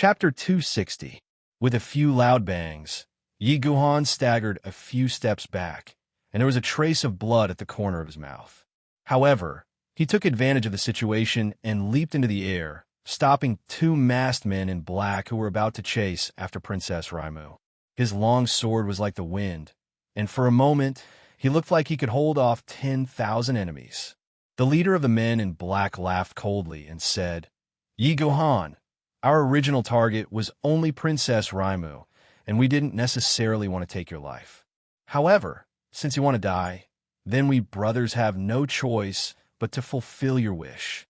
Chapter 260. With a few loud bangs, Yi Guhan staggered a few steps back, and there was a trace of blood at the corner of his mouth. However, he took advantage of the situation and leaped into the air, stopping two masked men in black who were about to chase after Princess Raimu. His long sword was like the wind, and for a moment, he looked like he could hold off 10,000 enemies. The leader of the men in black laughed coldly and said, "Yi Guhan, our original target was only Princess Raimu, and we didn't necessarily want to take your life. However, since you want to die, then we brothers have no choice but to fulfill your wish."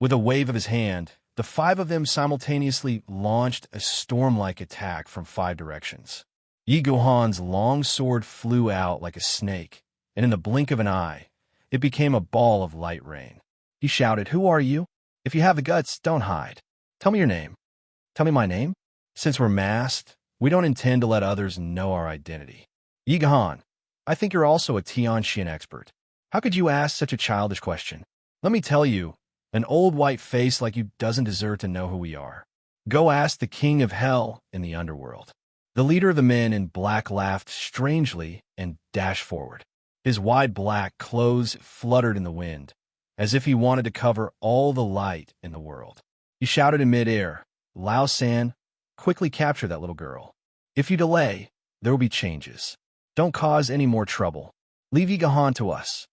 With a wave of his hand, the five of them simultaneously launched a storm-like attack from five directions. Yi Guhan's long sword flew out like a snake, and in the blink of an eye, it became a ball of light rain. He shouted, "Who are you? If you have the guts, don't hide. Tell me your name." "Tell me my name? Since we're masked, we don't intend to let others know our identity." "Yi Guhan, I think you're also a Tianxian expert. How could you ask such a childish question? Let me tell you, an old white face like you doesn't deserve to know who we are. Go ask the king of hell in the underworld." The leader of the men in black laughed strangely and dashed forward. His wide black clothes fluttered in the wind, as if he wanted to cover all the light in the world. He shouted in midair, "Lao San, quickly capture that little girl. If you delay, there will be changes. Don't cause any more trouble. Leave Yi Guhan to us."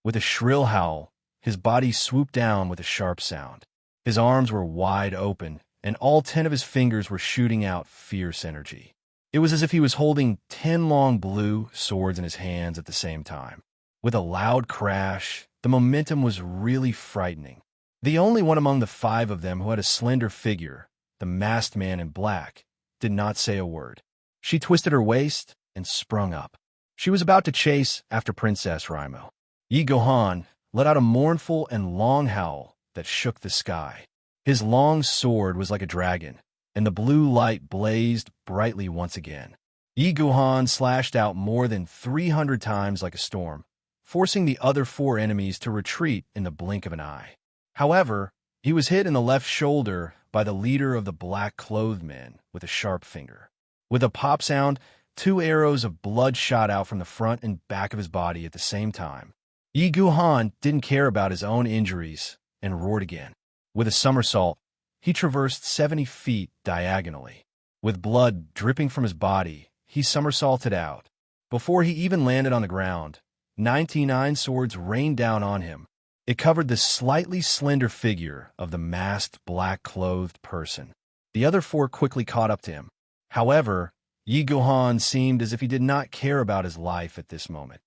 With a shrill howl, his body swooped down with a sharp sound. His arms were wide open, and all 10 of his fingers were shooting out fierce energy. It was as if he was holding 10 long blue swords in his hands at the same time. With a loud crash, the momentum was really frightening. The only one among the 5 of them who had a slender figure, the masked man in black, did not say a word. She twisted her waist and sprung up. She was about to chase after Princess Raimu. Yi Guhan let out a mournful and long howl that shook the sky. His long sword was like a dragon, and the blue light blazed brightly once again. Yi Guhan slashed out more than 300 times like a storm, forcing the other 4 enemies to retreat in the blink of an eye. However, he was hit in the left shoulder by the leader of the black-clothed men with a sharp finger. With a pop sound, 2 arrows of blood shot out from the front and back of his body at the same time. Yi Guhan didn't care about his own injuries and roared again. With a somersault, he traversed 70 feet diagonally. With blood dripping from his body, he somersaulted out. Before he even landed on the ground, 99 swords rained down on him. It covered the slightly slender figure of the masked, black-clothed person. The other 4 quickly caught up to him. However, Yi Guhan seemed as if he did not care about his life at this moment.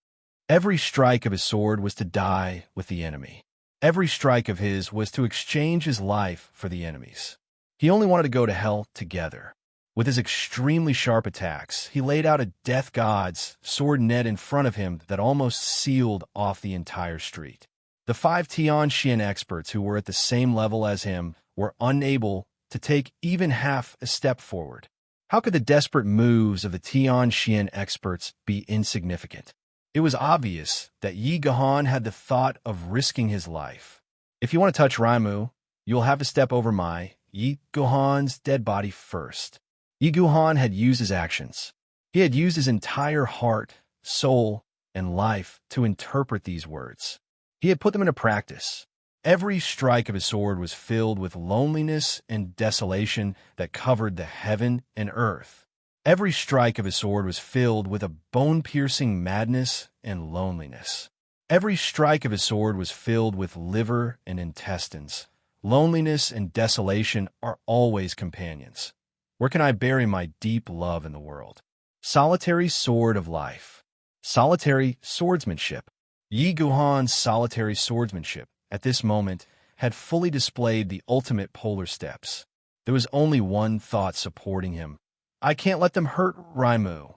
Every strike of his sword was to die with the enemy. Every strike of his was to exchange his life for the enemy's. He only wanted to go to hell together. With his extremely sharp attacks, he laid out a death god's sword net in front of him that almost sealed off the entire street. The 5 Tianxian experts who were at the same level as him were unable to take even half a step forward. How could the desperate moves of the Tianxian experts be insignificant? It was obvious that Yi Guhan had the thought of risking his life. "If you want to touch Raimu, you will have to step over my Yi Guhan's dead body first." Yi Guhan had used his actions. He had used his entire heart, soul, and life to interpret these words. He had put them into practice. Every strike of his sword was filled with loneliness and desolation that covered the heaven and earth. Every strike of his sword was filled with a bone-piercing madness and loneliness. Every strike of his sword was filled with liver and intestines. Loneliness and desolation are always companions. Where can I bury my deep love in the world? Solitary sword of life. Solitary swordsmanship. Yi Guhan's solitary swordsmanship, at this moment, had fully displayed the ultimate polar steps. There was only one thought supporting him. I can't let them hurt Raimu.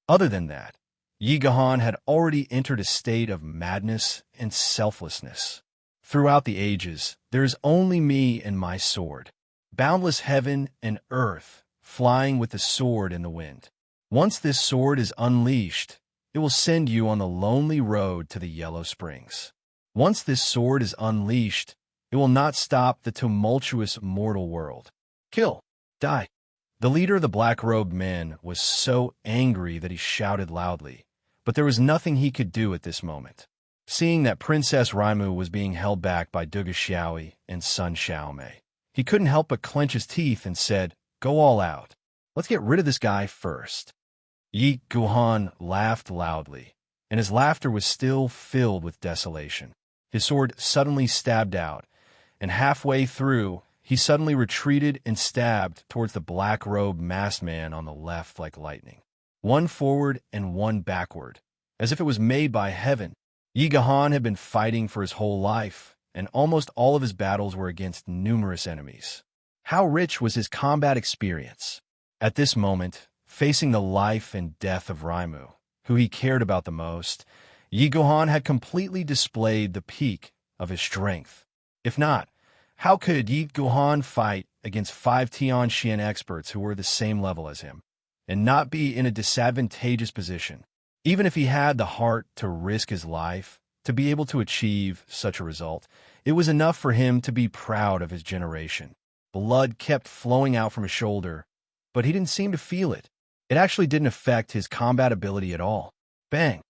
Other than that, Yi Guhan had already entered a state of madness and selflessness. Throughout the ages, there is only me and my sword. Boundless heaven and earth, flying with the sword in the wind. Once this sword is unleashed, it will send you on the lonely road to the Yellow Springs. Once this sword is unleashed, it will not stop the tumultuous mortal world. Kill. Die. The leader of the black-robed men was so angry that he shouted loudly, but there was nothing he could do at this moment. Seeing that Princess Raimu was being held back by Duga Xiaoyi and Sun Xiaomei, he couldn't help but clench his teeth and said, "Go all out. Let's get rid of this guy first." Yi Guhan laughed loudly, and his laughter was still filled with desolation. His sword suddenly stabbed out, and halfway through, he suddenly retreated and stabbed towards the black-robed masked man on the left like lightning. One forward and one backward, as if it was made by heaven. Yi Guhan had been fighting for his whole life, and almost all of his battles were against numerous enemies. How rich was his combat experience? At this moment, facing the life and death of Raimu, who he cared about the most, Yi Guhan had completely displayed the peak of his strength. If not, how could Yi Guhan fight against 5 Tianxian experts who were the same level as him, and not be in a disadvantageous position? Even if he had the heart to risk his life to be able to achieve such a result, it was enough for him to be proud of his generation. Blood kept flowing out from his shoulder, but he didn't seem to feel it. It actually didn't affect his combat ability at all. Bang!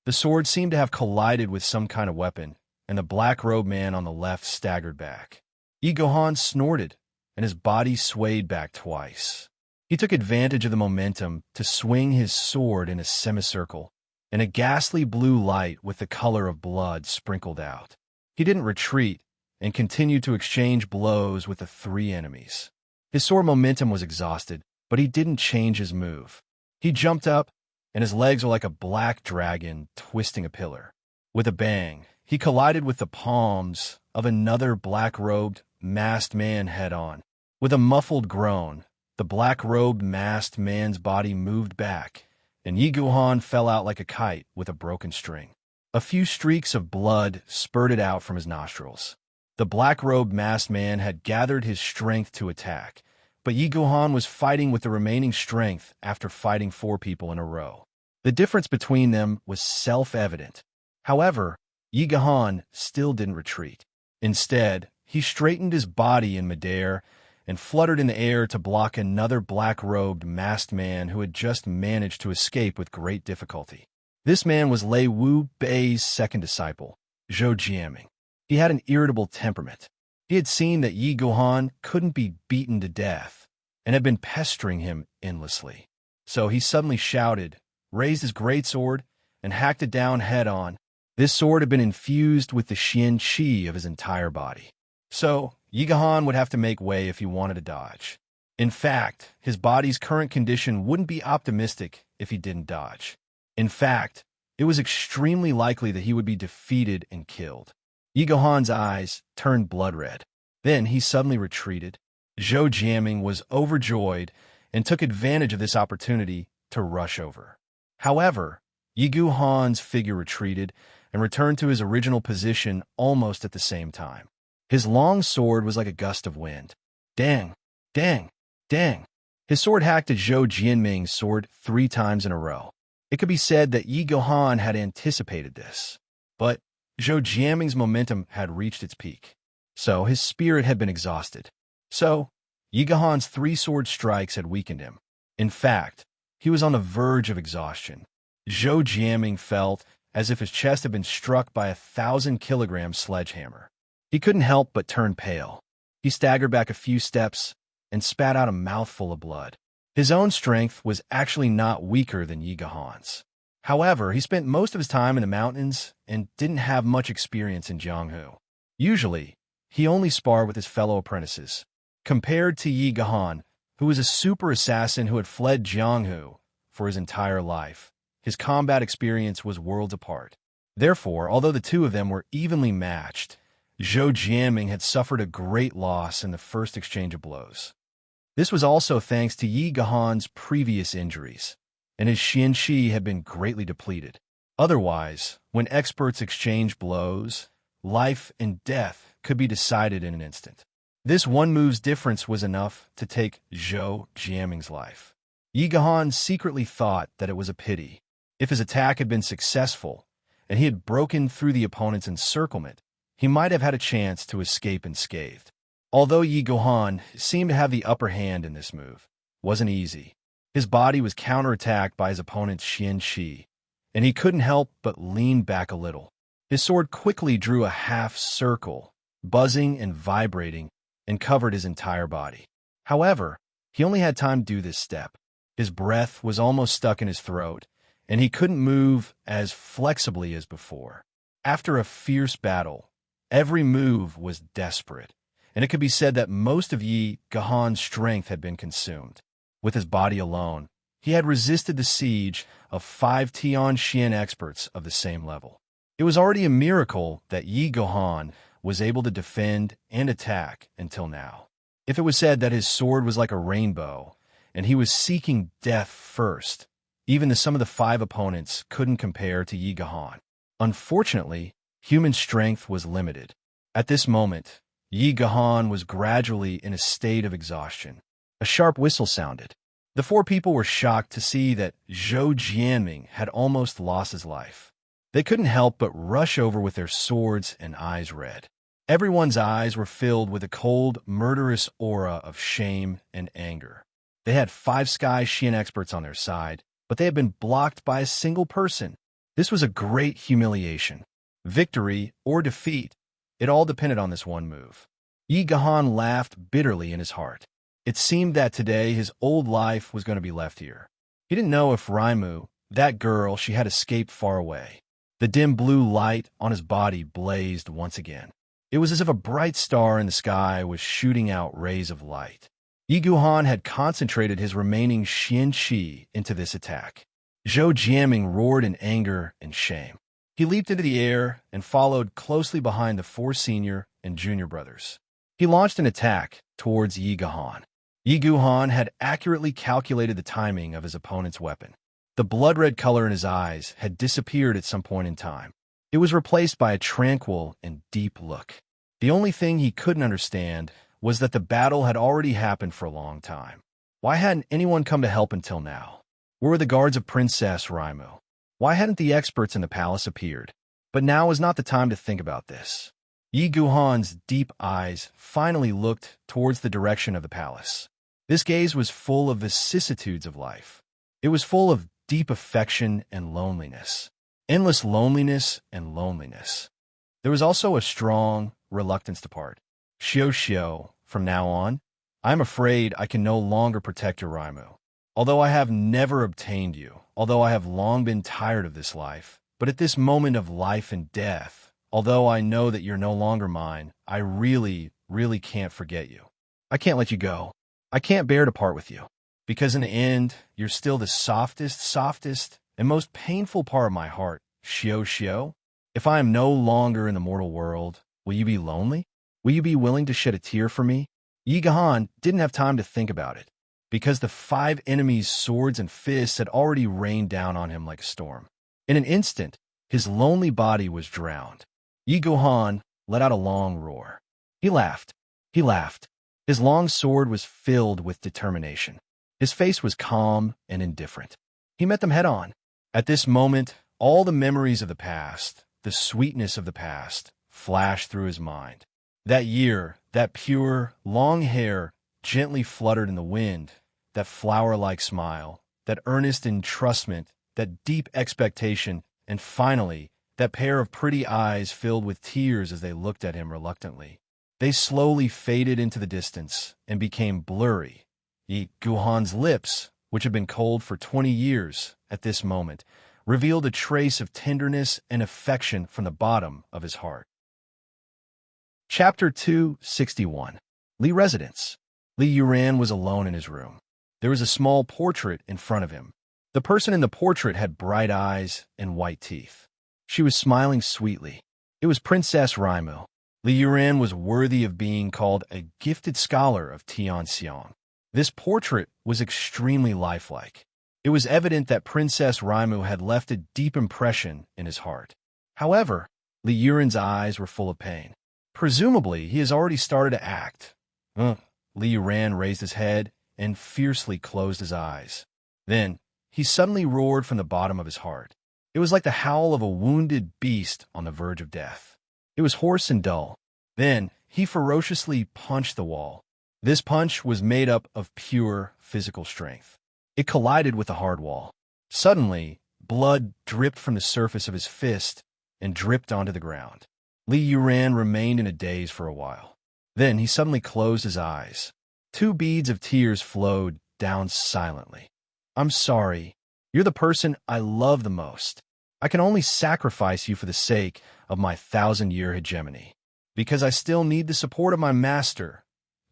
The sword seemed to have collided with some kind of weapon, and the black-robed man on the left staggered back. Yi Guhan snorted, and his body swayed back twice. He took advantage of the momentum to swing his sword in a semicircle, and a ghastly blue light with the color of blood sprinkled out. He didn't retreat, and continued to exchange blows with the 3 enemies. His sword momentum was exhausted, but he didn't change his move. He jumped up, and his legs were like a black dragon twisting a pillar. With a bang, he collided with the palms of another black-robed, masked man head-on. With a muffled groan, the black-robed, masked man's body moved back, and Yi Guhan fell out like a kite with a broken string. A few streaks of blood spurted out from his nostrils. The black-robed, masked man had gathered his strength to attack, but Yi Guhan was fighting with the remaining strength after fighting 4 people in a row. The difference between them was self-evident. However, Yi Guhan still didn't retreat. Instead, he straightened his body in midair and fluttered in the air to block another black-robed, masked man who had just managed to escape with great difficulty. This man was Lei Wu Bei's second disciple, Zhou Jiaming. He had an irritable temperament. He had seen that Yi Guhan couldn't be beaten to death, and had been pestering him endlessly. So he suddenly shouted, raised his greatsword, and hacked it down head-on. This sword had been infused with the Xian Qi of his entire body. So, Yi Guhan would have to make way if he wanted to dodge. In fact, his body's current condition wouldn't be optimistic if he didn't dodge. In fact, it was extremely likely that he would be defeated and killed. Yi Guhan's eyes turned blood red. Then he suddenly retreated. Zhou Jiaming was overjoyed and took advantage of this opportunity to rush over. However, Yi Guhan's figure retreated and returned to his original position almost at the same time. His long sword was like a gust of wind. Dang, dang, dang. His sword hacked at Zhou Jianming's sword 3 times in a row. It could be said that Yi Guhan had anticipated this. But Zhou Jianming's momentum had reached its peak, so his spirit had been exhausted. So, Yi Guhan's 3 sword strikes had weakened him. In fact, he was on the verge of exhaustion. Zhou Jiaming felt as if his chest had been struck by a 1,000-kilogram sledgehammer. He couldn't help but turn pale. He staggered back a few steps and spat out a mouthful of blood. His own strength was actually not weaker than Yi Guhan's. However, he spent most of his time in the mountains and didn't have much experience in Jianghu. Usually, he only sparred with his fellow apprentices. Compared to Yi Guhan, who was a super assassin who had fled Jianghu for his entire life, his combat experience was worlds apart. Therefore, although the two of them were evenly matched, Zhou Jiaming had suffered a great loss in the first exchange of blows. This was also thanks to Yi Guhan's previous injuries, and his Xian Qi had been greatly depleted. Otherwise, when experts exchange blows, life and death could be decided in an instant. This one move's difference was enough to take Zhou Jiaming's life. Yi Guhan secretly thought that it was a pity. If his attack had been successful, and he had broken through the opponent's encirclement, he might have had a chance to escape unscathed. Although Yi Guhan seemed to have the upper hand in this move, it wasn't easy. His body was counterattacked by his opponent's Xian Qi, and he couldn't help but lean back a little. His sword quickly drew a half circle, buzzing and vibrating, and covered his entire body. However, he only had time to do this step. His breath was almost stuck in his throat, and he couldn't move as flexibly as before. After a fierce battle, every move was desperate, and it could be said that most of Yi Guhan's strength had been consumed. With his body alone, he had resisted the siege of 5 Tian Xian experts of the same level. It was already a miracle that Yi Guhan was able to defend and attack until now. If it was said that his sword was like a rainbow, and he was seeking death first, even the sum of the 5 opponents couldn't compare to Yi Guhan. Unfortunately, human strength was limited. At this moment, Yi Guhan was gradually in a state of exhaustion. A sharp whistle sounded. The 4 people were shocked to see that Zhou Jianming had almost lost his life. They couldn't help but rush over with their swords and eyes red. Everyone's eyes were filled with a cold, murderous aura of shame and anger. They had 5 Sky Xian experts on their side, but they had been blocked by a single person. This was a great humiliation. Victory or defeat, it all depended on this one move. Yi Guhan laughed bitterly in his heart. It seemed that today his old life was going to be left here. He didn't know if Raimu, that girl, she had escaped far away. The dim blue light on his body blazed once again. It was as if a bright star in the sky was shooting out rays of light. Yi Guhan had concentrated his remaining Xian Qi into this attack. Zhou Jianming roared in anger and shame. He leaped into the air and followed closely behind the 4 senior and junior brothers. He launched an attack towards Yi Guhan. Yi Guhan had accurately calculated the timing of his opponent's weapon. The blood-red color in his eyes had disappeared at some point in time. It was replaced by a tranquil and deep look. The only thing he couldn't understand was that the battle had already happened for a long time. Why hadn't anyone come to help until now? Where were the guards of Princess Raimu? Why hadn't the experts in the palace appeared? But now was not the time to think about this. Yi Guhan's deep eyes finally looked towards the direction of the palace. This gaze was full of vicissitudes of life. It was full of deep affection and loneliness. Endless loneliness and loneliness. There was also a strong reluctance to part. Xiao, from now on, I am afraid I can no longer protect your Raimu. Although I have never obtained you, although I have long been tired of this life, but at this moment of life and death, although I know that you're no longer mine, I really can't forget you. I can't let you go. I can't bear to part with you. Because in the end, you're still the softest, and most painful part of my heart, Xiao. If I am no longer in the mortal world, will you be lonely? Will you be willing to shed a tear for me? Yi Guhan didn't have time to think about it, because the 5 enemies' swords and fists had already rained down on him like a storm. In an instant, his lonely body was drowned. Yi Guhan let out a long roar. He laughed. His long sword was filled with determination. His face was calm and indifferent. He met them head-on. At this moment, all the memories of the past, the sweetness of the past, flashed through his mind. That year, that pure, long hair gently fluttered in the wind, that flower-like smile, that earnest entrustment, that deep expectation, and finally, that pair of pretty eyes filled with tears as they looked at him reluctantly. They slowly faded into the distance and became blurry. Yi Guhan's lips, which had been cold for 20 years at this moment, revealed a trace of tenderness and affection from the bottom of his heart. Chapter 261. Li Residence. Li Yuran was alone in his room. There was a small portrait in front of him. The person in the portrait had bright eyes and white teeth. She was smiling sweetly. It was Princess Raimu. Li Yuran was worthy of being called a gifted scholar of Tianxiang. This portrait was extremely lifelike. It was evident that Princess Raimu had left a deep impression in his heart. However, Li Yuran's eyes were full of pain. Presumably, he has already started to act. Li Yuran raised his head and fiercely closed his eyes. Then, he suddenly roared from the bottom of his heart. It was like the howl of a wounded beast on the verge of death. It was hoarse and dull. Then, he ferociously punched the wall. This punch was made up of pure physical strength. It collided with the hard wall. Suddenly, blood dripped from the surface of his fist and dripped onto the ground. Li Yuran remained in a daze for a while. Then he suddenly closed his eyes. 2 beads of tears flowed down silently. "I'm sorry. You're the person I love the most. I can only sacrifice you for the sake of my 1,000-year hegemony. Because I still need the support of my master."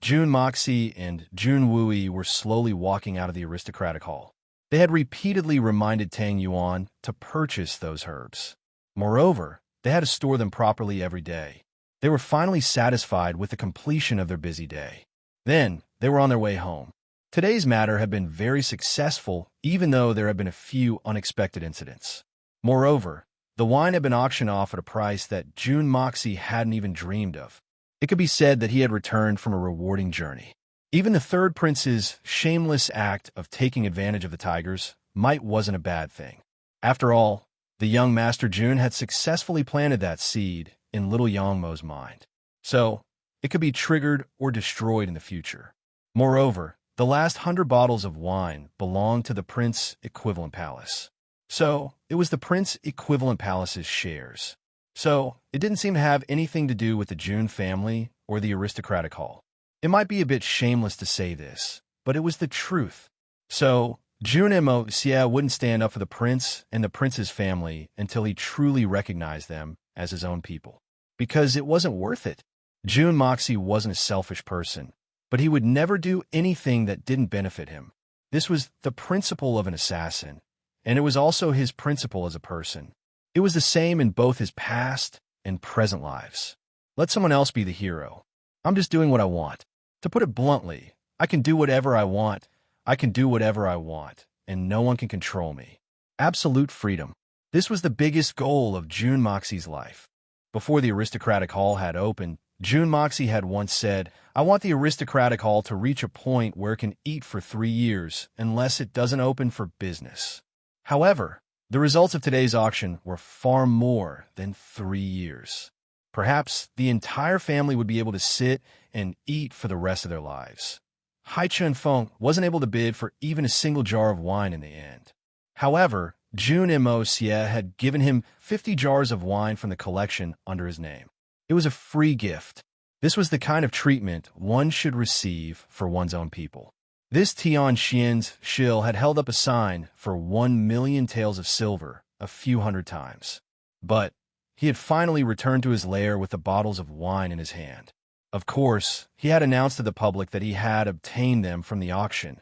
Jun Moxie and Jun Wui were slowly walking out of the aristocratic hall. They had repeatedly reminded Tang Yuan to purchase those herbs. Moreover, they had to store them properly every day. They were finally satisfied with the completion of their busy day. Then, they were on their way home. Today's matter had been very successful, even though there had been a few unexpected incidents. Moreover, the wine had been auctioned off at a price that Jun Moxie hadn't even dreamed of. It could be said that he had returned from a rewarding journey. Even the third prince's shameless act of taking advantage of the tigers might wasn't a bad thing. After all, the young Master Jun had successfully planted that seed in little Yangmo's mind. So, it could be triggered or destroyed in the future. Moreover, the last 100 bottles of wine belonged to the Prince Equivalent Palace. So, it was the Prince Equivalent Palace's shares. So, it didn't seem to have anything to do with the Jun family or the aristocratic hall. It might be a bit shameless to say this, but it was the truth. So, Jun Mo Xie wouldn't stand up for the prince and the prince's family until he truly recognized them as his own people. Because it wasn't worth it. Jun Moxie wasn't a selfish person, but he would never do anything that didn't benefit him. This was the principle of an assassin, and it was also his principle as a person. It was the same in both his past and present lives. Let someone else be the hero. I'm just doing what I want. To put it bluntly, I can do whatever I want. I can do whatever I want, and no one can control me. Absolute freedom. This was the biggest goal of Jun Moxie's life. Before the aristocratic hall had opened, Jun Moxie had once said, "I want the aristocratic hall to reach a point where it can eat for 3 years unless it doesn't open for business." However, the results of today's auction were far more than 3 years. Perhaps the entire family would be able to sit and eat for the rest of their lives. Hai Chun-feng wasn't able to bid for even a single jar of wine in the end. However, Jun Mo Xie had given him 50 jars of wine from the collection under his name. It was a free gift. This was the kind of treatment one should receive for one's own people. This Tian Xian's shill had held up a sign for 1,000,000 taels of silver a few hundred times. But he had finally returned to his lair with the bottles of wine in his hand. Of course, he had announced to the public that he had obtained them from the auction.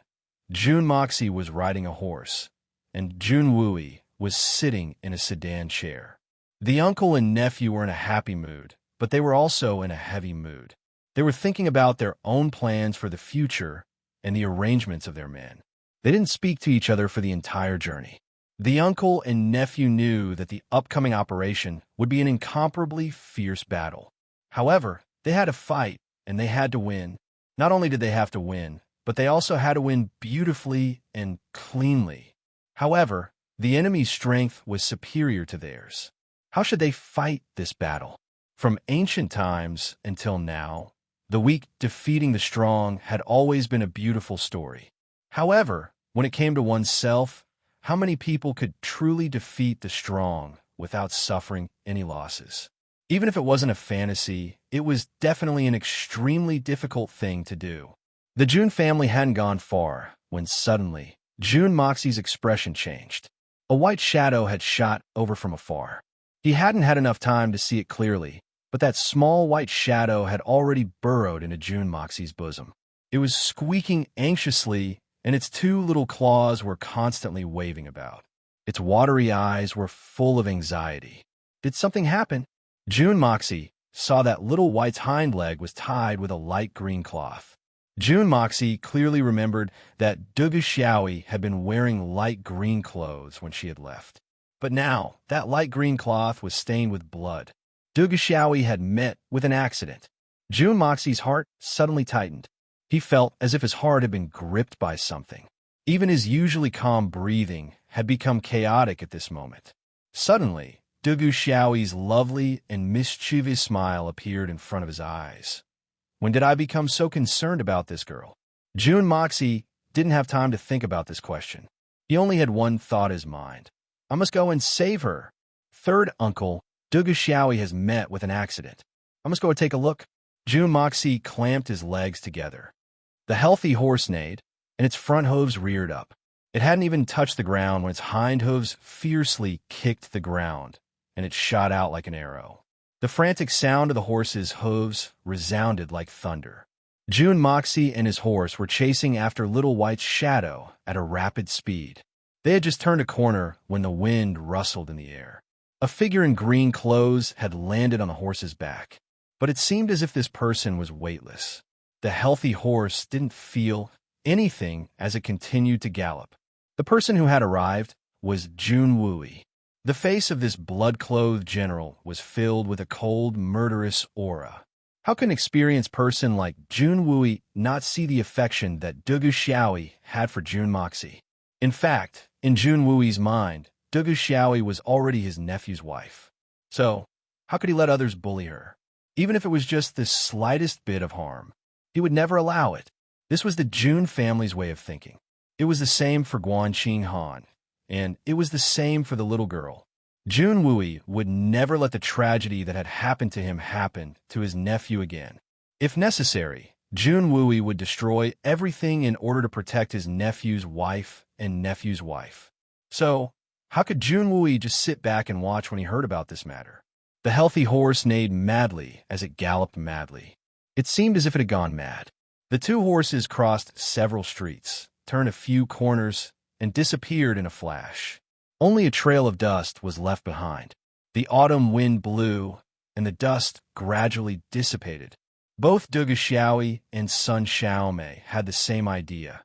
Jun Moxie was riding a horse, and Jun Wui was sitting in a sedan chair. The uncle and nephew were in a happy mood, but they were also in a heavy mood. They were thinking about their own plans for the future and the arrangements of their men. They didn't speak to each other for the entire journey. The uncle and nephew knew that the upcoming operation would be an incomparably fierce battle. However, they had to fight, and they had to win. Not only did they have to win, but they also had to win beautifully and cleanly. However, the enemy's strength was superior to theirs. How should they fight this battle? From ancient times until now, the weak defeating the strong had always been a beautiful story. However, when it came to oneself, how many people could truly defeat the strong without suffering any losses? Even if it wasn't a fantasy, it was definitely an extremely difficult thing to do. The Jun family hadn't gone far when suddenly, Jun Moxie's expression changed. A white shadow had shot over from afar. He hadn't had enough time to see it clearly, but that small white shadow had already burrowed into Jun Moxie's bosom. It was squeaking anxiously, and its 2 little claws were constantly waving about. Its watery eyes were full of anxiety. Did something happen? Jun Moxie saw that little white's hind leg was tied with a light green cloth. Jun Moxie clearly remembered that Dugu Xiaoi had been wearing light green clothes when she had left. But now, that light green cloth was stained with blood. Dugu Xiaoi had met with an accident. Jun Moxie's heart suddenly tightened. He felt as if his heart had been gripped by something. Even his usually calm breathing had become chaotic at this moment. Suddenly, Dugu Xiaoi's lovely and mischievous smile appeared in front of his eyes. When did I become so concerned about this girl? Jun Moxie didn't have time to think about this question. He only had one thought in his mind. I must go and save her. Third uncle, Dugu Xiaoyi, has met with an accident. I must go and take a look. Jun Moxie clamped his legs together. The healthy horse neighed, and its front hooves reared up. It hadn't even touched the ground when its hind hooves fiercely kicked the ground, and it shot out like an arrow. The frantic sound of the horse's hooves resounded like thunder. Jun Moxie and his horse were chasing after Little White's shadow at a rapid speed. They had just turned a corner when the wind rustled in the air. A figure in green clothes had landed on the horse's back, but it seemed as if this person was weightless. The healthy horse didn't feel anything as it continued to gallop. The person who had arrived was Jun Wui. The face of this blood-clothed general was filled with a cold, murderous aura. How can an experienced person like Jun Wui not see the affection that Dugu Xiaoyi had for Jun Moxie? In fact, in Jun Wui's mind, Dugu Xiaoyi was already his nephew's wife. So, how could he let others bully her? Even if it was just the slightest bit of harm, he would never allow it. This was the Jun family's way of thinking. It was the same for Guanqing Han, and it was the same for the little girl. Jun Wui would never let the tragedy that had happened to him happen to his nephew again. If necessary, Jun Wui would destroy everything in order to protect his nephew's wife and nephew's wife. So, how could Jun Wui just sit back and watch when he heard about this matter? The healthy horse neighed madly as it galloped madly. It seemed as if it had gone mad. The two horses crossed several streets, turned a few corners, and disappeared in a flash. Only a trail of dust was left behind. The autumn wind blew, and the dust gradually dissipated. Both Dugu Xiaoyi and Sun Xiaomei had the same idea.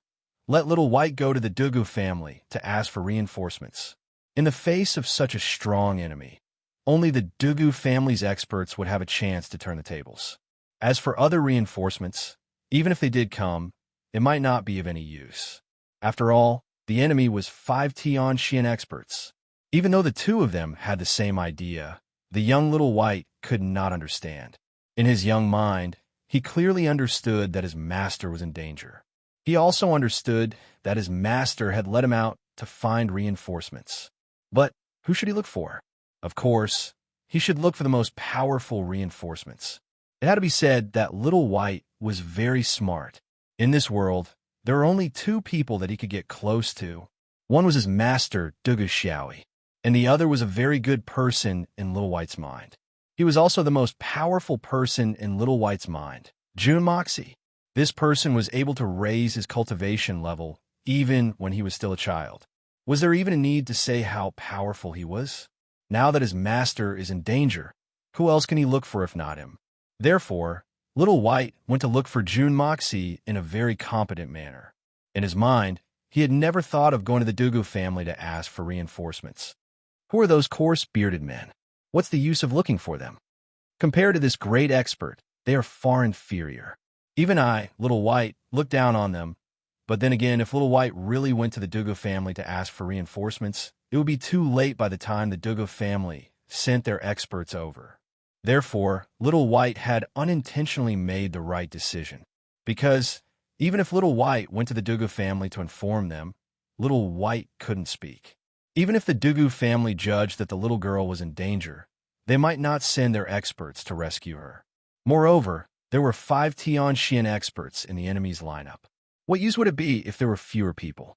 Let Little White go to the Dugu family to ask for reinforcements. In the face of such a strong enemy, only the Dugu family's experts would have a chance to turn the tables. As for other reinforcements, even if they did come, it might not be of any use. After all, the enemy was 5 Tianxian experts. Even though the two of them had the same idea, the young Little White could not understand. In his young mind, he clearly understood that his master was in danger. He also understood that his master had let him out to find reinforcements. But who should he look for? Of course, he should look for the most powerful reinforcements. It had to be said that Little White was very smart. In this world, there were only two people that he could get close to. One was his master, Dugu Xiaoyi, and the other was a very good person in Little White's mind. He was also the most powerful person in Little White's mind, Jun Moxie. This person was able to raise his cultivation level even when he was still a child. Was there even a need to say how powerful he was? Now that his master is in danger, who else can he look for if not him? Therefore, Little White went to look for Jun Moxie in a very competent manner. In his mind, he had never thought of going to the Dugu family to ask for reinforcements. Who are those coarse, bearded men? What's the use of looking for them? Compared to this great expert, they are far inferior. Even I, Little White, looked down on them. But then again, if Little White really went to the Dugu family to ask for reinforcements, it would be too late by the time the Dugu family sent their experts over. Therefore, Little White had unintentionally made the right decision. Because even if Little White went to the Dugu family to inform them, Little White couldn't speak. Even if the Dugu family judged that the little girl was in danger, they might not send their experts to rescue her. Moreover, there were 5 Tianxian experts in the enemy's lineup. What use would it be if there were fewer people?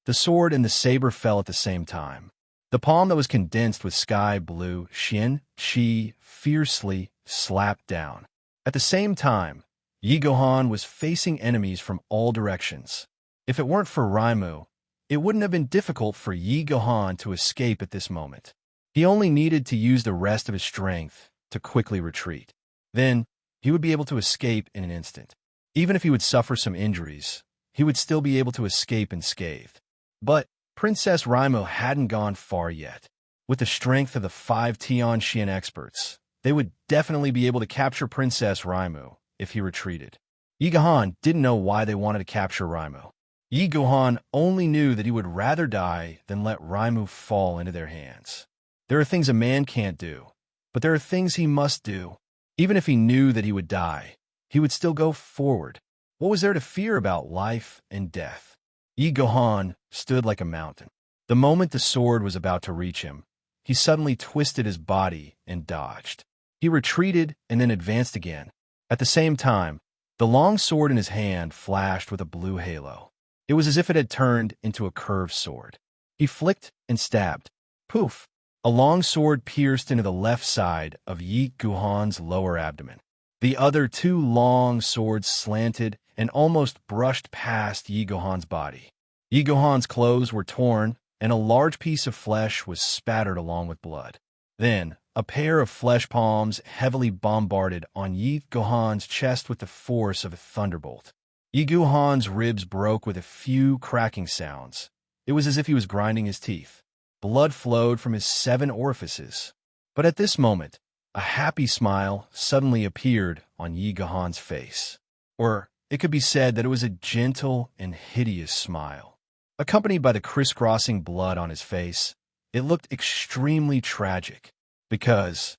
The sword and the saber fell at the same time. The palm that was condensed with sky blue Xian Qi fiercely slapped down. At the same time, Yi Gohan was facing enemies from all directions. If it weren't for Raimu, it wouldn't have been difficult for Yi Gohan to escape at this moment. He only needed to use the rest of his strength to quickly retreat. Then, he would be able to escape in an instant. Even if he would suffer some injuries, he would still be able to escape unscathed. But Princess Raimu hadn't gone far yet. With the strength of the 5 Tianxian experts, they would definitely be able to capture Princess Raimu if he retreated. Yi Gohan didn't know why they wanted to capture Raimu. Yi Gohan only knew that he would rather die than let Raimu fall into their hands. There are things a man can't do, but there are things he must do. Even if he knew that he would die, he would still go forward. What was there to fear about life and death? Yi Gohan stood like a mountain. The moment the sword was about to reach him, he suddenly twisted his body and dodged. He retreated and then advanced again. At the same time, the long sword in his hand flashed with a blue halo. It was as if it had turned into a curved sword. He flicked and stabbed. Poof! A long sword pierced into the left side of Yi Gohan's lower abdomen. The other two long swords slanted and almost brushed past Yi Gohan's body. Yi Gohan's clothes were torn, and a large piece of flesh was spattered along with blood. Then, a pair of flesh palms heavily bombarded on Yi Gohan's chest with the force of a thunderbolt. Yi Gohan's ribs broke with a few cracking sounds. It was as if he was grinding his teeth. Blood flowed from his 7 orifices. But at this moment, a happy smile suddenly appeared on Yi Gohan's face. Or it could be said that it was a gentle and hideous smile. Accompanied by the crisscrossing blood on his face, it looked extremely tragic. Because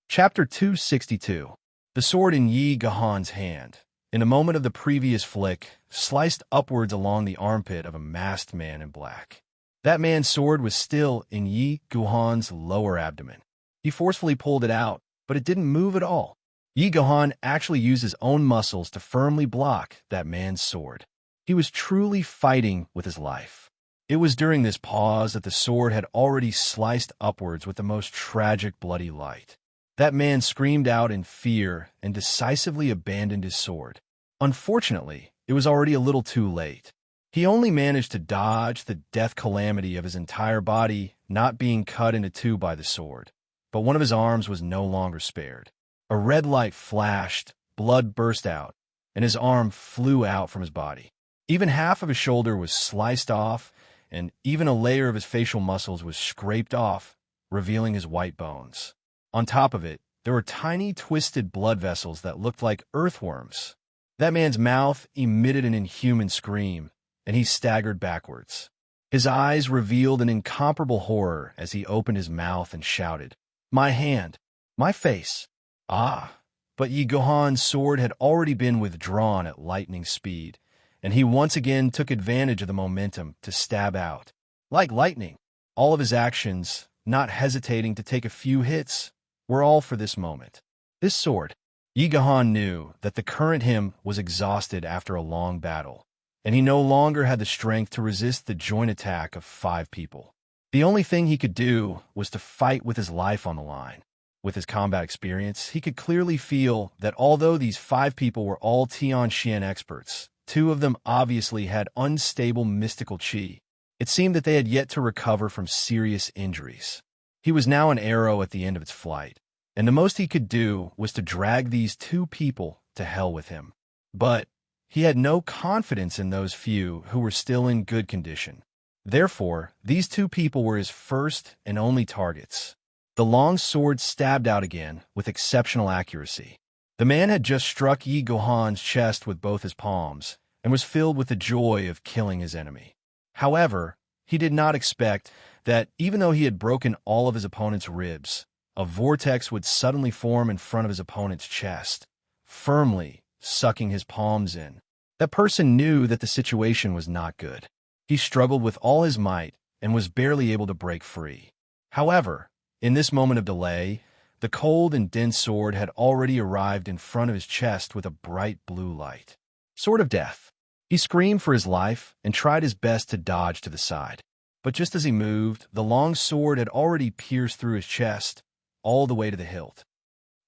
Chapter 262. The sword in Yi Gohan's hand, in a moment of the previous flick, sliced upwards along the armpit of a masked man in black. That man's sword was still in Yi Gohan's lower abdomen. He forcefully pulled it out, but it didn't move at all. Yi Gohan actually used his own muscles to firmly block that man's sword. He was truly fighting with his life. It was during this pause that the sword had already sliced upwards with the most tragic bloody light. That man screamed out in fear and decisively abandoned his sword. Unfortunately, it was already a little too late. He only managed to dodge the death calamity of his entire body not being cut into two by the sword. But one of his arms was no longer spared. A red light flashed, blood burst out, and his arm flew out from his body. Even half of his shoulder was sliced off, and even a layer of his facial muscles was scraped off, revealing his white bones. On top of it, there were tiny twisted blood vessels that looked like earthworms. That man's mouth emitted an inhuman scream, and he staggered backwards. His eyes revealed an incomparable horror as he opened his mouth and shouted, "My hand! My face!" Ah! But Yi Gohan's sword had already been withdrawn at lightning speed, and he once again took advantage of the momentum to stab out. Like lightning, all of his actions, not hesitating to take a few hits, were all for this moment. This sword, Yi Gohan knew that the current him was exhausted after a long battle, and he no longer had the strength to resist the joint attack of 5 people. The only thing he could do was to fight with his life on the line. With his combat experience, he could clearly feel that although these 5 people were all Tianxian experts, 2 of them obviously had unstable mystical chi. It seemed that they had yet to recover from serious injuries. He was now an arrow at the end of its flight, and the most he could do was to drag these 2 people to hell with him. But he had no confidence in those few who were still in good condition. Therefore, these 2 people were his first and only targets. The long sword stabbed out again with exceptional accuracy. The man had just struck Yi Gohan's chest with both his palms and was filled with the joy of killing his enemy. However, he did not expect that even though he had broken all of his opponent's ribs, a vortex would suddenly form in front of his opponent's chest, firmly sucking his palms in. That person knew that the situation was not good. He struggled with all his might and was barely able to break free. However, in this moment of delay, the cold and dense sword had already arrived in front of his chest with a bright blue light. Sword of Death. He screamed for his life and tried his best to dodge to the side. But just as he moved, the long sword had already pierced through his chest, all the way to the hilt.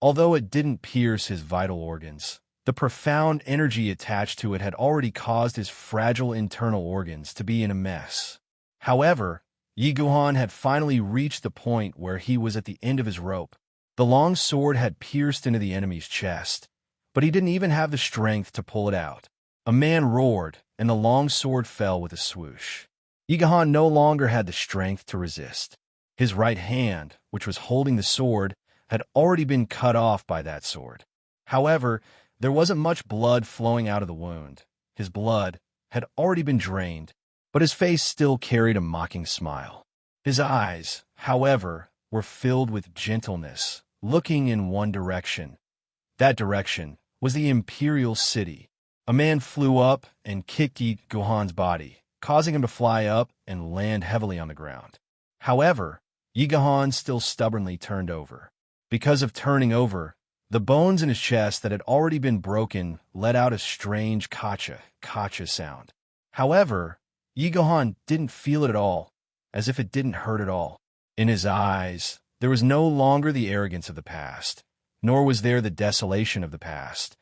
Although it didn't pierce his vital organs, the profound energy attached to it had already caused his fragile internal organs to be in a mess. However, Yi Gohan had finally reached the point where he was at the end of his rope. The long sword had pierced into the enemy's chest, but he didn't even have the strength to pull it out. A man roared, and the long sword fell with a swoosh. Yi Gohan no longer had the strength to resist. His right hand, which was holding the sword, had already been cut off by that sword. However, there wasn't much blood flowing out of the wound. His blood had already been drained, but his face still carried a mocking smile. His eyes, however, were filled with gentleness, looking in one direction, That direction was the imperial city. A man flew up and kicked Yi Guhan's body, causing him to fly up and land heavily on the ground. However, Yi Guhan still stubbornly turned over. Because of turning over, the bones in his chest that had already been broken let out a strange kacha sound. However, Yi Guhan didn't feel it at all, as if it didn't hurt at all. In his eyes, there was no longer the arrogance of the past, nor was there the desolation of the past.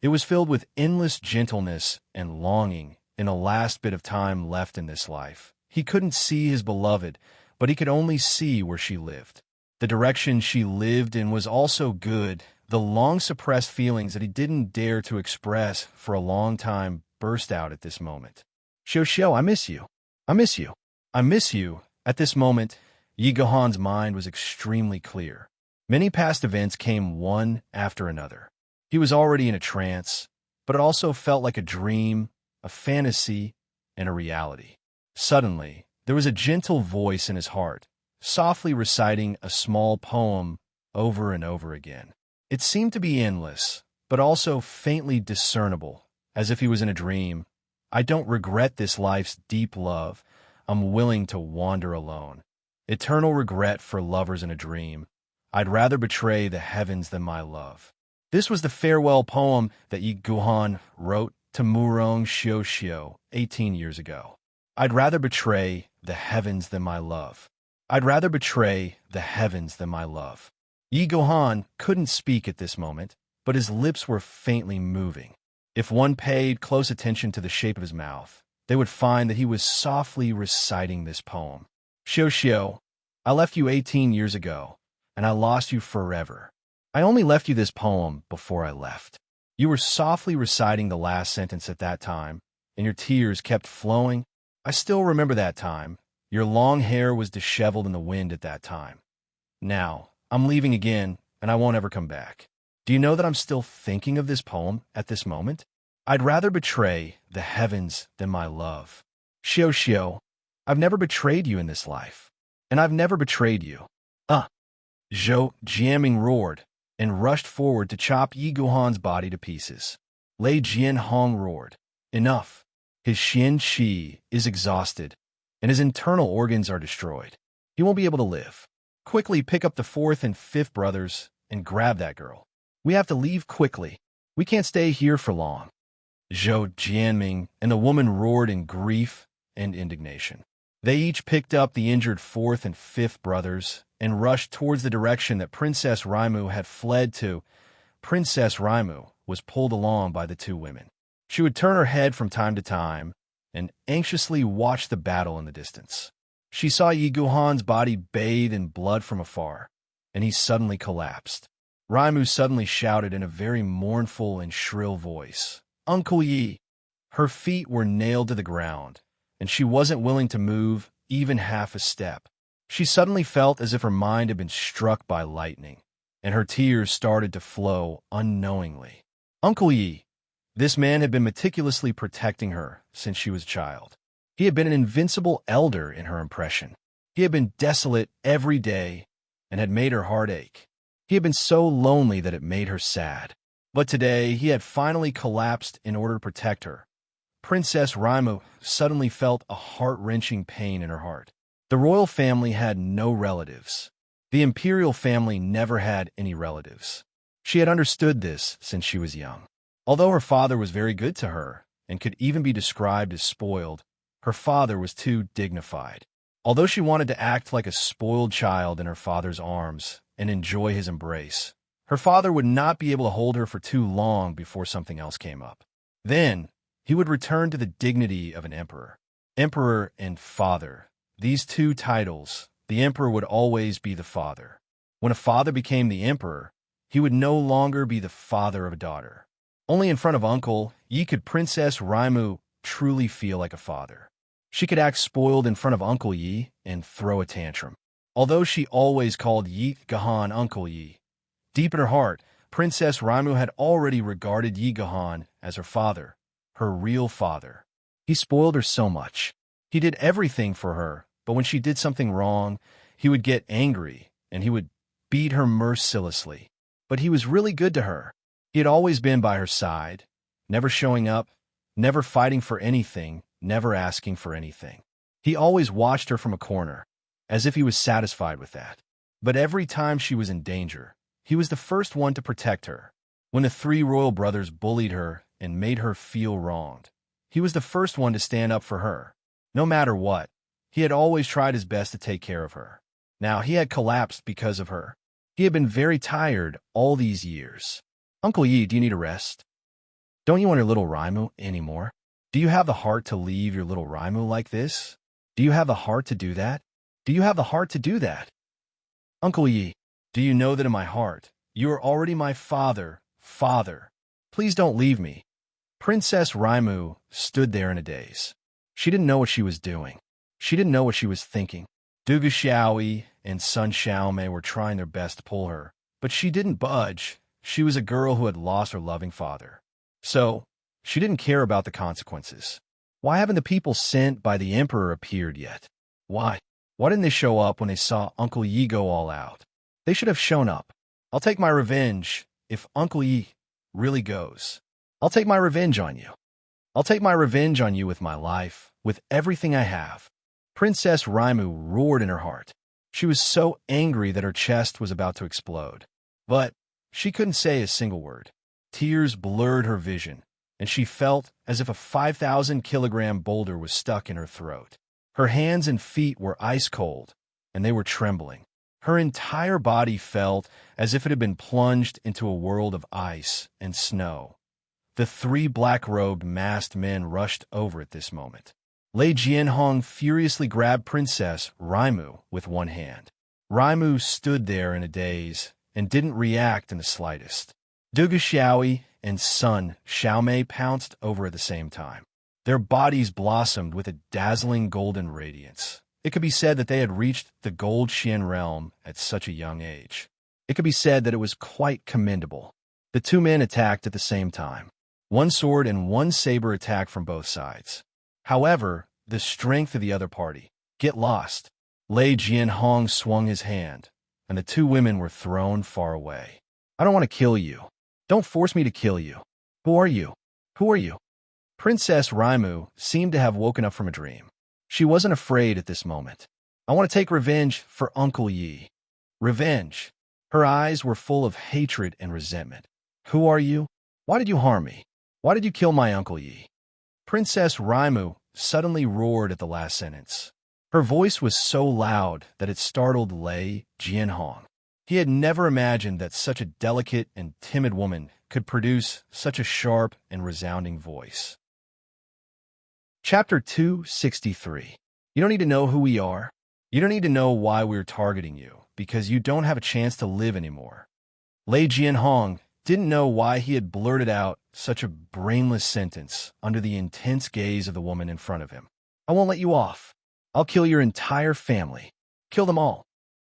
It was filled with endless gentleness and longing in a last bit of time left in this life. He couldn't see his beloved, but he could only see where she lived. The direction she lived in was also good. The long-suppressed feelings that he didn't dare to express for a long time burst out at this moment. Xiao, I miss you. I miss you. I miss you. At this moment, Yi Guhan's mind was extremely clear. Many past events came one after another. He was already in a trance, but it also felt like a dream, a fantasy, and a reality. Suddenly, there was a gentle voice in his heart, softly reciting a small poem over and over again. It seemed to be endless, but also faintly discernible, as if he was in a dream. I don't regret this life's deep love. I'm willing to wander alone. Eternal regret for lovers in a dream. I'd rather betray the heavens than my love. This was the farewell poem that Yi Guhan wrote to Murong Xiao 18 years ago. I'd rather betray the heavens than my love. I'd rather betray the heavens than my love. Yi Guhan couldn't speak at this moment, but his lips were faintly moving. If one paid close attention to the shape of his mouth, they would find that he was softly reciting this poem. Xiao, I left you 18 years ago, and I lost you forever. I only left you this poem before I left. You were softly reciting the last sentence at that time, and your tears kept flowing. I still remember that time. Your long hair was disheveled in the wind at that time. Now, I'm leaving again, and I won't ever come back. Do you know that I'm still thinking of this poem at this moment? I'd rather betray the heavens than my love. Xiao, I've never betrayed you in this life, and I've never betrayed you. Zhou Jianming roared and rushed forward to chop Yi Guhan's body to pieces. Lei Jianhong roared, enough. His Xian Qi is exhausted, and his internal organs are destroyed. He won't be able to live. Quickly pick up the fourth and fifth brothers and grab that girl. We have to leave quickly. We can't stay here for long. Zhou Jianming and the woman roared in grief and indignation. They each picked up the injured fourth and fifth brothers and rushed towards the direction that Princess Raimu had fled to. Princess Raimu was pulled along by the two women. She would turn her head from time to time and anxiously watch the battle in the distance. She saw Yi Guhan's body bathed in blood from afar, and he suddenly collapsed. Raimu suddenly shouted in a very mournful and shrill voice, "Uncle Yi!" Her feet were nailed to the ground, and she wasn't willing to move even half a step. She suddenly felt as if her mind had been struck by lightning, and her tears started to flow unknowingly. Uncle Yi! This man had been meticulously protecting her since she was a child. He had been an invincible elder in her impression. He had been desolate every day and had made her heart ache. He had been so lonely that it made her sad. But today he had finally collapsed in order to protect her. Princess Raimu suddenly felt a heart-wrenching pain in her heart. The royal family had no relatives. The imperial family never had any relatives. She had understood this since she was young. Although her father was very good to her and could even be described as spoiled, her father was too dignified. Although she wanted to act like a spoiled child in her father's arms and enjoy his embrace, her father would not be able to hold her for too long before something else came up. Then, he would return to the dignity of an emperor. Emperor and father. These two titles, the emperor would always be the father. When a father became the emperor, he would no longer be the father of a daughter. Only in front of Uncle Yi could Princess Raimu truly feel like a father. She could act spoiled in front of Uncle Yi and throw a tantrum. Although she always called Yi Guhan Uncle Yi, deep in her heart, Princess Raimu had already regarded Yi Guhan as her father, her real father. He spoiled her so much. He did everything for her, but when she did something wrong, he would get angry and he would beat her mercilessly. But he was really good to her. He had always been by her side, never showing up, never fighting for anything, never asking for anything. He always watched her from a corner, as if he was satisfied with that. But every time she was in danger, he was the first one to protect her. When the three royal brothers bullied her and made her feel wronged, he was the first one to stand up for her. No matter what, he had always tried his best to take care of her. Now he had collapsed because of her. He had been very tired all these years. Uncle Yi, do you need a rest? Don't you want your little Raimu anymore? Do you have the heart to leave your little Raimu like this? Do you have the heart to do that? Do you have the heart to do that? Uncle Yi, do you know that in my heart, you are already my father, father. Please don't leave me. Princess Raimu stood there in a daze. She didn't know what she was doing. She didn't know what she was thinking. Dugu Xiaoyi and Sun Xiaomei were trying their best to pull her, but she didn't budge. She was a girl who had lost her loving father. So, she didn't care about the consequences. Why haven't the people sent by the emperor appeared yet? Why? Why didn't they show up when they saw Uncle Yi go all out? They should have shown up. I'll take my revenge if Uncle Yi really goes. I'll take my revenge on you. I'll take my revenge on you with my life, with everything I have. Princess Raimu roared in her heart. She was so angry that her chest was about to explode. But she couldn't say a single word. Tears blurred her vision, and she felt as if a 5,000-kilogram boulder was stuck in her throat. Her hands and feet were ice cold, and they were trembling. Her entire body felt as if it had been plunged into a world of ice and snow. The three black-robed masked men rushed over at this moment. Lei Jianhong furiously grabbed Princess Raimu with one hand. Raimu stood there in a daze and didn't react in the slightest. Dugu Xiaoyi and Sun Xiaomei pounced over at the same time. Their bodies blossomed with a dazzling golden radiance. It could be said that they had reached the Gold Xian realm at such a young age. It could be said that it was quite commendable. The two men attacked at the same time. One sword and one saber attacked from both sides. However, the strength of the other party. Get lost. Lei Jianhong swung his hand, and the two women were thrown far away. I don't want to kill you. Don't force me to kill you. Who are you? Who are you? Princess Raimu seemed to have woken up from a dream. She wasn't afraid at this moment. I want to take revenge for Uncle Yi. Revenge. Her eyes were full of hatred and resentment. Who are you? Why did you harm me? Why did you kill my Uncle Yi? Princess Raimu suddenly roared at the last sentence. Her voice was so loud that it startled Lei Jianhong. He had never imagined that such a delicate and timid woman could produce such a sharp and resounding voice. Chapter 263. You don't need to know who we are. You don't need to know why we're targeting you, because you don't have a chance to live anymore. Lei Jianhong didn't know why he had blurted out such a brainless sentence under the intense gaze of the woman in front of him. I won't let you off. I'll kill your entire family. Kill them all.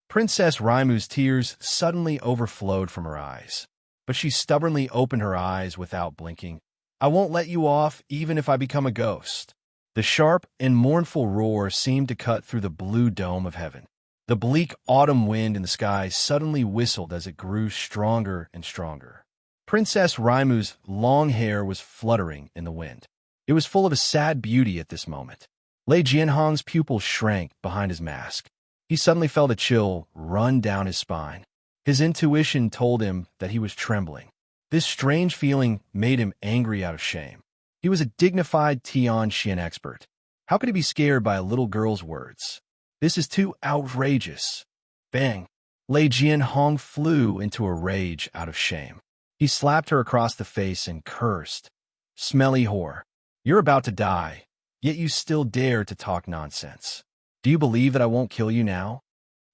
Princess Raimu's tears suddenly overflowed from her eyes, but she stubbornly opened her eyes without blinking. I won't let you off even if I become a ghost. The sharp and mournful roar seemed to cut through the blue dome of heaven. The bleak autumn wind in the sky suddenly whistled as it grew stronger and stronger. Princess Raimu's long hair was fluttering in the wind. It was full of a sad beauty at this moment. Lei Jianhong's pupils shrank behind his mask. He suddenly felt a chill run down his spine. His intuition told him that he was trembling. This strange feeling made him angry out of shame. He was a dignified Tianxian expert. How could he be scared by a little girl's words? This is too outrageous. Bang! Lei Jianhong flew into a rage out of shame. He slapped her across the face and cursed. Smelly whore. You're about to die, yet you still dare to talk nonsense. Do you believe that I won't kill you now?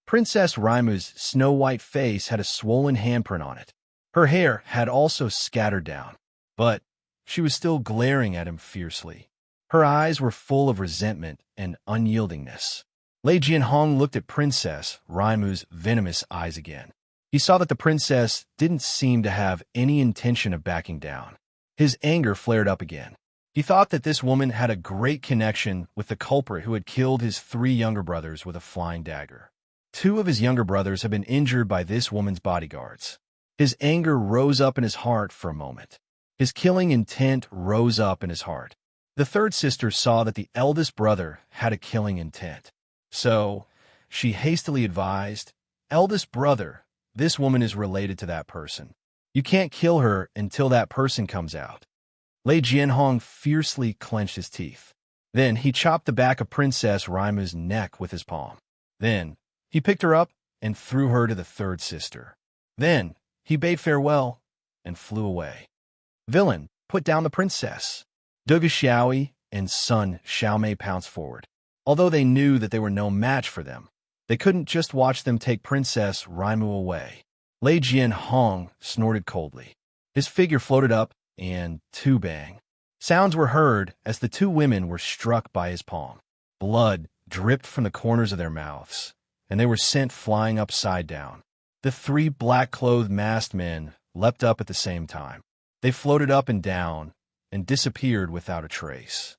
Princess Raimu's snow-white face had a swollen handprint on it. Her hair had also scattered down, but she was still glaring at him fiercely. Her eyes were full of resentment and unyieldingness. Lei Jianhong looked at Princess Raimu's venomous eyes again. He saw that the princess didn't seem to have any intention of backing down. His anger flared up again. He thought that this woman had a great connection with the culprit who had killed his three younger brothers with a flying dagger. Two of his younger brothers had been injured by this woman's bodyguards. His anger rose up in his heart for a moment. His killing intent rose up in his heart. The third sister saw that the eldest brother had a killing intent. So, she hastily advised, "Eldest brother, this woman is related to that person. You can't kill her until that person comes out." Lei Jianhong fiercely clenched his teeth. Then he chopped the back of Princess Raimu's neck with his palm. Then he picked her up and threw her to the third sister. Then he bade farewell and flew away. Villain, put down the princess. Dugu Xiaoyi and son Xiaomei pounced forward. Although they knew that they were no match for them, they couldn't just watch them take Princess Raimu away. Lei Jianhong snorted coldly. His figure floated up, and bang. Sounds were heard as the two women were struck by his palm. Blood dripped from the corners of their mouths, and they were sent flying upside down. The three black-clothed masked men leapt up at the same time. They floated up and down and disappeared without a trace.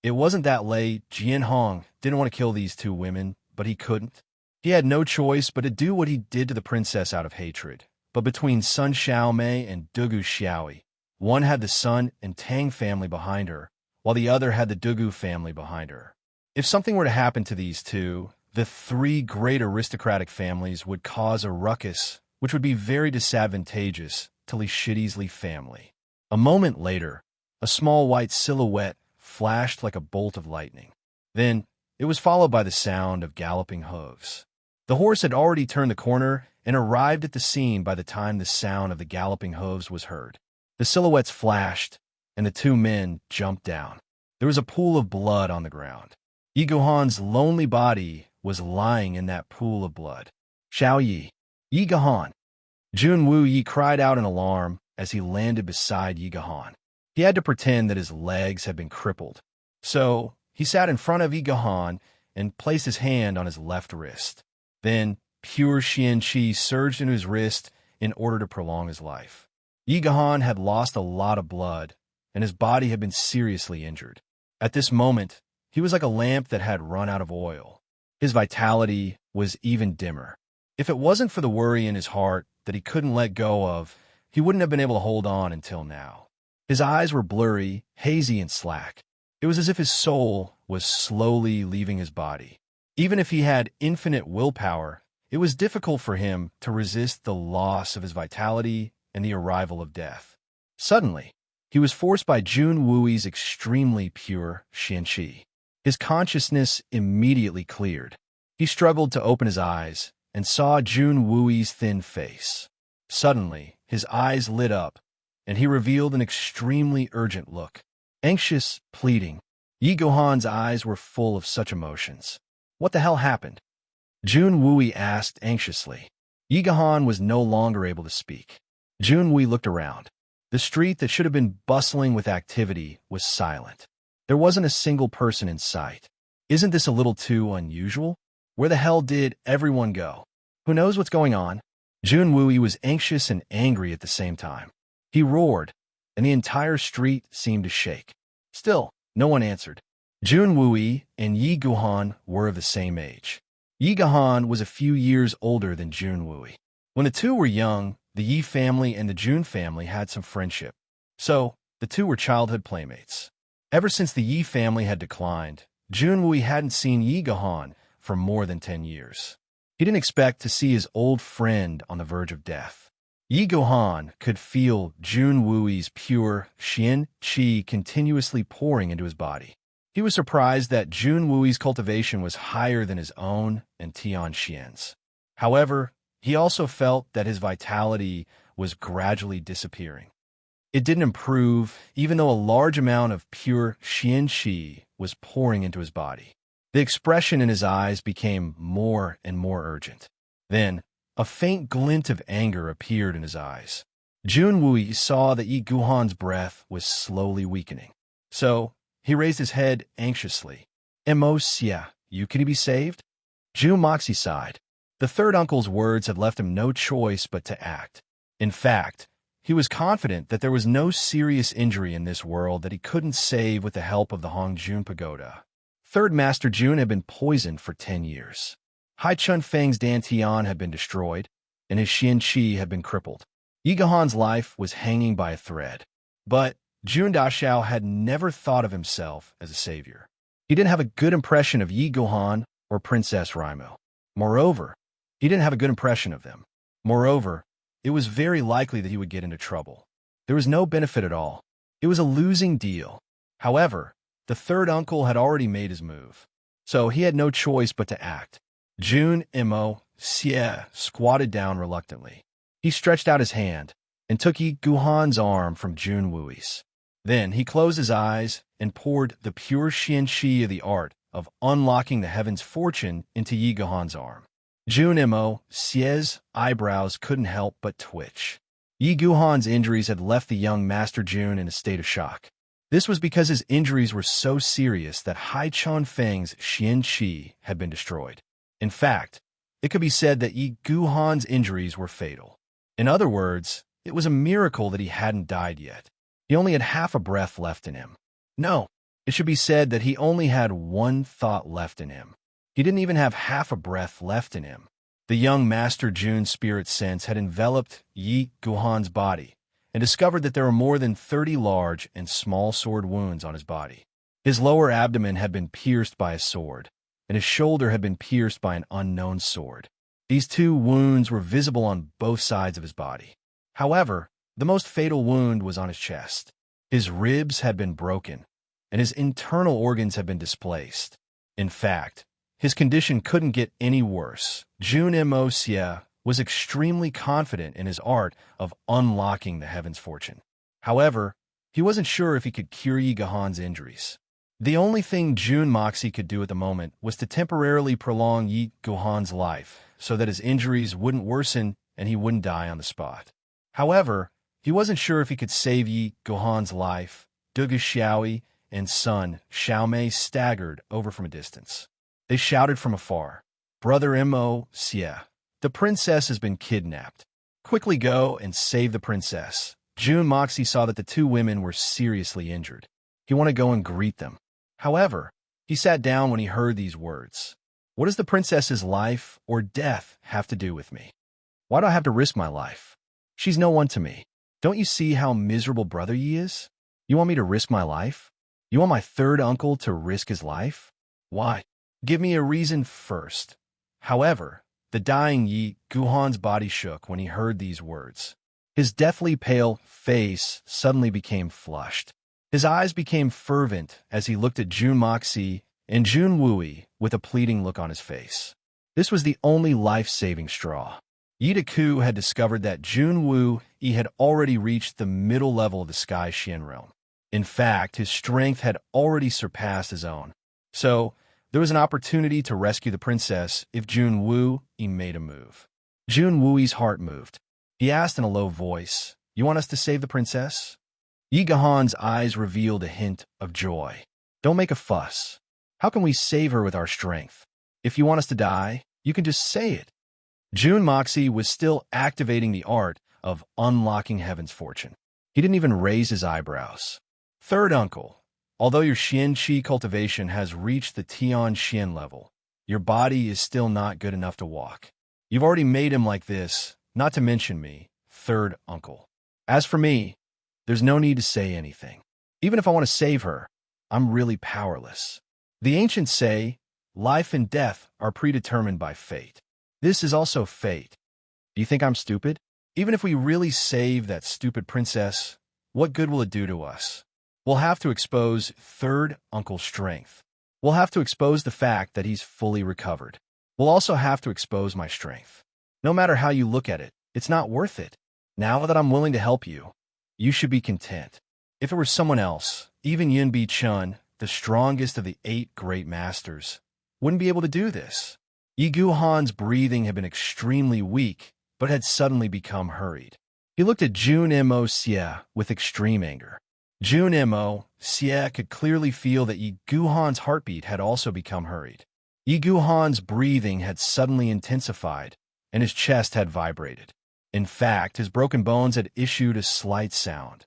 It wasn't that Lei Jianhong didn't want to kill these two women, but he couldn't. He had no choice but to do what he did to the princess out of hatred. But between Sun Xiaomei and Dugu Xiaoyi, one had the Sun and Tang family behind her, while the other had the Dugu family behind her. If something were to happen to these two, the three great aristocratic families would cause a ruckus, which would be very disadvantageous to Li Shidi's Li family. A moment later, a small white silhouette flashed like a bolt of lightning. Then, it was followed by the sound of galloping hooves. The horse had already turned the corner and arrived at the scene by the time the sound of the galloping hooves was heard. The silhouettes flashed, and the two men jumped down. There was a pool of blood on the ground. Yi Guhan's lonely body was lying in that pool of blood. "Xiao Yi! Yi Guhan!" Jun Wu Yi cried out in alarm as he landed beside Yi Guhan. He had to pretend that his legs had been crippled. So, he sat in front of Yi Guhan and placed his hand on his left wrist. Then, pure Xian Qi surged into his wrist in order to prolong his life. Yi Guhan had lost a lot of blood, and his body had been seriously injured. At this moment, he was like a lamp that had run out of oil. His vitality was even dimmer. If it wasn't for the worry in his heart that he couldn't let go of, he wouldn't have been able to hold on until now. His eyes were blurry, hazy, and slack. It was as if his soul was slowly leaving his body. Even if he had infinite willpower, it was difficult for him to resist the loss of his vitality and the arrival of death. Suddenly, he was forced by Jun Wui's extremely pure Xianqi. His consciousness immediately cleared. He struggled to open his eyes and saw Jun Wui's thin face. Suddenly, his eyes lit up, and he revealed an extremely urgent look. Anxious, pleading. Yi Guhan's eyes were full of such emotions. What the hell happened? Jun Wui asked anxiously. Yi Guhan was no longer able to speak. Jun Wui looked around. The street that should have been bustling with activity was silent. There wasn't a single person in sight. Isn't this a little too unusual? Where the hell did everyone go? Who knows what's going on? Jun Wui was anxious and angry at the same time. He roared, and the entire street seemed to shake. Still, no one answered. Jun Wui and Yi Guhan were of the same age. Yi Guhan was a few years older than Jun Wui. When the two were young, the Yi family and the Jun family had some friendship. So, the two were childhood playmates. Ever since the Yi family had declined, Jun Wui hadn't seen Yi Guhan for more than 10 years. He didn't expect to see his old friend on the verge of death. Yi Guhan could feel Jun Wui's pure Xian Qi continuously pouring into his body. He was surprised that Jun Wui's cultivation was higher than his own and Tian Xian's. However, he also felt that his vitality was gradually disappearing. It didn't improve, even though a large amount of pure Xian Qi was pouring into his body. The expression in his eyes became more and more urgent. Then, a faint glint of anger appeared in his eyes. Jun Wui saw that Yi Guhan's breath was slowly weakening. So, he raised his head anxiously. "Xia, you can he be saved?" Jun Moxie sighed. The third uncle's words had left him no choice but to act. In fact, he was confident that there was no serious injury in this world that he couldn't save with the help of the Hongjun Pagoda. Third Master Jun had been poisoned for 10 years. Hai Chun Feng's Dantian had been destroyed, and his Xian Qi had been crippled. Yi Guhan's life was hanging by a thread. But Jun Dashao had never thought of himself as a savior. He didn't have a good impression of Yi Guhan or Princess Raimo. Moreover, he didn't have a good impression of them. Moreover, it was very likely that he would get into trouble. There was no benefit at all. It was a losing deal. However, the third uncle had already made his move, so he had no choice but to act. Jun Mo Xie squatted down reluctantly. He stretched out his hand and took Yi Guhan's arm from Jun Wui's. Then he closed his eyes and poured the pure xianqi of the art of unlocking the heaven's fortune into Yi Guhan's arm. Jun Mo Xie's eyebrows couldn't help but twitch. Yi Guhan's injuries had left the young Master Jun in a state of shock. This was because his injuries were so serious that Hai Chonfeng's xianqi had been destroyed. In fact, it could be said that Yi Guhan's injuries were fatal. In other words, it was a miracle that he hadn't died yet. He only had half a breath left in him. No, it should be said that he only had one thought left in him. He didn't even have half a breath left in him. The young Master Jun's spirit sense had enveloped Yi Guhan's body and discovered that there were more than 30 large and small sword wounds on his body. His lower abdomen had been pierced by a sword, and his shoulder had been pierced by an unknown sword. These two wounds were visible on both sides of his body. However, the most fatal wound was on his chest. His ribs had been broken, and his internal organs had been displaced. In fact, his condition couldn't get any worse. Jun Mo Xie was extremely confident in his art of unlocking the heaven's fortune. However, he wasn't sure if he could cure Yi Guhan's injuries. The only thing Jun Moxie could do at the moment was to temporarily prolong Yi Guhan's life so that his injuries wouldn't worsen and he wouldn't die on the spot. However, he wasn't sure if he could save Yi Guhan's life. Dugu Xiaoi and son Xiaomei staggered over from a distance. They shouted from afar, "Brother Mo Xie, the princess has been kidnapped. Quickly go and save the princess." Jun Moxie saw that the two women were seriously injured. He wanted to go and greet them. However, he sat down when he heard these words. What does the princess's life or death have to do with me? Why do I have to risk my life? She's no one to me. Don't you see how miserable Brother Yi is? You want me to risk my life? You want my third uncle to risk his life? Why? Give me a reason first. However, the dying Yi Guhan's body shook when he heard these words. His deathly pale face suddenly became flushed. His eyes became fervent as he looked at Jun Moxie and Jun Wui with a pleading look on his face. This was the only life-saving straw. Yi Deku had discovered that Jun Wui had already reached the middle level of the Sky Xian realm. In fact, his strength had already surpassed his own. So, there was an opportunity to rescue the princess if Jun Wui made a move. Jun Wui's heart moved. He asked in a low voice, "You want us to save the princess?" Yi Guhan's eyes revealed a hint of joy. "Don't make a fuss. How can we save her with our strength? If you want us to die, you can just say it." Jun Moxie was still activating the art of unlocking heaven's fortune. He didn't even raise his eyebrows. "Third uncle, although your Xian-Qi cultivation has reached the Tian Xian level, your body is still not good enough to walk. You've already made him like this, not to mention me, third uncle. As for me, there's no need to say anything. Even if I want to save her, I'm really powerless. The ancients say, life and death are predetermined by fate. This is also fate. Do you think I'm stupid? Even if we really save that stupid princess, what good will it do to us? We'll have to expose third uncle's strength. We'll have to expose the fact that he's fully recovered. We'll also have to expose my strength. No matter how you look at it, it's not worth it. Now that I'm willing to help you, you should be content. If it were someone else, even Yunbi Chun, the strongest of the 8 great masters, wouldn't be able to do this." Yi Guhan's breathing had been extremely weak, but had suddenly become hurried. He looked at Jun Mo Xie with extreme anger. Jun Mo Xie could clearly feel that Yi Guhan's heartbeat had also become hurried. Yi Guhan's breathing had suddenly intensified, and his chest had vibrated. In fact, his broken bones had issued a slight sound.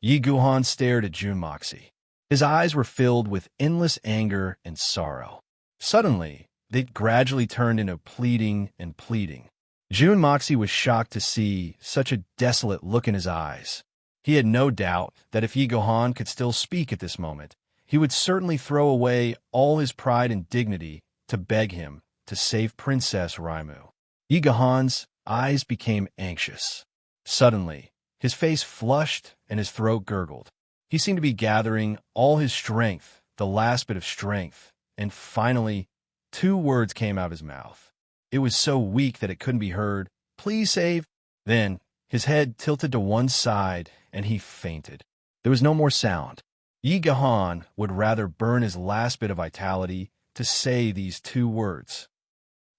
Yi Guhan stared at Jun Moxie. His eyes were filled with endless anger and sorrow. Suddenly, they gradually turned into pleading and pleading. Jun Moxie was shocked to see such a desolate look in his eyes. He had no doubt that if Yi Gohan could still speak at this moment, he would certainly throw away all his pride and dignity to beg him to save Princess Raimu. Yi Gohan's eyes became anxious. Suddenly, his face flushed and his throat gurgled. He seemed to be gathering all his strength, the last bit of strength, and finally, 2 words came out of his mouth. It was so weak that it couldn't be heard. "Please save." Then, his head tilted to one side, and he fainted. There was no more sound. Yi Gohan would rather burn his last bit of vitality to say these 2 words.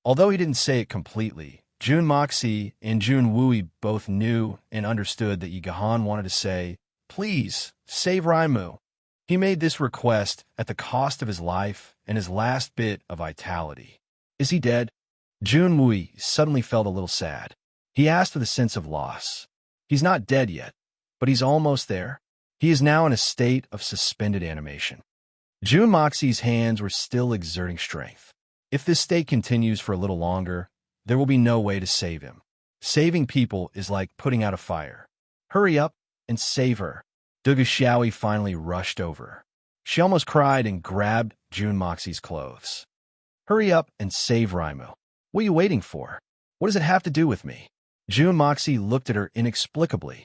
Although he didn't say it completely, Jun Moxie and Jun Wooey both knew and understood that Yi Gohan wanted to say, "Please, save Raimu." He made this request at the cost of his life and his last bit of vitality. "Is he dead?" Jun Wooey suddenly felt a little sad. He asked with a sense of loss. "He's not dead yet, but he's almost there." He is now in a state of suspended animation. Jun Moxie's hands were still exerting strength. If this state continues for a little longer, there will be no way to save him. Saving people is like putting out a fire. "Hurry up and save her." Duga Xiaoyi finally rushed over. She almost cried and grabbed Jun Moxie's clothes. "Hurry up and save Raimu. What are you waiting for? What does it have to do with me?" Jun Moxie looked at her inexplicably.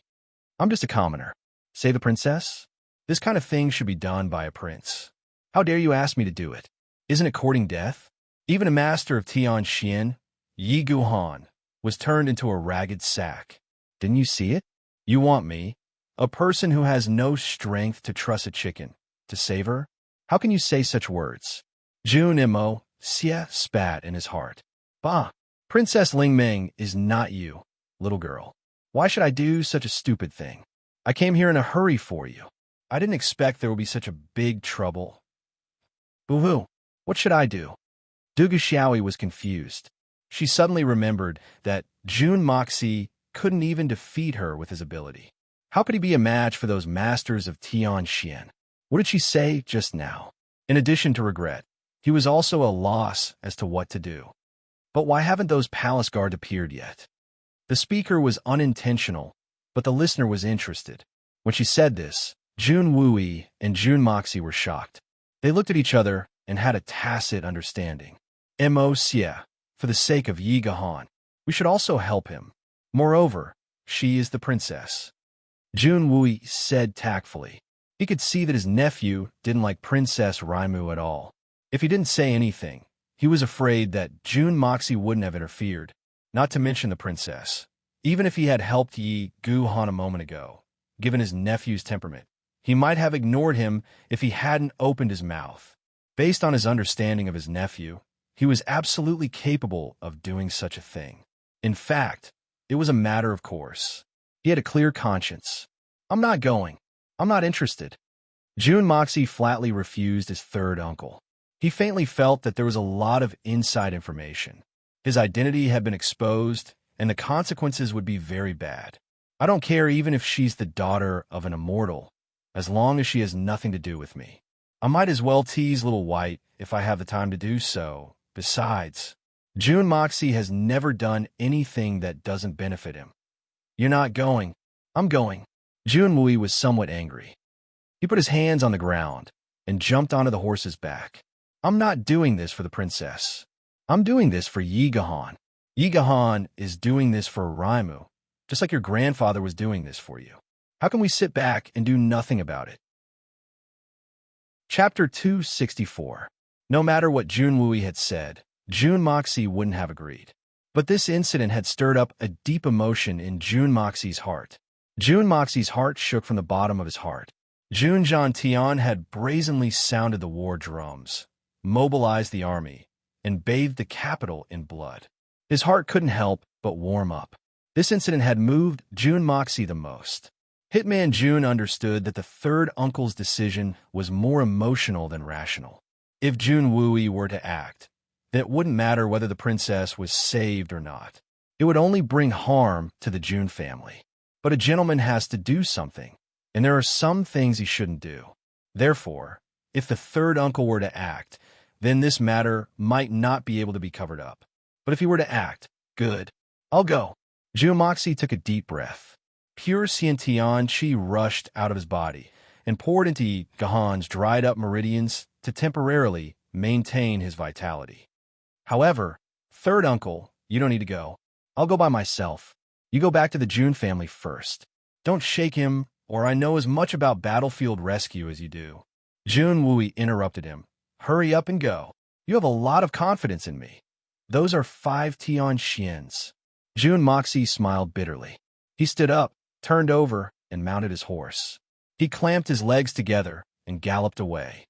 "I'm just a commoner. Save the princess? This kind of thing should be done by a prince. How dare you ask me to do it? Isn't it courting death?" Even a master of Tian Xian, Yi Guhan, was turned into a ragged sack. "Didn't you see it? You want me, a person who has no strength to truss a chicken, to save her? How can you say such words?" Jun Mo Xie spat in his heart. "Bah! Princess Ling Ming is not you, little girl. Why should I do such a stupid thing? I came here in a hurry for you. I didn't expect there would be such a big trouble. Boo-hoo! What should I do?" Duga Xiaoyi was confused. She suddenly remembered that Jun Moxie couldn't even defeat her with his ability. How could he be a match for those masters of Tian Xian? What did she say just now? In addition to regret, he was also a loss as to what to do. But why haven't those palace guards appeared yet? The speaker was unintentional, but the listener was interested. When she said this, Jun Wooey and Jun Moxie were shocked. They looked at each other and had a tacit understanding. Mo Xie, for the sake of Yi Gohan, we should also help him. Moreover, she is the princess. Jun Wooey said tactfully. He could see that his nephew didn't like Princess Raimu at all. If he didn't say anything, he was afraid that Jun Moxie wouldn't have interfered, not to mention the princess. Even if he had helped Yi Guhan a moment ago, given his nephew's temperament, he might have ignored him if he hadn't opened his mouth. Based on his understanding of his nephew, he was absolutely capable of doing such a thing. In fact, it was a matter of course. He had a clear conscience. "I'm not going. I'm not interested." Jun Moxie flatly refused his third uncle. He faintly felt that there was a lot of inside information. His identity had been exposed, and the consequences would be very bad. "I don't care even if she's the daughter of an immortal, as long as she has nothing to do with me. I might as well tease Little White if I have the time to do so. Besides, Jun Moxie has never done anything that doesn't benefit him." "You're not going." "I'm going." Jun Wooey was somewhat angry. He put his hands on the ground and jumped onto the horse's back. "I'm not doing this for the princess. I'm doing this for Yi Gohan. Yi Gohan is doing this for Raimu, just like your grandfather was doing this for you. How can we sit back and do nothing about it?" Chapter 264. No matter what Jun Wooey had said, Jun Moxie wouldn't have agreed. But this incident had stirred up a deep emotion in Jun Moxie's heart. Jun Moxie's heart shook from the bottom of his heart. Jun Tian had brazenly sounded the war drums, mobilized the army, and bathed the capital in blood. His heart couldn't help but warm up. This incident had moved Jun Moxie the most. Hitman Jun understood that the third uncle's decision was more emotional than rational. If Jun Wooey were to act, then it wouldn't matter whether the princess was saved or not. It would only bring harm to the Jun family. But a gentleman has to do something, and there are some things he shouldn't do. Therefore, if the third uncle were to act, then this matter might not be able to be covered up. But if he were to act, good. I'll go. Jun Moxie took a deep breath. Pure Xiantian qi rushed out of his body and poured into Yi Gahan's dried-up meridians to temporarily maintain his vitality. However, third uncle, you don't need to go. I'll go by myself. You go back to the Jun family first. Don't shake him, or I know as much about battlefield rescue as you do. Jun Wui interrupted him. Hurry up and go. You have a lot of confidence in me. Those are 5 Tian Xians. Jun Moxie smiled bitterly. He stood up, turned over, and mounted his horse. He clamped his legs together and galloped away.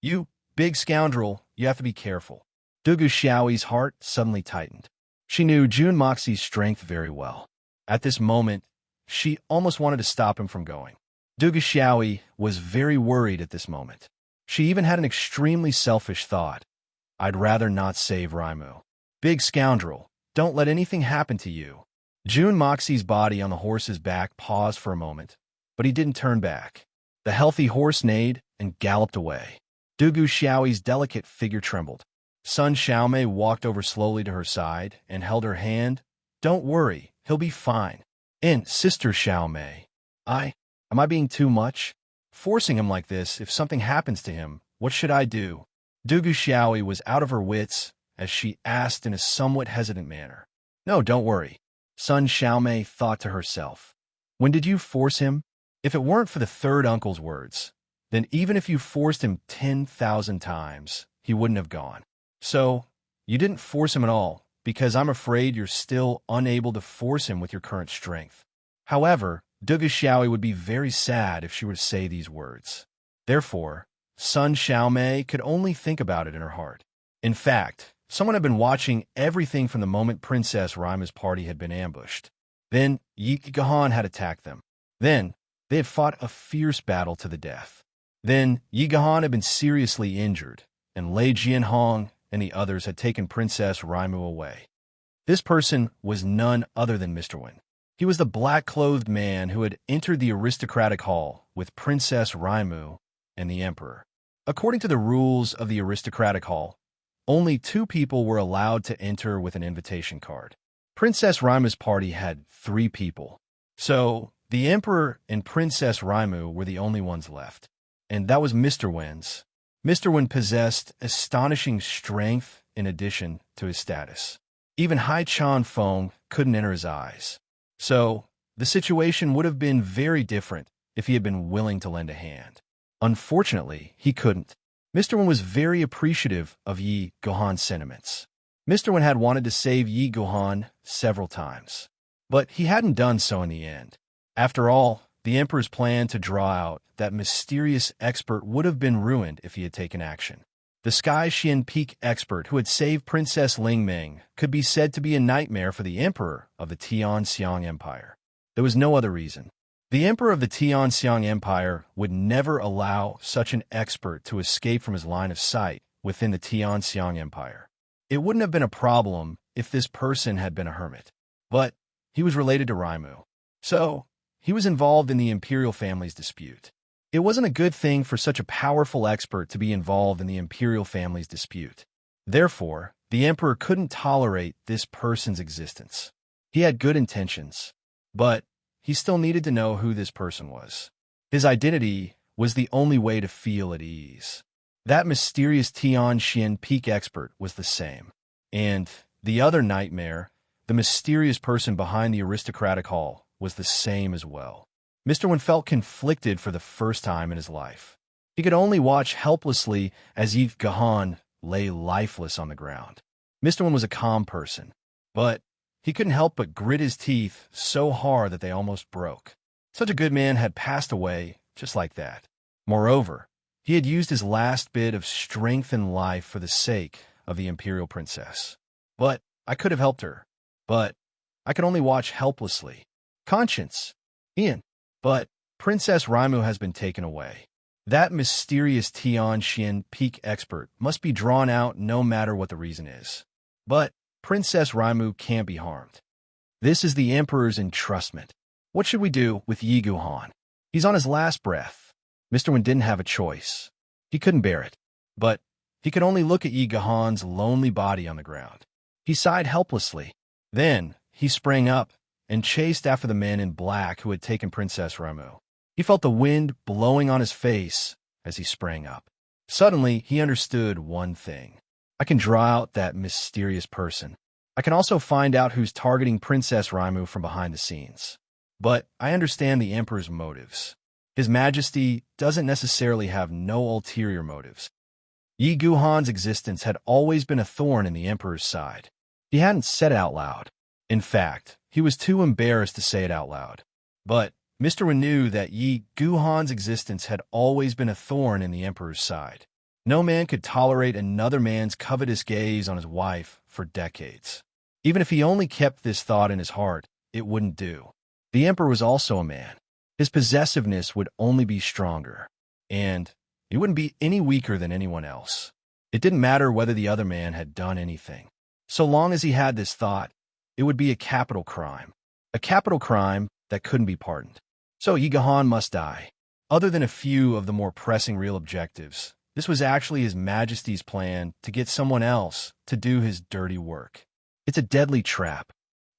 You, big scoundrel, you have to be careful. Dugu Xiaoyi's heart suddenly tightened. She knew Jun Moxie's strength very well. At this moment, she almost wanted to stop him from going. Dugu Xiaoyi was very worried at this moment. She even had an extremely selfish thought. I'd rather not save Raimu. Big scoundrel, don't let anything happen to you. Jun Moxie's body on the horse's back paused for a moment, but he didn't turn back. The healthy horse neighed and galloped away. Dugu Xiaoyi's delicate figure trembled. Sun Xiaomei walked over slowly to her side and held her hand. Don't worry, he'll be fine. And Sister Xiaomei, am I being too much? Forcing him like this, if something happens to him, what should I do? Dugu Xiaoyi was out of her wits as she asked in a somewhat hesitant manner. No, don't worry. Sun Xiaomei thought to herself. When did you force him? If it weren't for the third uncle's words, then even if you forced him 10,000 times, he wouldn't have gone. So, you didn't force him at all, because I'm afraid you're still unable to force him with your current strength. However, Dugu Xiaoyi would be very sad if she were to say these words. Therefore, Sun Xiaomei could only think about it in her heart. In fact, someone had been watching everything from the moment Princess Raima's party had been ambushed. Then, Yi Gahan had attacked them. Then, they had fought a fierce battle to the death. Then, Yi Gahan had been seriously injured, and Lei Jianhong and the others had taken Princess Raimu away. This person was none other than Mr. Wen. He was the black-clothed man who had entered the aristocratic hall with Princess Raimu and the Emperor. According to the rules of the aristocratic hall, only 2 people were allowed to enter with an invitation card. Princess Raimu's party had 3 people. So, the Emperor and Princess Raimu were the only ones left. And that was Mr. Wen's. Mr. Wen possessed astonishing strength in addition to his status. Even Hai Chan Feng couldn't enter his eyes. So, the situation would have been very different if he had been willing to lend a hand. Unfortunately, he couldn't. Mr. Wen was very appreciative of Yi Gahan's sentiments. Mr. Wen had wanted to save Yi Gahan several times, but he hadn't done so in the end. After all, the Emperor's plan to draw out that mysterious expert would have been ruined if he had taken action. The Sky Xian Peak expert who had saved Princess Ling Ming could be said to be a nightmare for the Emperor of the Tianxiang Empire. There was no other reason. The Emperor of the Tianxiang Empire would never allow such an expert to escape from his line of sight within the Tianxiang Empire. It wouldn't have been a problem if this person had been a hermit, but he was related to Raimu. So, he was involved in the imperial family's dispute. It wasn't a good thing for such a powerful expert to be involved in the imperial family's dispute. Therefore, the Emperor couldn't tolerate this person's existence. He had good intentions, but he still needed to know who this person was. His identity was the only way to feel at ease. That mysterious Tianxian Peak expert was the same. And the other nightmare, the mysterious person behind the aristocratic hall, was the same as well. Mr. Wen felt conflicted for the first time in his life. He could only watch helplessly as Yi Gahan lay lifeless on the ground. Mr. Wen was a calm person, but he couldn't help but grit his teeth so hard that they almost broke. Such a good man had passed away just like that. Moreover, he had used his last bit of strength in life for the sake of the imperial princess. But I could have helped her. But I could only watch helplessly. Conscience, Ian. But Princess Raimu has been taken away. That mysterious Tianxian Peak expert must be drawn out no matter what the reason is. But Princess Raimu can't be harmed. This is the Emperor's entrustment. What should we do with Yi Gahan? He's on his last breath. Mr. Wen didn't have a choice. He couldn't bear it. But he could only look at Yi Gahan's lonely body on the ground. He sighed helplessly. Then, he sprang up and chased after the men in black who had taken Princess Ramu. He felt the wind blowing on his face as he sprang up. Suddenly, he understood one thing. I can draw out that mysterious person. I can also find out who's targeting Princess Ramu from behind the scenes. But I understand the Emperor's motives. His Majesty doesn't necessarily have no ulterior motives. Yi Guhan's existence had always been a thorn in the Emperor's side. He hadn't said it out loud. In fact, he was too embarrassed to say it out loud. But Mr. Wen knew that Yi Guhan's existence had always been a thorn in the Emperor's side. No man could tolerate another man's covetous gaze on his wife for decades. Even if he only kept this thought in his heart, it wouldn't do. The Emperor was also a man. His possessiveness would only be stronger, and he wouldn't be any weaker than anyone else. It didn't matter whether the other man had done anything. So long as he had this thought, it would be a capital crime. A capital crime that couldn't be pardoned. So Yi Guhan must die. Other than a few of the more pressing real objectives, this was actually His Majesty's plan to get someone else to do his dirty work. It's a deadly trap.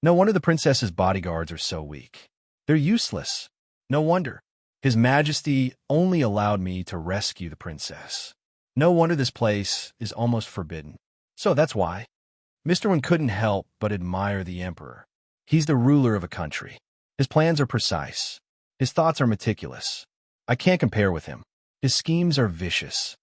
No wonder the princess's bodyguards are so weak. They're useless. No wonder. His Majesty only allowed me to rescue the princess. No wonder this place is almost forbidden. So that's why. Mr. Wen couldn't help but admire the Emperor. He's the ruler of a country. His plans are precise. His thoughts are meticulous. I can't compare with him. His schemes are vicious.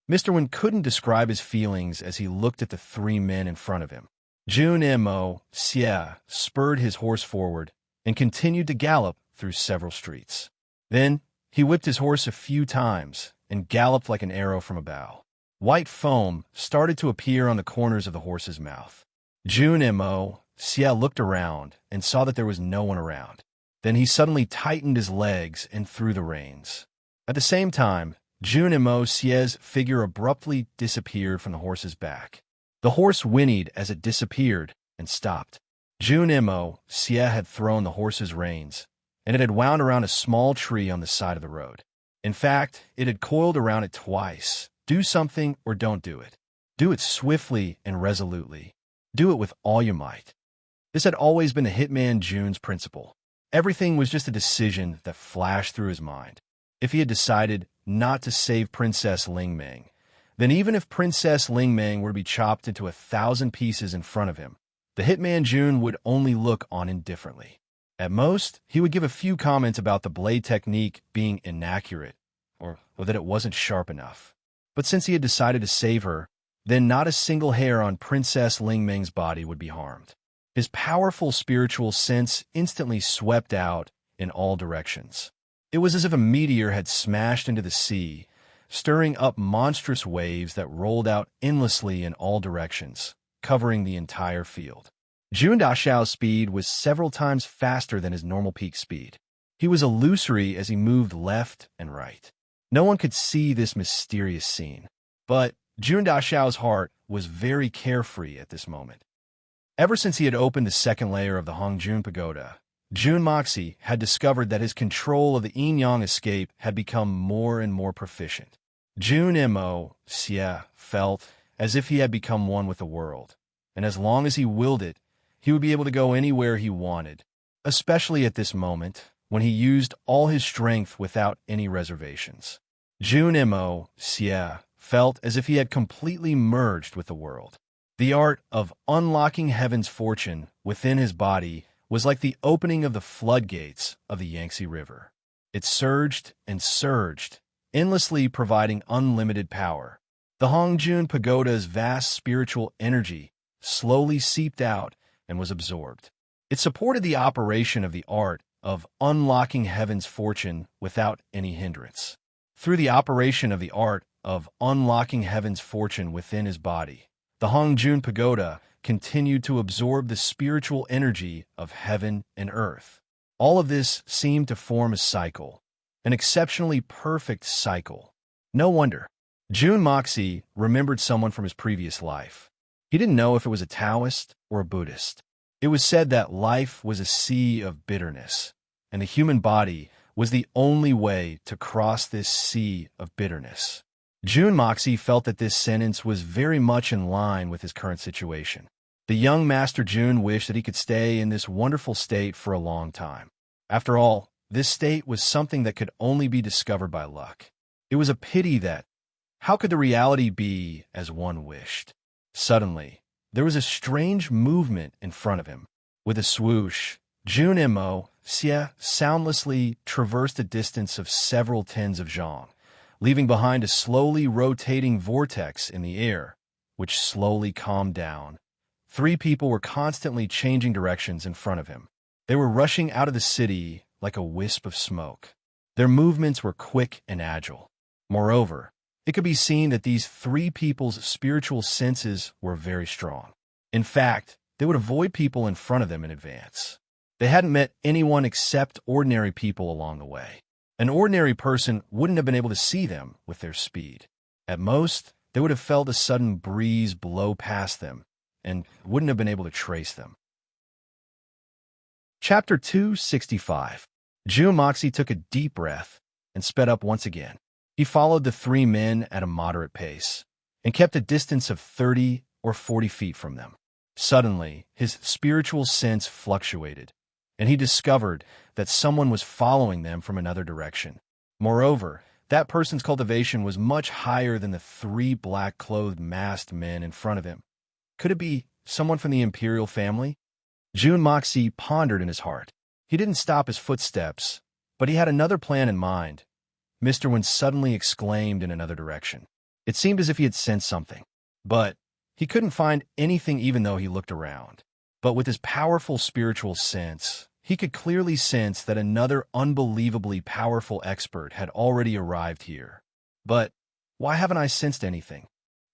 Mr. Wen couldn't describe his feelings as he looked at the three men in front of him. Jun Mo Xie spurred his horse forward and continued to gallop through several streets. Then he whipped his horse a few times and galloped like an arrow from a bow. White foam started to appear on the corners of the horse's mouth. Jun Mo Xie looked around and saw that there was no one around. Then he suddenly tightened his legs and threw the reins. At the same time, Jun Mo Xie's figure abruptly disappeared from the horse's back. The horse whinnied as it disappeared and stopped. Jun Mo Xie had thrown the horse's reins, and it had wound around a small tree on the side of the road. In fact, it had coiled around it twice. Do something or don't do it. Do it swiftly and resolutely. Do it with all your might. This had always been the hitman Jun's principle. Everything was just a decision that flashed through his mind. If he had decided not to save Princess Lingmeng, then even if Princess Lingmeng were to be chopped into 1,000 pieces in front of him, the hitman Jun would only look on indifferently. At most, he would give a few comments about the blade technique being inaccurate, or that it wasn't sharp enough. But since he had decided to save her, then not a single hair on Princess Lingmeng's body would be harmed. His powerful spiritual sense instantly swept out in all directions. It was as if a meteor had smashed into the sea, stirring up monstrous waves that rolled out endlessly in all directions, covering the entire field. Jun Daxiao's speed was several times faster than his normal peak speed. He was illusory as he moved left and right. No one could see this mysterious scene, but Jun Daxiao's heart was very carefree at this moment. Ever since he had opened the second layer of the Hongjun Pagoda, Jun Moxie had discovered that his control of the yin-yang escape had become more and more proficient. Jun Mo Xie felt as if he had become one with the world, and as long as he willed it, he would be able to go anywhere he wanted, especially at this moment when he used all his strength without any reservations. Jun Mo Xie felt as if he had completely merged with the world. The art of unlocking heaven's fortune within his body was like the opening of the floodgates of the Yangtze River. It surged and surged, endlessly providing unlimited power. The Hongjun Pagoda's vast spiritual energy slowly seeped out and was absorbed. It supported the operation of the art of unlocking heaven's fortune without any hindrance. Through the operation of the art of unlocking heaven's fortune within his body, the Hongjun Pagoda continued to absorb the spiritual energy of heaven and earth. All of this seemed to form a cycle, an exceptionally perfect cycle. No wonder. Jun Moxie remembered someone from his previous life. He didn't know if it was a Taoist or a Buddhist. It was said that life was a sea of bitterness, and the human body was the only way to cross this sea of bitterness. Jun Moxie felt that this sentence was very much in line with his current situation. The young Master Jun wished that he could stay in this wonderful state for a long time. After all, this state was something that could only be discovered by luck. It was a pity that, how could the reality be as one wished? Suddenly, there was a strange movement in front of him. With a swoosh, Jun and Xie soundlessly traversed a distance of several tens of zhang, leaving behind a slowly rotating vortex in the air, which slowly calmed down. 3 people were constantly changing directions in front of him. They were rushing out of the city like a wisp of smoke. Their movements were quick and agile. Moreover, it could be seen that these 3 people's spiritual senses were very strong. In fact, they would avoid people in front of them in advance. They hadn't met anyone except ordinary people along the way. An ordinary person wouldn't have been able to see them with their speed. At most, they would have felt a sudden breeze blow past them and wouldn't have been able to trace them. Chapter 265. Jun Moxie took a deep breath and sped up once again. He followed the 3 men at a moderate pace and kept a distance of 30 or 40 feet from them. Suddenly, his spiritual sense fluctuated, and he discovered that someone was following them from another direction. Moreover, that person's cultivation was much higher than the 3 black-clothed masked men in front of him. Could it be someone from the imperial family? Jun Moxie pondered in his heart. He didn't stop his footsteps, but he had another plan in mind. Mr. Wen suddenly exclaimed in another direction. It seemed as if he had sensed something, but he couldn't find anything even though he looked around. But with his powerful spiritual sense, he could clearly sense that another unbelievably powerful expert had already arrived here. But why haven't I sensed anything?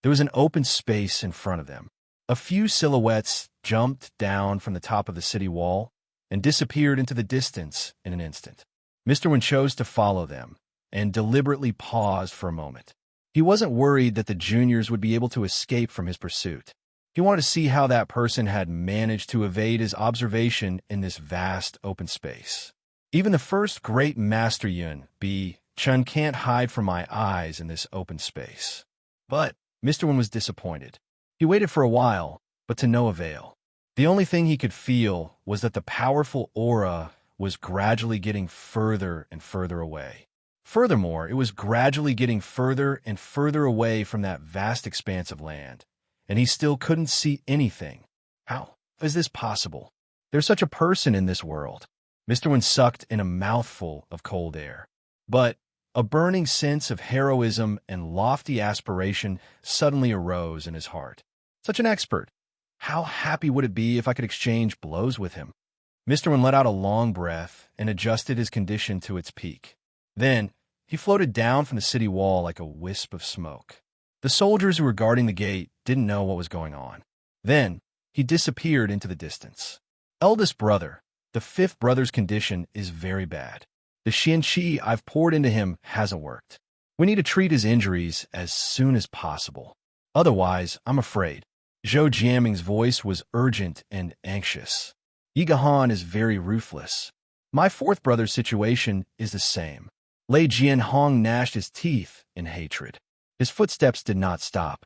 There was an open space in front of them. A few silhouettes jumped down from the top of the city wall and disappeared into the distance in an instant. Mr. Wen chose to follow them and deliberately paused for a moment. He wasn't worried that the juniors would be able to escape from his pursuit. He wanted to see how that person had managed to evade his observation in this vast open space. Even the first great Master Yun, B. Chun, can't hide from my eyes in this open space. But Mr. Wen was disappointed. He waited for a while, but to no avail. The only thing he could feel was that the powerful aura was gradually getting further and further away. Furthermore, it was gradually getting further and further away from that vast expanse of land, and he still couldn't see anything. How is this possible? There's such a person in this world. Mr. Wen sucked in a mouthful of cold air. But a burning sense of heroism and lofty aspiration suddenly arose in his heart. Such an expert. How happy would it be if I could exchange blows with him? Mr. Wen let out a long breath and adjusted his condition to its peak. Then, he floated down from the city wall like a wisp of smoke. The soldiers who were guarding the gate didn't know what was going on. Then, he disappeared into the distance. Eldest brother, the 5th brother's condition is very bad. The xianqi I've poured into him hasn't worked. We need to treat his injuries as soon as possible. Otherwise, I'm afraid. Zhou Jiaming's voice was urgent and anxious. Yi Gahan is very ruthless. My 4th brother's situation is the same. Lei Jianhong gnashed his teeth in hatred. His footsteps did not stop.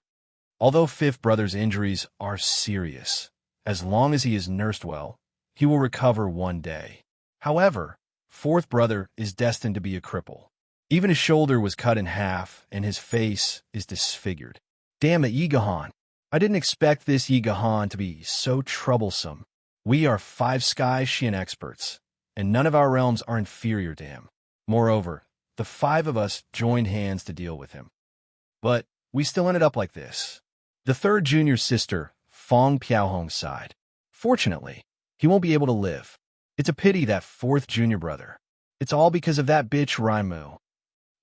Although 5th brother's injuries are serious, as long as he is nursed well, he will recover one day. However, 4th brother is destined to be a cripple. Even his shoulder was cut in half, and his face is disfigured. Damn it, Yi Gahan. I didn't expect this Yi Gahan to be so troublesome. We are 5 Sky Xian experts, and none of our realms are inferior to him. Moreover, the 5 of us joined hands to deal with him. But we still ended up like this. The 3rd junior sister, Fong Piaohong, sighed. Fortunately, he won't be able to live. It's a pity that 4th junior brother. It's all because of that bitch Raimu.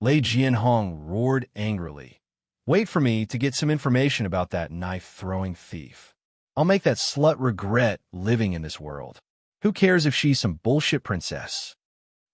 Lei Jianhong roared angrily. Wait for me to get some information about that knife-throwing thief. I'll make that slut regret living in this world. Who cares if she's some bullshit princess?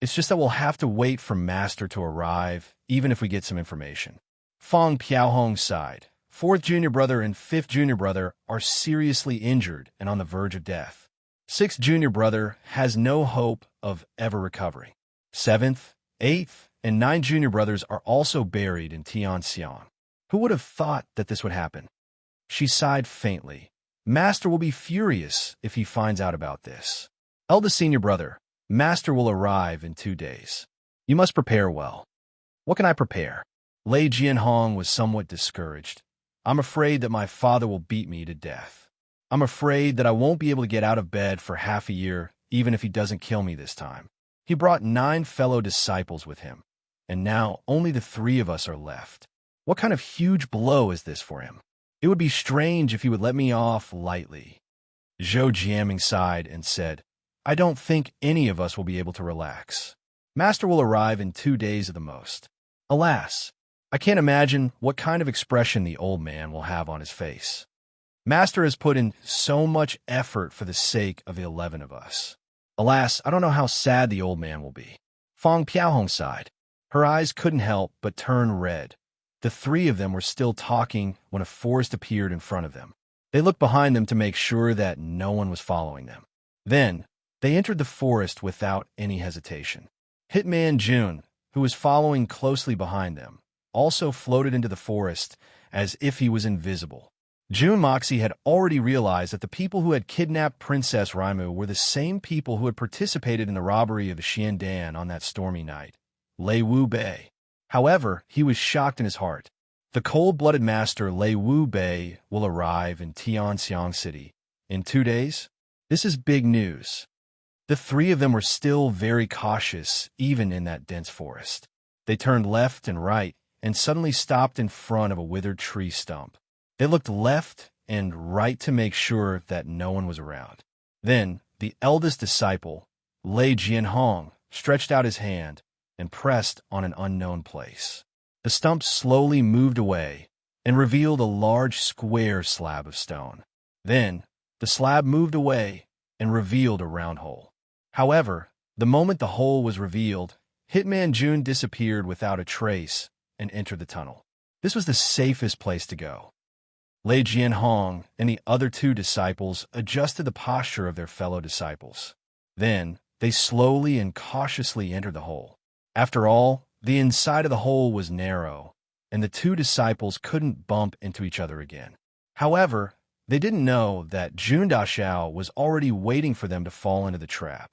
It's just that we'll have to wait for Master to arrive, even if we get some information. Fong Piaohong sighed. 4th junior brother and 5th junior brother are seriously injured and on the verge of death. 6th junior brother has no hope of ever recovering. 7th, 8th, and 9th junior brothers are also buried in Tianxiang. Who would have thought that this would happen? She sighed faintly. Master will be furious if he finds out about this. Eldest senior brother, Master will arrive in 2 days. You must prepare well. What can I prepare? Lei Jianhong was somewhat discouraged. I'm afraid that my father will beat me to death. I'm afraid that I won't be able to get out of bed for half a year, even if he doesn't kill me this time. He brought 9 fellow disciples with him, and now only the 3 of us are left. What kind of huge blow is this for him? It would be strange if he would let me off lightly. Zhou Jiaming sighed and said, I don't think any of us will be able to relax. Master will arrive in 2 days at the most. Alas, I can't imagine what kind of expression the old man will have on his face. Master has put in so much effort for the sake of the 11 of us. Alas, I don't know how sad the old man will be. Fang Piaohong sighed. Her eyes couldn't help but turn red. The 3 of them were still talking when a forest appeared in front of them. They looked behind them to make sure that no one was following them. Then, they entered the forest without any hesitation. Hitman Jun, who was following closely behind them, also floated into the forest as if he was invisible. Jun Moxie had already realized that the people who had kidnapped Princess Raimu were the same people who had participated in the robbery of the Xiandan on that stormy night, Lei Wu Bei. However, he was shocked in his heart. The cold-blooded master Lei Wu Bei will arrive in Tianxiang City in 2 days. This is big news. The 3 of them were still very cautious, even in that dense forest. They turned left and right and suddenly stopped in front of a withered tree stump. They looked left and right to make sure that no one was around. Then, the eldest disciple, Lei Jianhong, stretched out his hand and pressed on an unknown place. The stump slowly moved away and revealed a large square slab of stone. Then, the slab moved away and revealed a round hole. However, the moment the hole was revealed, Hitman Jun disappeared without a trace and entered the tunnel. This was the safest place to go. Lei Jianhong and the other 2 disciples adjusted the posture of their fellow disciples. Then, they slowly and cautiously entered the hole. After all, the inside of the hole was narrow, and the 2 disciples couldn't bump into each other again. However, they didn't know that Jun Daxiao was already waiting for them to fall into the trap.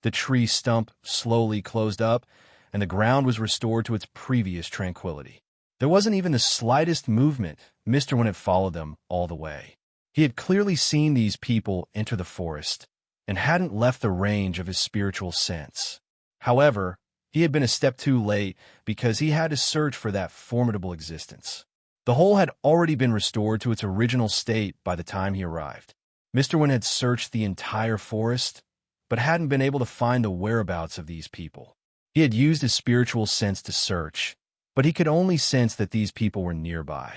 The tree stump slowly closed up, and the ground was restored to its previous tranquility. There wasn't even the slightest movement. Mr. Wen had followed them all the way. He had clearly seen these people enter the forest and hadn't left the range of his spiritual sense. However, he had been a step too late because he had to search for that formidable existence. The hole had already been restored to its original state by the time he arrived. Mr. Wen had searched the entire forest, but hadn't been able to find the whereabouts of these people. He had used his spiritual sense to search, but he could only sense that these people were nearby.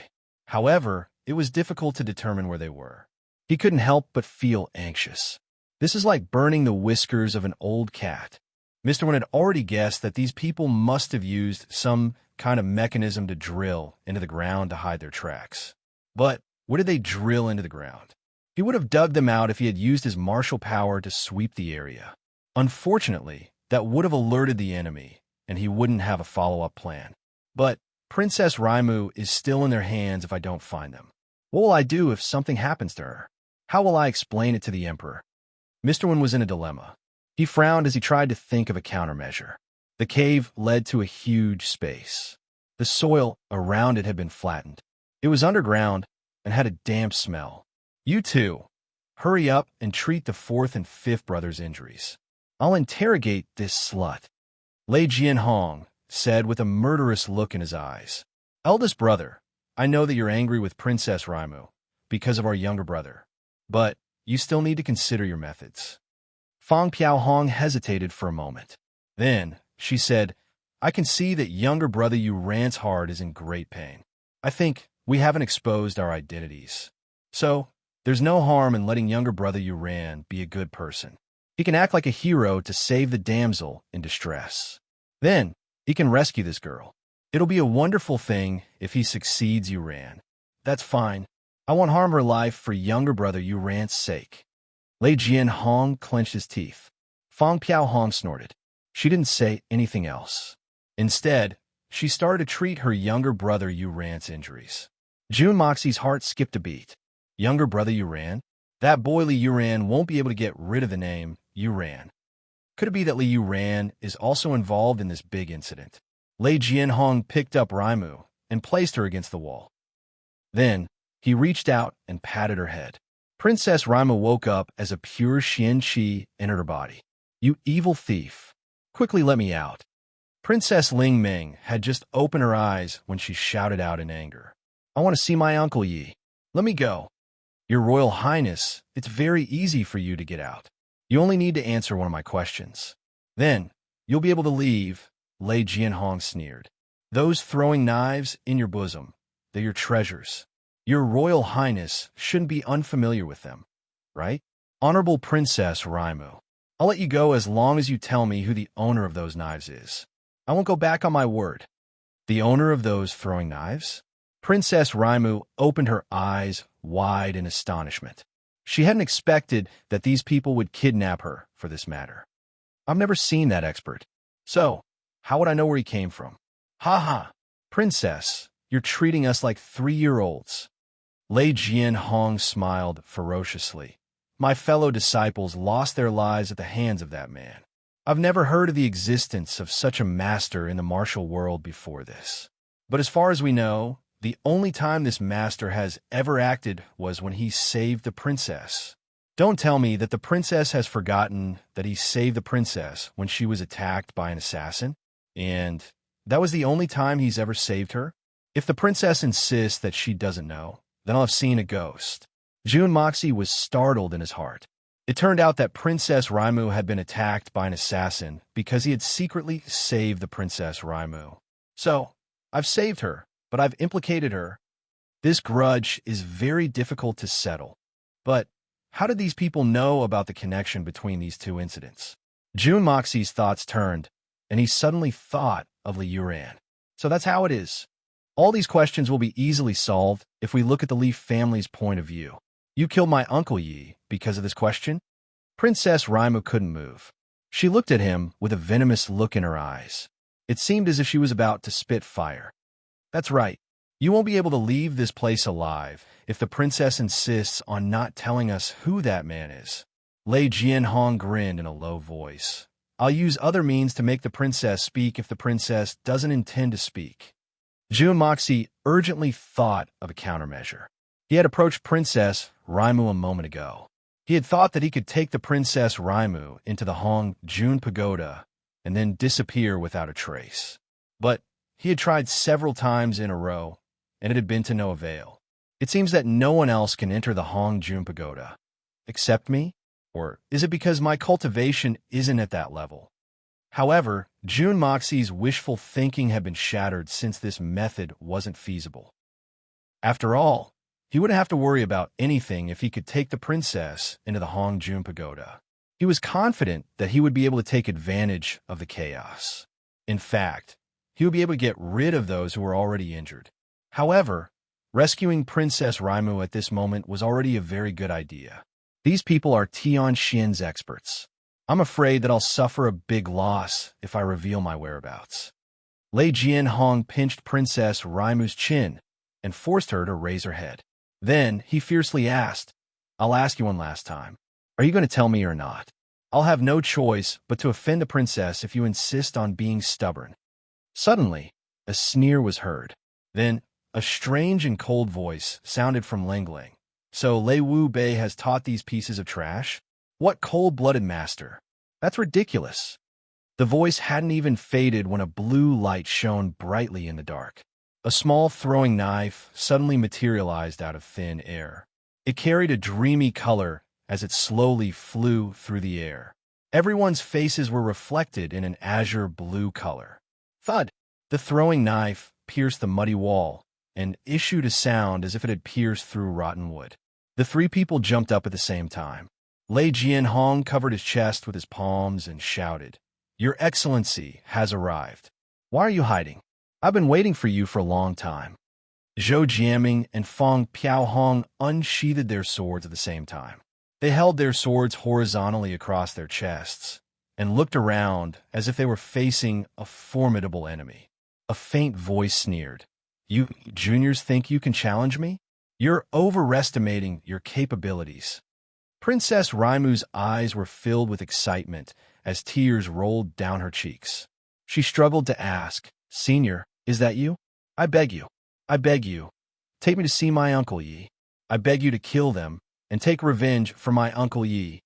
However, it was difficult to determine where they were. He couldn't help but feel anxious. This is like burning the whiskers of an old cat. Mr. Wen had already guessed that these people must have used some kind of mechanism to drill into the ground to hide their tracks. But where did they drill into the ground? He would have dug them out if he had used his martial power to sweep the area. Unfortunately, that would have alerted the enemy, and he wouldn't have a follow-up plan. But Princess Raimu is still in their hands if I don't find them. What will I do if something happens to her? How will I explain it to the emperor? Mr. Wen was in a dilemma. He frowned as he tried to think of a countermeasure. The cave led to a huge space. The soil around it had been flattened. It was underground and had a damp smell. You two, hurry up and treat the 4th and 5th brothers' injuries. I'll interrogate this slut. Lei Jianhong said with a murderous look in his eyes. Eldest brother, I know that you're angry with Princess Raimu because of our younger brother, but you still need to consider your methods. Fang Piaohong hesitated for a moment. Then, she said, I can see that younger brother Yuran's heart is in great pain. I think we haven't exposed our identities. So, there's no harm in letting younger brother Yuran be a good person. He can act like a hero to save the damsel in distress. Then, he can rescue this girl. It'll be a wonderful thing if he succeeds Yuran. That's fine. I won't harm her life for younger brother Yuran's sake. Lei Jianhong clenched his teeth. Fang Piaohong snorted. She didn't say anything else. Instead, she started to treat her younger brother Yuran's injuries. Jun Moxie's heart skipped a beat. Younger brother Yuran? That boy Li Yuran won't be able to get rid of the name Yuran. Could it be that Li Yuran is also involved in this big incident? Lei Jianhong picked up Raimu and placed her against the wall. Then, he reached out and patted her head. Princess Raimu woke up as a pure Xian Qi entered her body. You evil thief! Quickly let me out. Princess Ling Ming had just opened her eyes when she shouted out in anger. I want to see my Uncle Yi. Let me go. Your Royal Highness, it's very easy for you to get out. You only need to answer one of my questions. Then, you'll be able to leave, Lei Jianhong sneered. Those throwing knives in your bosom, they're your treasures. Your Royal Highness shouldn't be unfamiliar with them, right? Honorable Princess Raimu, I'll let you go as long as you tell me who the owner of those knives is. I won't go back on my word. The owner of those throwing knives? Princess Raimu opened her eyes wide in astonishment. She hadn't expected that these people would kidnap her for this matter. I've never seen that expert. So, how would I know where he came from? Ha ha! Princess, you're treating us like 3-year-olds. Lei Jianhong smiled ferociously. My fellow disciples lost their lives at the hands of that man. I've never heard of the existence of such a master in the martial world before this. But as far as we know, the only time this master has ever acted was when he saved the princess. Don't tell me that the princess has forgotten that he saved the princess when she was attacked by an assassin, and that was the only time he's ever saved her? If the princess insists that she doesn't know, then I'll have seen a ghost. Jun Moxie was startled in his heart. It turned out that Princess Raimu had been attacked by an assassin because he had secretly saved the Princess Raimu. So, I've saved her, but I've implicated her. This grudge is very difficult to settle. But how did these people know about the connection between these two incidents? Jun Moxie's thoughts turned, and he suddenly thought of Li Yuran. So that's how it is. All these questions will be easily solved if we look at the Li family's point of view. You killed my Uncle Yi because of this question? Princess Raimu couldn't move. She looked at him with a venomous look in her eyes. It seemed as if she was about to spit fire. That's right. You won't be able to leave this place alive if the princess insists on not telling us who that man is. Lei Jianhong grinned in a low voice. I'll use other means to make the princess speak if the princess doesn't intend to speak. Jun Moxie urgently thought of a countermeasure. He had approached Princess Raimu a moment ago. He had thought that he could take the Princess Raimu into the Hong Jun Pagoda and then disappear without a trace. But he had tried several times in a row, and it had been to no avail. It seems that no one else can enter the Hong Jun Pagoda. Except me? Or is it because my cultivation isn't at that level? However, Jun Moxie's wishful thinking had been shattered since this method wasn't feasible. After all, he wouldn't have to worry about anything if he could take the princess into the Hong Jun Pagoda. He was confident that he would be able to take advantage of the chaos. In fact, he would be able to get rid of those who were already injured. However, rescuing Princess Raimu at this moment was already a very good idea. These people are Tian Xin's experts. I'm afraid that I'll suffer a big loss if I reveal my whereabouts. Lei Jianhong pinched Princess Raimu's chin and forced her to raise her head. Then he fiercely asked, I'll ask you one last time. Are you going to tell me or not? I'll have no choice but to offend the princess if you insist on being stubborn. Suddenly, a sneer was heard. Then, a strange and cold voice sounded from Lingling. So Lei Wu Bei has taught these pieces of trash? What cold-blooded master? That's ridiculous. The voice hadn't even faded when a blue light shone brightly in the dark. A small throwing knife suddenly materialized out of thin air. It carried a dreamy color as it slowly flew through the air. Everyone's faces were reflected in an azure blue color. Thud! The throwing knife pierced the muddy wall and issued a sound as if it had pierced through rotten wood. The three people jumped up at the same time. Lei Jianhong covered his chest with his palms and shouted, Your Excellency has arrived. Why are you hiding? I've been waiting for you for a long time. Zhou Jiaming and Feng Piaohong unsheathed their swords at the same time. They held their swords horizontally across their chests and looked around as if they were facing a formidable enemy. A faint voice sneered, You juniors think you can challenge me? You're overestimating your capabilities. Princess Raimu's eyes were filled with excitement as tears rolled down her cheeks. She struggled to ask, "Senior, is that you? I beg you. I beg you. Take me to see my Uncle Yi. I beg you to kill them and take revenge for my Uncle Yi."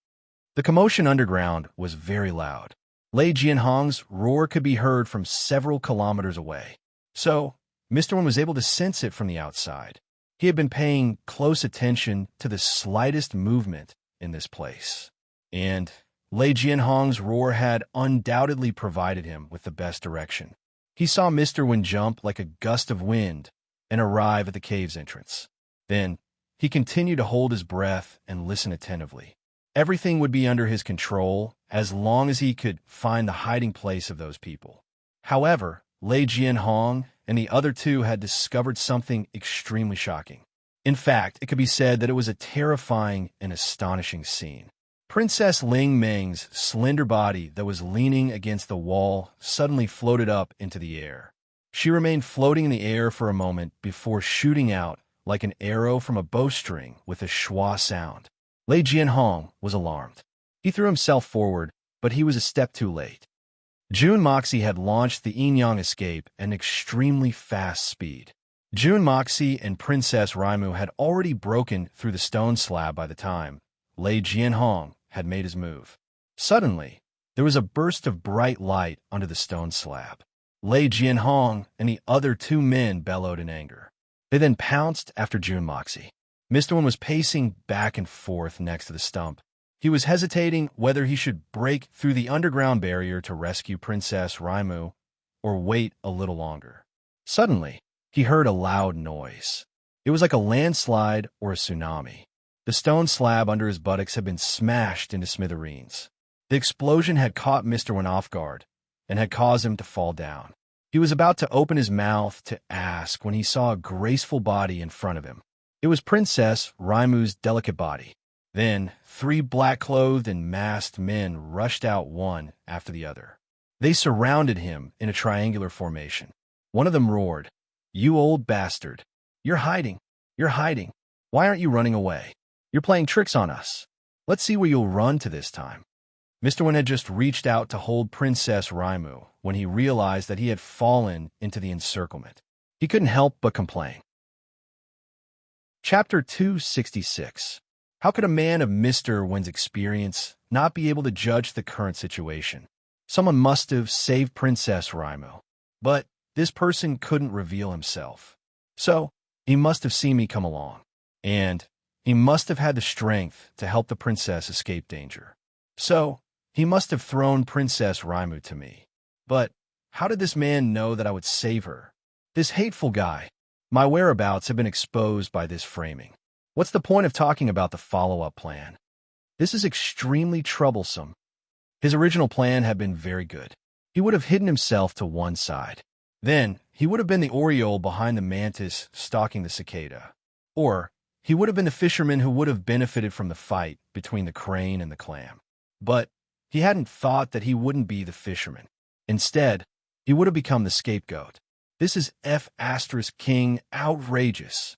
The commotion underground was very loud. Lei Jianhong's roar could be heard from several kilometers away. So, Mr. Wen was able to sense it from the outside. He had been paying close attention to the slightest movement in this place. And Lei Jianhong's roar had undoubtedly provided him with the best direction. He saw Mr. Wen jump like a gust of wind and arrive at the cave's entrance. Then, he continued to hold his breath and listen attentively. Everything would be under his control as long as he could find the hiding place of those people. However, Lei Jianhong and the other two had discovered something extremely shocking. In fact, it could be said that it was a terrifying and astonishing scene. Princess Ling Meng's slender body that was leaning against the wall suddenly floated up into the air. She remained floating in the air for a moment before shooting out like an arrow from a bowstring with a schwa sound. Lei Jianhong was alarmed. He threw himself forward, but he was a step too late. Jun Moxie had launched the Yin-Yang escape at an extremely fast speed. Jun Moxie and Princess Raimu had already broken through the stone slab by the time Lei Jianhong had made his move. Suddenly, there was a burst of bright light under the stone slab. Lei Jianhong and the other two men bellowed in anger. They then pounced after Jun Moxie. Mr. Wen was pacing back and forth next to the stump. He was hesitating whether he should break through the underground barrier to rescue Princess Raimu or wait a little longer. Suddenly, he heard a loud noise. It was like a landslide or a tsunami. The stone slab under his buttocks had been smashed into smithereens. The explosion had caught Mr. Wen off guard and had caused him to fall down. He was about to open his mouth to ask when he saw a graceful body in front of him. It was Princess Raimu's delicate body. Then, 3 black-clothed and masked men rushed out one after the other. They surrounded him in a triangular formation. One of them roared, "You old bastard! You're hiding! You're hiding! Why aren't you running away? You're playing tricks on us. Let's see where you'll run to this time." Mr. Wen had just reached out to hold Princess Raimu when he realized that he had fallen into the encirclement. He couldn't help but complain. Chapter 266. How could a man of Mr. Wen's experience not be able to judge the current situation? Someone must have saved Princess Raimu, but this person couldn't reveal himself. So, he must have seen me come along, and he must have had the strength to help the princess escape danger. So, he must have thrown Princess Raimu to me. But how did this man know that I would save her? This hateful guy. My whereabouts have been exposed by this framing. What's the point of talking about the follow-up plan? This is extremely troublesome. His original plan had been very good. He would have hidden himself to one side. Then, he would have been the oriole behind the mantis stalking the cicada. Or, he would have been the fisherman who would have benefited from the fight between the crane and the clam. But he hadn't thought that he wouldn't be the fisherman. Instead, he would have become the scapegoat. This is F***king outrageous.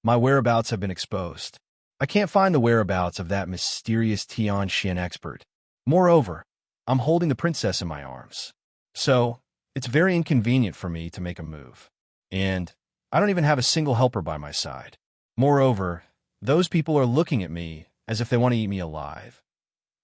My whereabouts have been exposed. I can't find the whereabouts of that mysterious Tianxian expert. Moreover, I'm holding the princess in my arms. So, it's very inconvenient for me to make a move. And I don't even have a single helper by my side. Moreover, those people are looking at me as if they want to eat me alive.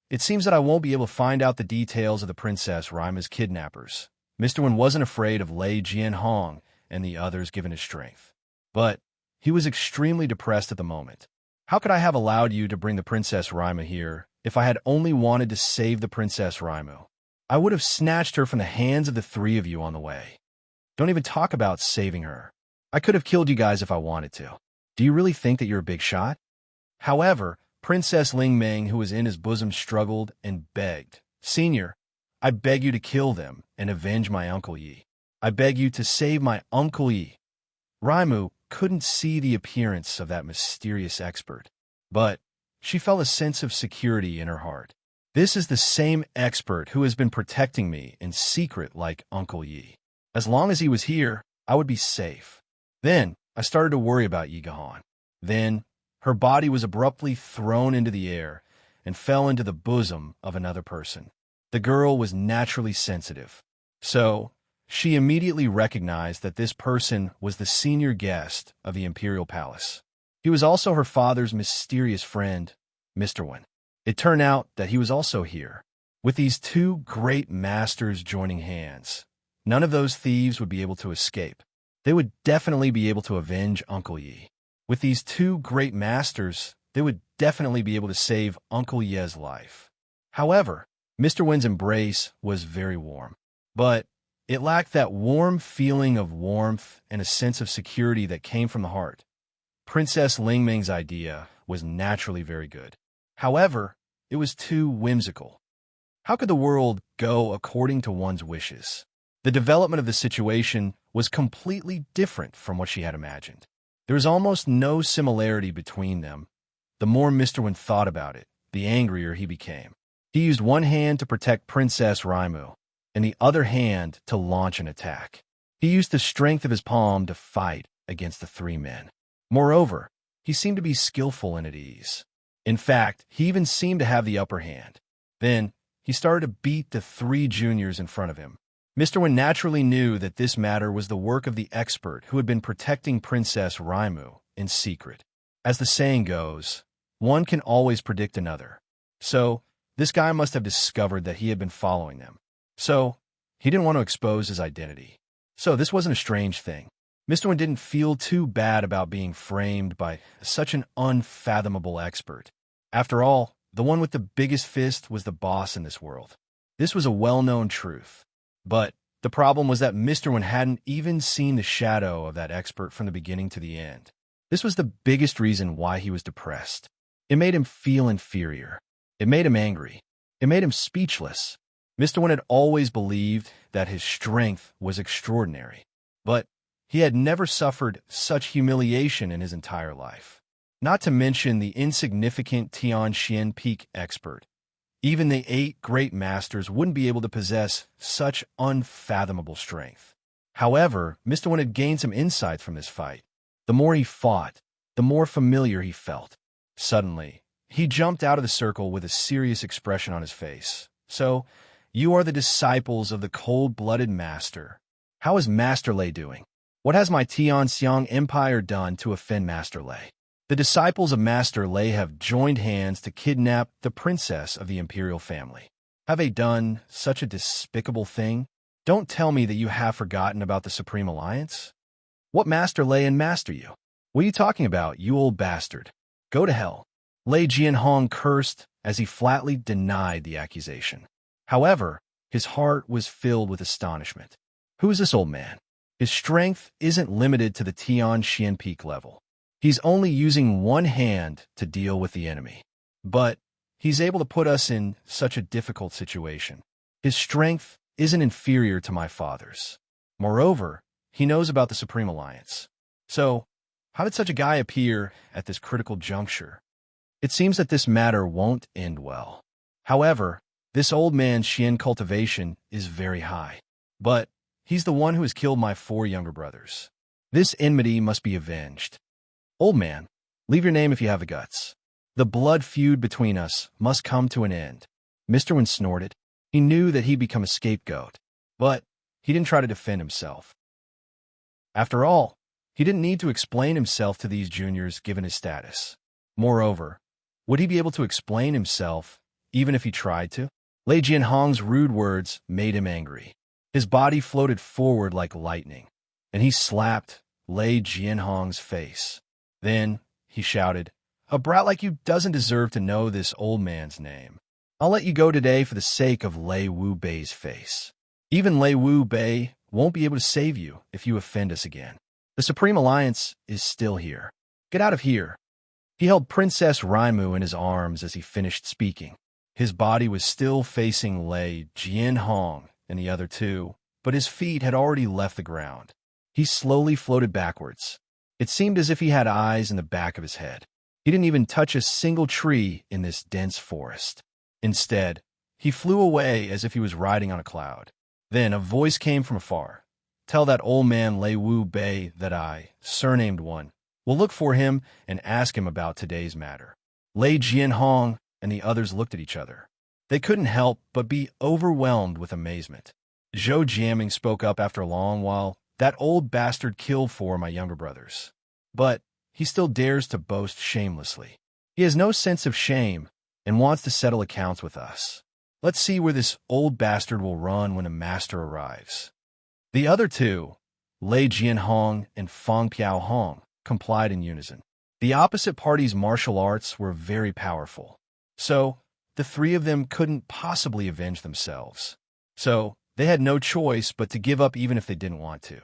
It seems that I won't be able to find out the details of the Princess Raimu's kidnappers. Mr. Wen wasn't afraid of Lei Jianhong and the others given his strength. But he was extremely depressed at the moment. How could I have allowed you to bring the Princess Raimu here if I had only wanted to save the Princess Raimu? I would have snatched her from the hands of the 3 of you on the way. Don't even talk about saving her. I could have killed you guys if I wanted to. Do you really think that you're a big shot? However, Princess Ling Meng, who was in his bosom, struggled and begged, "Senior, I beg you to kill them and avenge my Uncle Yi. I beg you to save my Uncle Yi." Raimu couldn't see the appearance of that mysterious expert, but she felt a sense of security in her heart. This is the same expert who has been protecting me in secret like Uncle Yi. As long as he was here, I would be safe. Then, I started to worry about Yi Gahan. Then, her body was abruptly thrown into the air, and fell into the bosom of another person. The girl was naturally sensitive, so she immediately recognized that this person was the senior guest of the imperial palace. He was also her father's mysterious friend, Mr. Wen. It turned out that he was also here. With these two great masters joining hands, none of those thieves would be able to escape. They would definitely be able to avenge Uncle Yi. With these two great masters, they would definitely be able to save Uncle Ye's life. However, Mr. Wen's embrace was very warm, but it lacked that warm feeling of warmth and a sense of security that came from the heart. Princess Lingming's idea was naturally very good. However, it was too whimsical. How could the world go according to one's wishes? The development of the situation was completely different from what she had imagined. There was almost no similarity between them. The more Mr. Wen thought about it, the angrier he became. He used one hand to protect Princess Raimu, and the other hand to launch an attack. He used the strength of his palm to fight against the three men. Moreover, he seemed to be skillful and at ease. In fact, he even seemed to have the upper hand. Then, he started to beat the three juniors in front of him. Mr. Wen naturally knew that this matter was the work of the expert who had been protecting Princess Raimu in secret. As the saying goes, one can always predict another. So, this guy must have discovered that he had been following them. So, he didn't want to expose his identity. So, this wasn't a strange thing. Mr. Wen didn't feel too bad about being framed by such an unfathomable expert. After all, the one with the biggest fist was the boss in this world. This was a well-known truth. But the problem was that Mr. Wen hadn't even seen the shadow of that expert from the beginning to the end. This was the biggest reason why he was depressed. It made him feel inferior. It made him angry. It made him speechless. Mr. Wen had always believed that his strength was extraordinary, but he had never suffered such humiliation in his entire life. Not to mention the insignificant Tianxian Peak expert. Even the 8 great masters wouldn't be able to possess such unfathomable strength. However, Mr. Wen had gained some insights from this fight. The more he fought, the more familiar he felt. Suddenly, he jumped out of the circle with a serious expression on his face. So, you are the disciples of the cold-blooded master. How is Master Lei doing? What has my Tianxiang Empire done to offend Master Lei? The disciples of Master Lei have joined hands to kidnap the princess of the imperial family. Have they done such a despicable thing? Don't tell me that you have forgotten about the Supreme Alliance. What Master Lei and Master you? What are you talking about, you old bastard? Go to hell. Lei Jianhong cursed as he flatly denied the accusation. However, his heart was filled with astonishment. Who is this old man? His strength isn't limited to the Tianxian Peak level. He's only using one hand to deal with the enemy. But he's able to put us in such a difficult situation. His strength isn't inferior to my father's. Moreover, he knows about the Supreme Alliance. So, how did such a guy appear at this critical juncture? It seems that this matter won't end well. However, this old man's Xian cultivation is very high. But he's the one who has killed my 4 younger brothers. This enmity must be avenged. Old man, leave your name if you have the guts. The blood feud between us must come to an end. Mr. Wen snorted. He knew that he'd become a scapegoat, but he didn't try to defend himself. After all, he didn't need to explain himself to these juniors given his status. Moreover, would he be able to explain himself even if he tried to? Lei Jianhong's rude words made him angry. His body floated forward like lightning, and he slapped Lei Jianhong's face. Then, he shouted, "A brat like you doesn't deserve to know this old man's name. I'll let you go today for the sake of Lei Wu Bei's face. Even Lei Wu Bei won't be able to save you if you offend us again. The Supreme Alliance is still here. Get out of here." He held Princess Raimu in his arms as he finished speaking. His body was still facing Lei Jianhong and the other 2, but his feet had already left the ground. He slowly floated backwards. It seemed as if he had eyes in the back of his head. He didn't even touch a single tree in this dense forest. Instead, he flew away as if he was riding on a cloud. Then a voice came from afar. "Tell that old man Lei Wu Bei that I, surnamed one, will look for him and ask him about today's matter." Lei Jianhong and the others looked at each other. They couldn't help but be overwhelmed with amazement. Zhou Jiaming spoke up after a long while. That old bastard killed 4 of my younger brothers. But he still dares to boast shamelessly. He has no sense of shame and wants to settle accounts with us. Let's see where this old bastard will run when a master arrives. The other 2, Lei Jianhong and Fang Piaohong, complied in unison. The opposite party's martial arts were very powerful, so the 3 of them couldn't possibly avenge themselves. So they had no choice but to give up even if they didn't want to.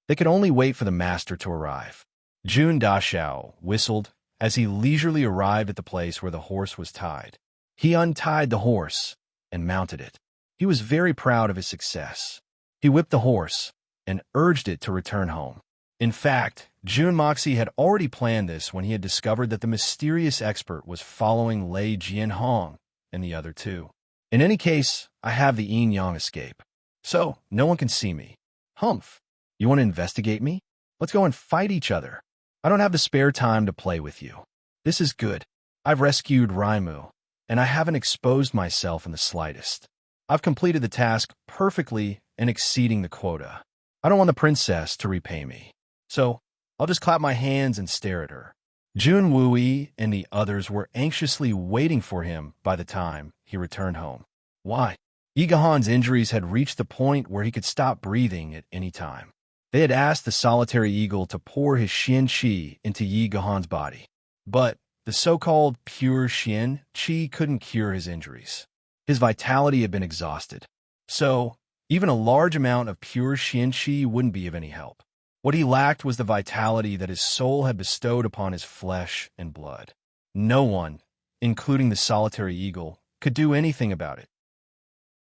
They could only wait for the master to arrive. Jun Dashao whistled as he leisurely arrived at the place where the horse was tied. He untied the horse and mounted it. He was very proud of his success. He whipped the horse and urged it to return home. In fact, Jun Moxie had already planned this when he had discovered that the mysterious expert was following Lei Jianhong and the other 2. In any case, I have the yin-yang escape, so no one can see me. Humph, you want to investigate me? Let's go and fight each other. I don't have the spare time to play with you. This is good. I've rescued Raimu, and I haven't exposed myself in the slightest. I've completed the task perfectly and exceeding the quota. I don't want the princess to repay me, so I'll just clap my hands and stare at her. Jun Wui and the others were anxiously waiting for him by the time he returned home. Why? Yi Gahan's injuries had reached the point where he could stop breathing at any time. They had asked the solitary eagle to pour his Xian Qi into Yi Gahan's body, but the so-called pure Xian Qi couldn't cure his injuries. His vitality had been exhausted, so even a large amount of pure Xian Qi wouldn't be of any help. What he lacked was the vitality that his soul had bestowed upon his flesh and blood. No one, including the solitary eagle, could do anything about it.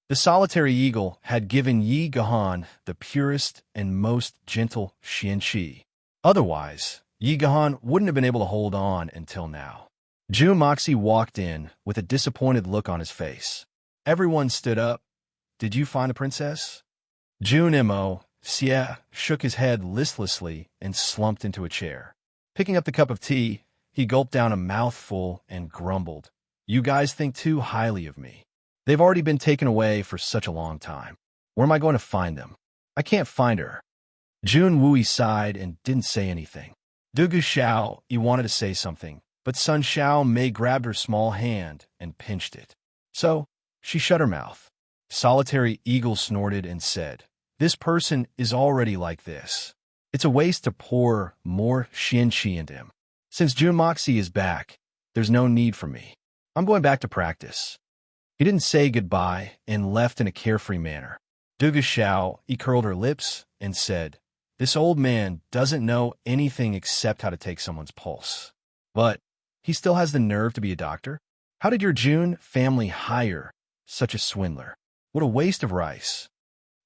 The solitary eagle had given Yi Gahan the purest and most gentle Xian Qi. Otherwise, Yi Gahan wouldn't have been able to hold on until now. Jun Moxie walked in with a disappointed look on his face. Everyone stood up. Did you find the princess? Jun Mo Xie shook his head listlessly and slumped into a chair. Picking up the cup of tea, he gulped down a mouthful and grumbled, "You guys think too highly of me. They've already been taken away for such a long time. Where am I going to find them? I can't find her." Jun Wui sighed and didn't say anything. Dugu Xiao, he wanted to say something, but Sun Xiao Mei grabbed her small hand and pinched it. So she shut her mouth. Solitary Eagle snorted and said, "This person is already like this. It's a waste to pour more Xian Qi into him. Since Jun Moxie is back, there's no need for me. I'm going back to practice." He didn't say goodbye and left in a carefree manner. Dugu Xiao, he curled her lips and said, "This old man doesn't know anything except how to take someone's pulse. But he still has the nerve to be a doctor? How did your Jun family hire such a swindler? What a waste of rice."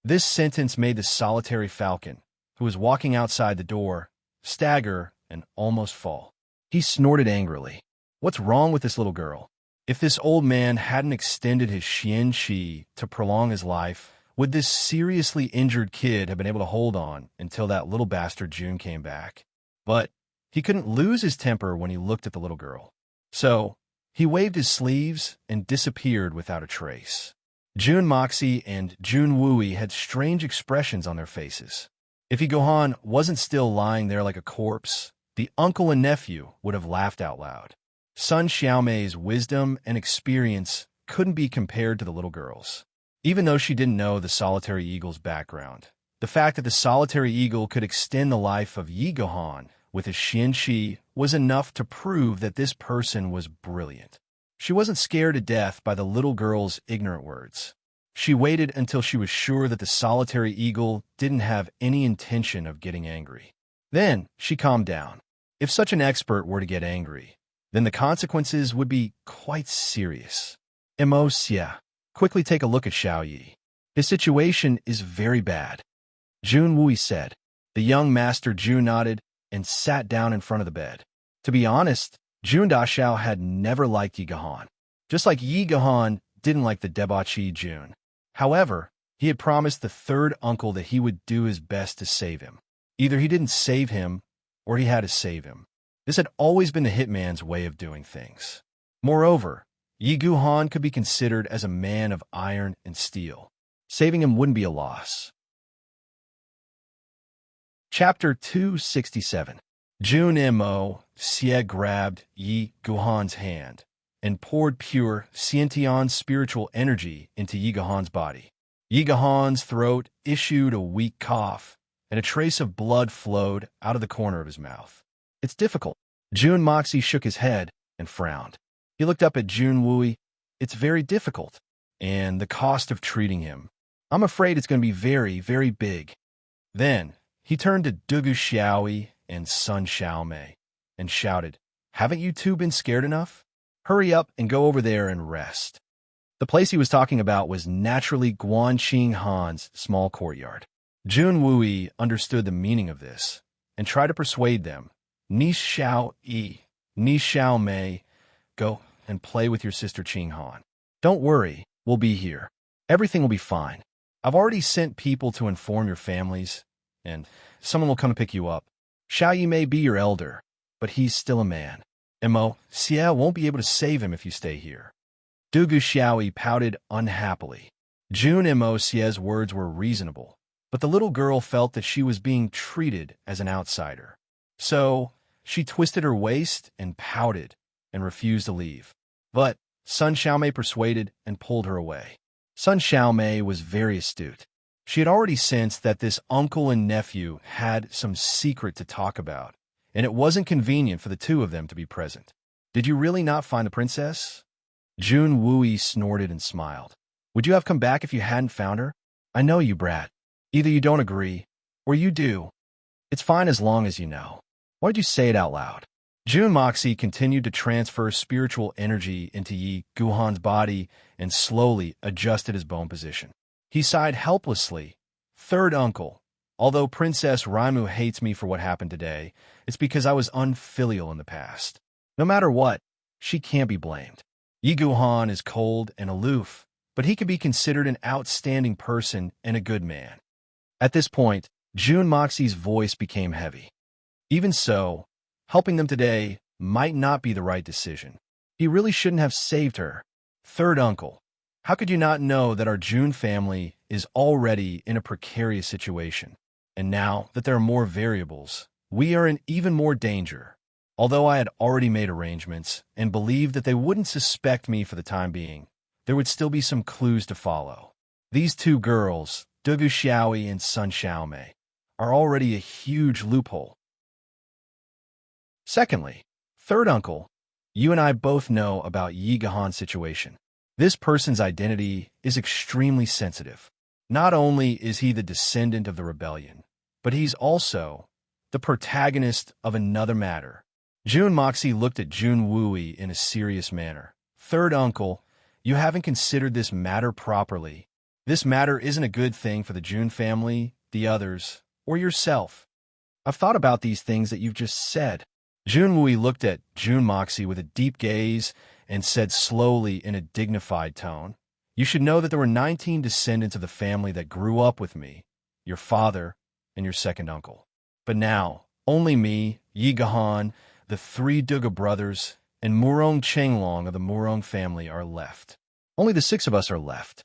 This sentence made the solitary falcon, who was walking outside the door, stagger and almost fall. He snorted angrily. What's wrong with this little girl? If this old man hadn't extended his Xian Qi to prolong his life, would this seriously injured kid have been able to hold on until that little bastard Jun came back? But he couldn't lose his temper when he looked at the little girl. So he waved his sleeves and disappeared without a trace. Jun Moxie and Jun Wui had strange expressions on their faces. If Yi Gahan wasn't still lying there like a corpse, the uncle and nephew would have laughed out loud. Sun Xiaomei's wisdom and experience couldn't be compared to the little girl's. Even though she didn't know the solitary eagle's background, the fact that the solitary eagle could extend the life of Yi Gahan with his Xian Qi was enough to prove that this person was brilliant. She wasn't scared to death by the little girl's ignorant words. She waited until she was sure that the solitary eagle didn't have any intention of getting angry. Then she calmed down. If such an expert were to get angry, then the consequences would be quite serious. Mo Xie, quickly take a look at Xiao Yi. His situation is very bad. Jun Wui said. The young master Jun nodded and sat down in front of the bed. To be honest, Jun Dashao had never liked Yi Gahan, just like Yi Gahan didn't like the debauchee Jun. However, he had promised the third uncle that he would do his best to save him. Either he didn't save him, or he had to save him. This had always been the hitman's way of doing things. Moreover, Yi Guhan could be considered as a man of iron and steel. Saving him wouldn't be a loss. Chapter 267. Jun Mo Xie grabbed Yi Guhan's hand and poured pure Xiantian spiritual energy into Yi Guhan's body. Yi Guhan's throat issued a weak cough, and a trace of blood flowed out of the corner of his mouth. It's difficult. Jun Moxie shook his head and frowned. He looked up at Jun Wui. It's very difficult, and the cost of treating him. I'm afraid it's going to be very, very big. Then he turned to Dugu Xiaoyi and Sun Xiaomei and shouted, Haven't you two been scared enough? Hurry up and go over there and rest. The place he was talking about was naturally Guanqing Han's small courtyard. Jun Wui understood the meaning of this and tried to persuade them. Ni Xiao Yi, Ni Xiao Mei, go and play with your sister Qing Han. Don't worry, we'll be here. Everything will be fine. I've already sent people to inform your families, and someone will come to pick you up. Xiao Yi may be your elder, but he's still a man. Mo Xie won't be able to save him if you stay here. Dugu Xiaoyi pouted unhappily. Jun Mo Xie's words were reasonable, but the little girl felt that she was being treated as an outsider. So she twisted her waist and pouted and refused to leave. But Sun Xiaomei persuaded and pulled her away. Sun Xiaomei was very astute. She had already sensed that this uncle and nephew had some secret to talk about, and it wasn't convenient for the two of them to be present. Did you really not find the princess? Jun Wui snorted and smiled. Would you have come back if you hadn't found her? I know you, brat. Either you don't agree, or you do. It's fine as long as you know. Why'd you say it out loud? Jun Moxie continued to transfer spiritual energy into Yi Guhan's body and slowly adjusted his bone position. He sighed helplessly. Third uncle, although Princess Raimu hates me for what happened today, it's because I was unfilial in the past. No matter what, she can't be blamed. Yi Guhan is cold and aloof, but he can be considered an outstanding person and a good man. At this point, Jun Moxie's voice became heavy. Even so, helping them today might not be the right decision. He really shouldn't have saved her. Third uncle, how could you not know that our Jun family is already in a precarious situation? And now that there are more variables, we are in even more danger. Although I had already made arrangements and believed that they wouldn't suspect me for the time being, there would still be some clues to follow. These two girls, Dugu Xiaoyi and Sun Xiaomei, are already a huge loophole. Secondly, third uncle, you and I both know about Yi Guhan's situation. This person's identity is extremely sensitive. Not only is he the descendant of the rebellion, but he's also the protagonist of another matter. Jun Moxie looked at Jun Wui in a serious manner. Third uncle, you haven't considered this matter properly. This matter isn't a good thing for the Jun family, the others, or yourself. I've thought about these things that you've just said. Jun Wui looked at Jun Moxie with a deep gaze and said slowly in a dignified tone, You should know that there were 19 descendants of the family that grew up with me, your father, and your second uncle. But now, only me, Yi Guhan, the 3 Duga brothers, and Murong Chenglong of the Murong family are left. Only the 6 of us are left.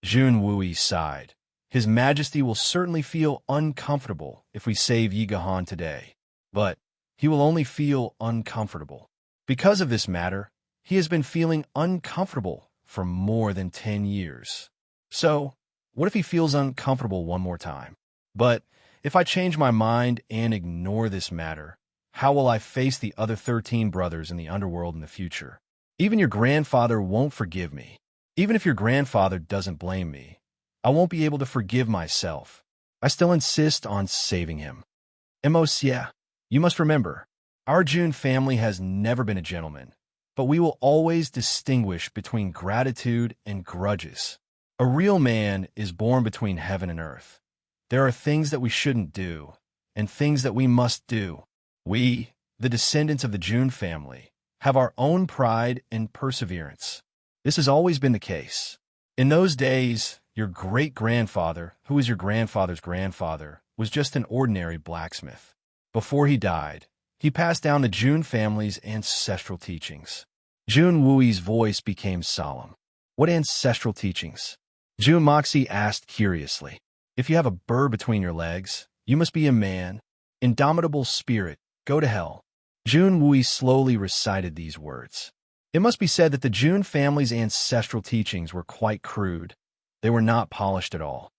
Jun Wui sighed. His Majesty will certainly feel uncomfortable if we save Yi Guhan today. But he will only feel uncomfortable. Because of this matter, he has been feeling uncomfortable for more than 10 years. So, what if he feels uncomfortable one more time? But if I change my mind and ignore this matter, how will I face the other 13 brothers in the underworld in the future? Even your grandfather won't forgive me. Even if your grandfather doesn't blame me, I won't be able to forgive myself. I still insist on saving him. Mo Xie, you must remember, our Jun family has never been a gentleman, but we will always distinguish between gratitude and grudges. A real man is born between heaven and earth. There are things that we shouldn't do, and things that we must do. We, the descendants of the Jun family, have our own pride and perseverance. This has always been the case. In those days, your great-grandfather, who was your grandfather's grandfather, was just an ordinary blacksmith. Before he died, he passed down the Jun family's ancestral teachings. Jun Wui's voice became solemn. What ancestral teachings? Jun Moxie asked curiously. If you have a burr between your legs, you must be a man. Indomitable spirit, go to hell. Jun Wui slowly recited these words. It must be said that the Jun family's ancestral teachings were quite crude. They were not polished at all.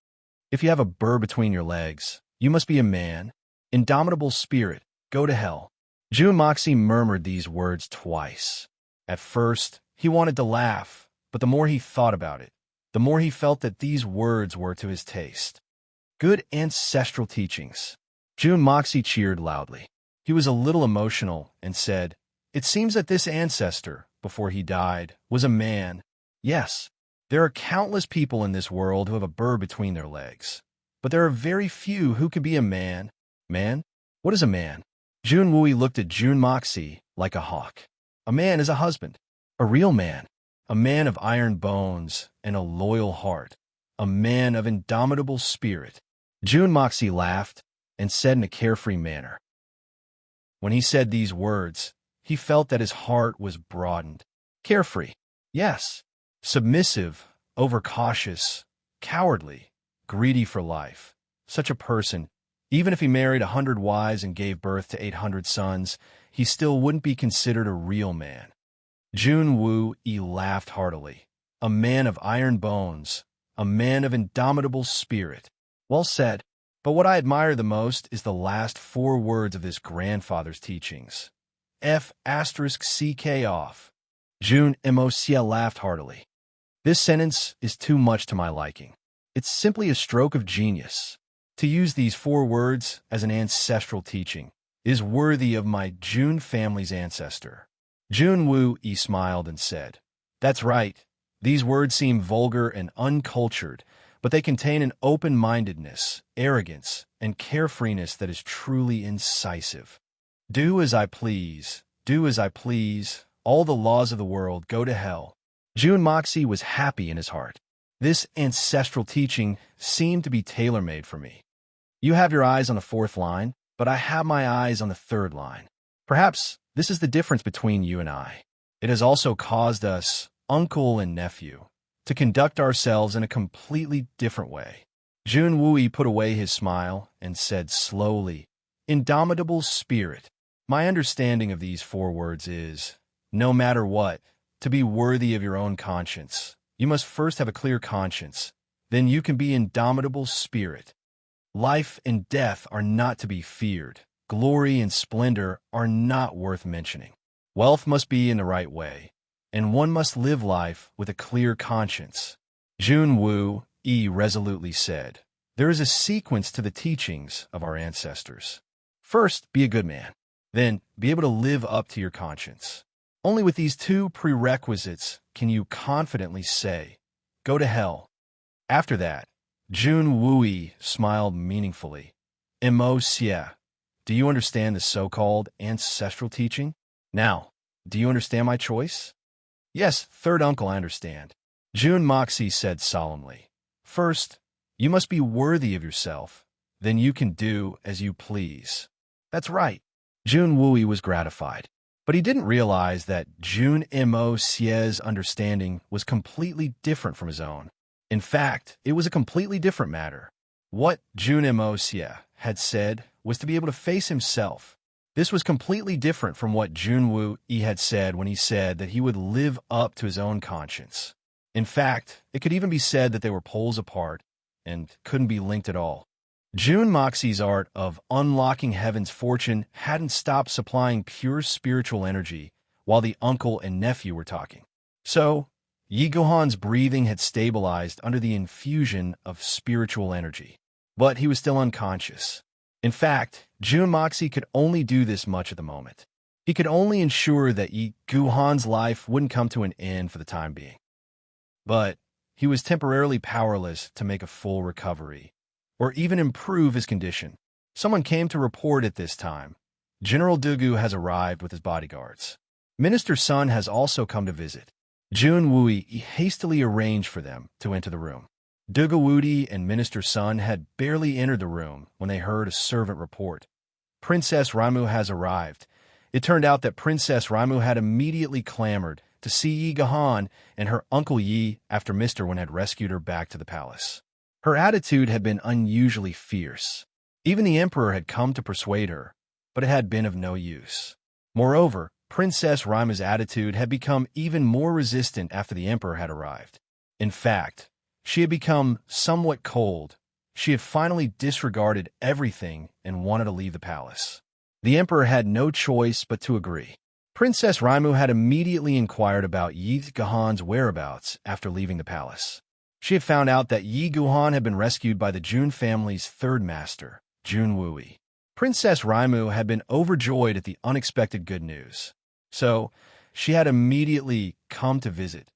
If you have a burr between your legs, you must be a man. Indomitable spirit, go to hell. Jun Moxie murmured these words twice. At first, he wanted to laugh, but the more he thought about it, the more he felt that these words were to his taste. Good ancestral teachings. Jun Moxie cheered loudly. He was a little emotional and said, "It seems that this ancestor, before he died, was a man. Yes, there are countless people in this world who have a burr between their legs. But there are very few who could be a man. Man? What is a man?" Jun Wui looked at Jun Moxie like a hawk. A man is a husband. A real man. A man of iron bones and a loyal heart. A man of indomitable spirit. Jun Moxie laughed and said in a carefree manner. When he said these words, he felt that his heart was broadened. Carefree. Yes. Submissive, overcautious, cowardly, greedy for life. Such a person, even if he married 100 wives and gave birth to 800 sons, he still wouldn't be considered a real man. Jun Wui laughed heartily. A man of iron bones, a man of indomitable spirit. Well said. But what I admire the most is the last 4 words of this grandfather's teachings. F*ck off. Jun Moxie laughed heartily. This sentence is too much to my liking. It's simply a stroke of genius. To use these 4 words as an ancestral teaching is worthy of my Jun family's ancestor. Jun Wui smiled and said, "That's right. These words seem vulgar and uncultured, but they contain an open-mindedness, arrogance, and carefreeness that is truly incisive. Do as I please, do as I please, all the laws of the world go to hell." Jun Moxie was happy in his heart. This ancestral teaching seemed to be tailor-made for me. You have your eyes on the 4th line, but I have my eyes on the 3rd line. Perhaps this is the difference between you and I. It has also caused us, uncle and nephew, to conduct ourselves in a completely different way. Jun Wui put away his smile and said slowly, "Indomitable spirit. My understanding of these 4 words is, no matter what, to be worthy of your own conscience, you must first have a clear conscience. Then you can be indomitable spirit. Life and death are not to be feared. Glory and splendor are not worth mentioning. Wealth must be in the right way, and one must live life with a clear conscience." Jun Wui resolutely said, "There is a sequence to the teachings of our ancestors. First, be a good man. Then, be able to live up to your conscience. Only with these 2 prerequisites can you confidently say, 'Go to hell.'" After that, Jun Wui smiled meaningfully. "Moxie, do you understand the so-called ancestral teaching? Now, do you understand my choice?" "Yes, 3rd uncle, I understand." Jun Moxie said solemnly. "First, you must be worthy of yourself. Then you can do as you please." "That's right." Jun Wui was gratified. But he didn't realize that Jun Moxie's understanding was completely different from his own. In fact, it was a completely different matter. What Jun Moxie had said was to be able to face himself. This was completely different from what Jun Wui had said when he said that he would live up to his own conscience. In fact, it could even be said that they were poles apart and couldn't be linked at all. Jun Moxie's art of unlocking heaven's fortune hadn't stopped supplying pure spiritual energy while the uncle and nephew were talking. So, Yi Guhan's breathing had stabilized under the infusion of spiritual energy. But he was still unconscious. In fact, Jun Moxie could only do this much at the moment. He could only ensure that Yi Guhan's life wouldn't come to an end for the time being. But he was temporarily powerless to make a full recovery, or even improve his condition. Someone came to report at this time. General Dugu has arrived with his bodyguards. Minister Sun has also come to visit. Jun Wui hastily arranged for them to enter the room. Dugu Wudi and Minister Sun had barely entered the room when they heard a servant report. "Princess Raimu has arrived." It turned out that Princess Raimu had immediately clamored to see Yi Gahan and her uncle Yi after Mr. Wen had rescued her back to the palace. Her attitude had been unusually fierce. Even the emperor had come to persuade her, but it had been of no use. Moreover, Princess Raimu's attitude had become even more resistant after the emperor had arrived. In fact, she had become somewhat cold. She had finally disregarded everything and wanted to leave the palace. The emperor had no choice but to agree. Princess Raimu had immediately inquired about Yi Gahan's whereabouts after leaving the palace. She had found out that Yi Guhan had been rescued by the Jun family's third master, Jun Wui. Princess Raimu had been overjoyed at the unexpected good news, so she had immediately come to visit.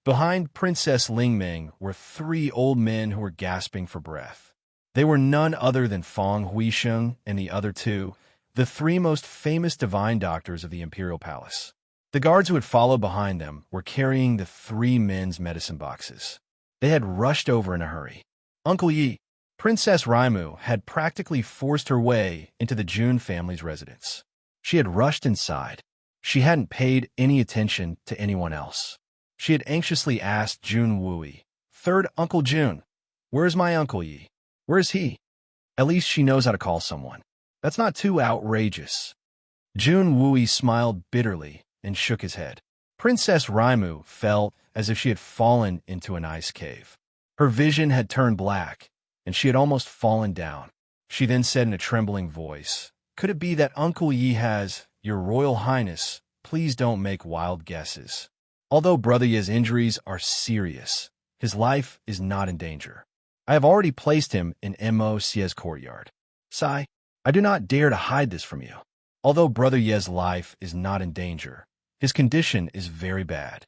Behind Princess Lingming were 3 old men who were gasping for breath. They were none other than Feng Huisheng and the other 2, the 3 most famous divine doctors of the imperial palace. The guards who had followed behind them were carrying the 3 men's medicine boxes. They had rushed over in a hurry. Uncle Yi, Princess Raimu had practically forced her way into the Jun family's residence. She had rushed inside. She hadn't paid any attention to anyone else. She had anxiously asked Jun Wui, "Third Uncle Jun, where's my Uncle Yi? Where's he?" At least she knows how to call someone. That's not too outrageous. Jun Wui smiled bitterly and shook his head. Princess Raimu felt as if she had fallen into an ice cave. Her vision had turned black, and she had almost fallen down. She then said in a trembling voice, "Could it be that Uncle Yi has, Your Royal Highness, please don't make wild guesses. Although Brother Ye's injuries are serious, his life is not in danger. I have already placed him in Mo Xie's courtyard. Sai, I do not dare to hide this from you. Although Brother Ye's life is not in danger, his condition is very bad."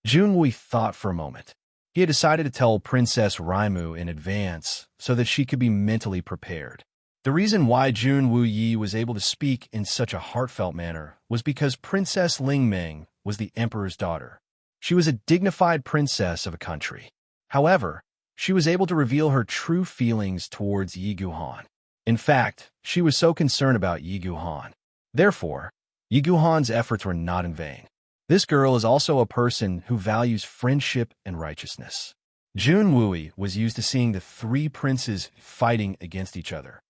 Jun Wui thought for a moment. He had decided to tell Princess Raimu in advance so that she could be mentally prepared. The reason why Jun Wui was able to speak in such a heartfelt manner was because Princess Lingming was the emperor's daughter. She was a dignified princess of a country. However, she was able to reveal her true feelings towards Yi Guhan. In fact, she was so concerned about Yi Guhan. Therefore, Yi Guhan's efforts were not in vain. This girl is also a person who values friendship and righteousness. Jun Wui was used to seeing the 3 princes fighting against each other.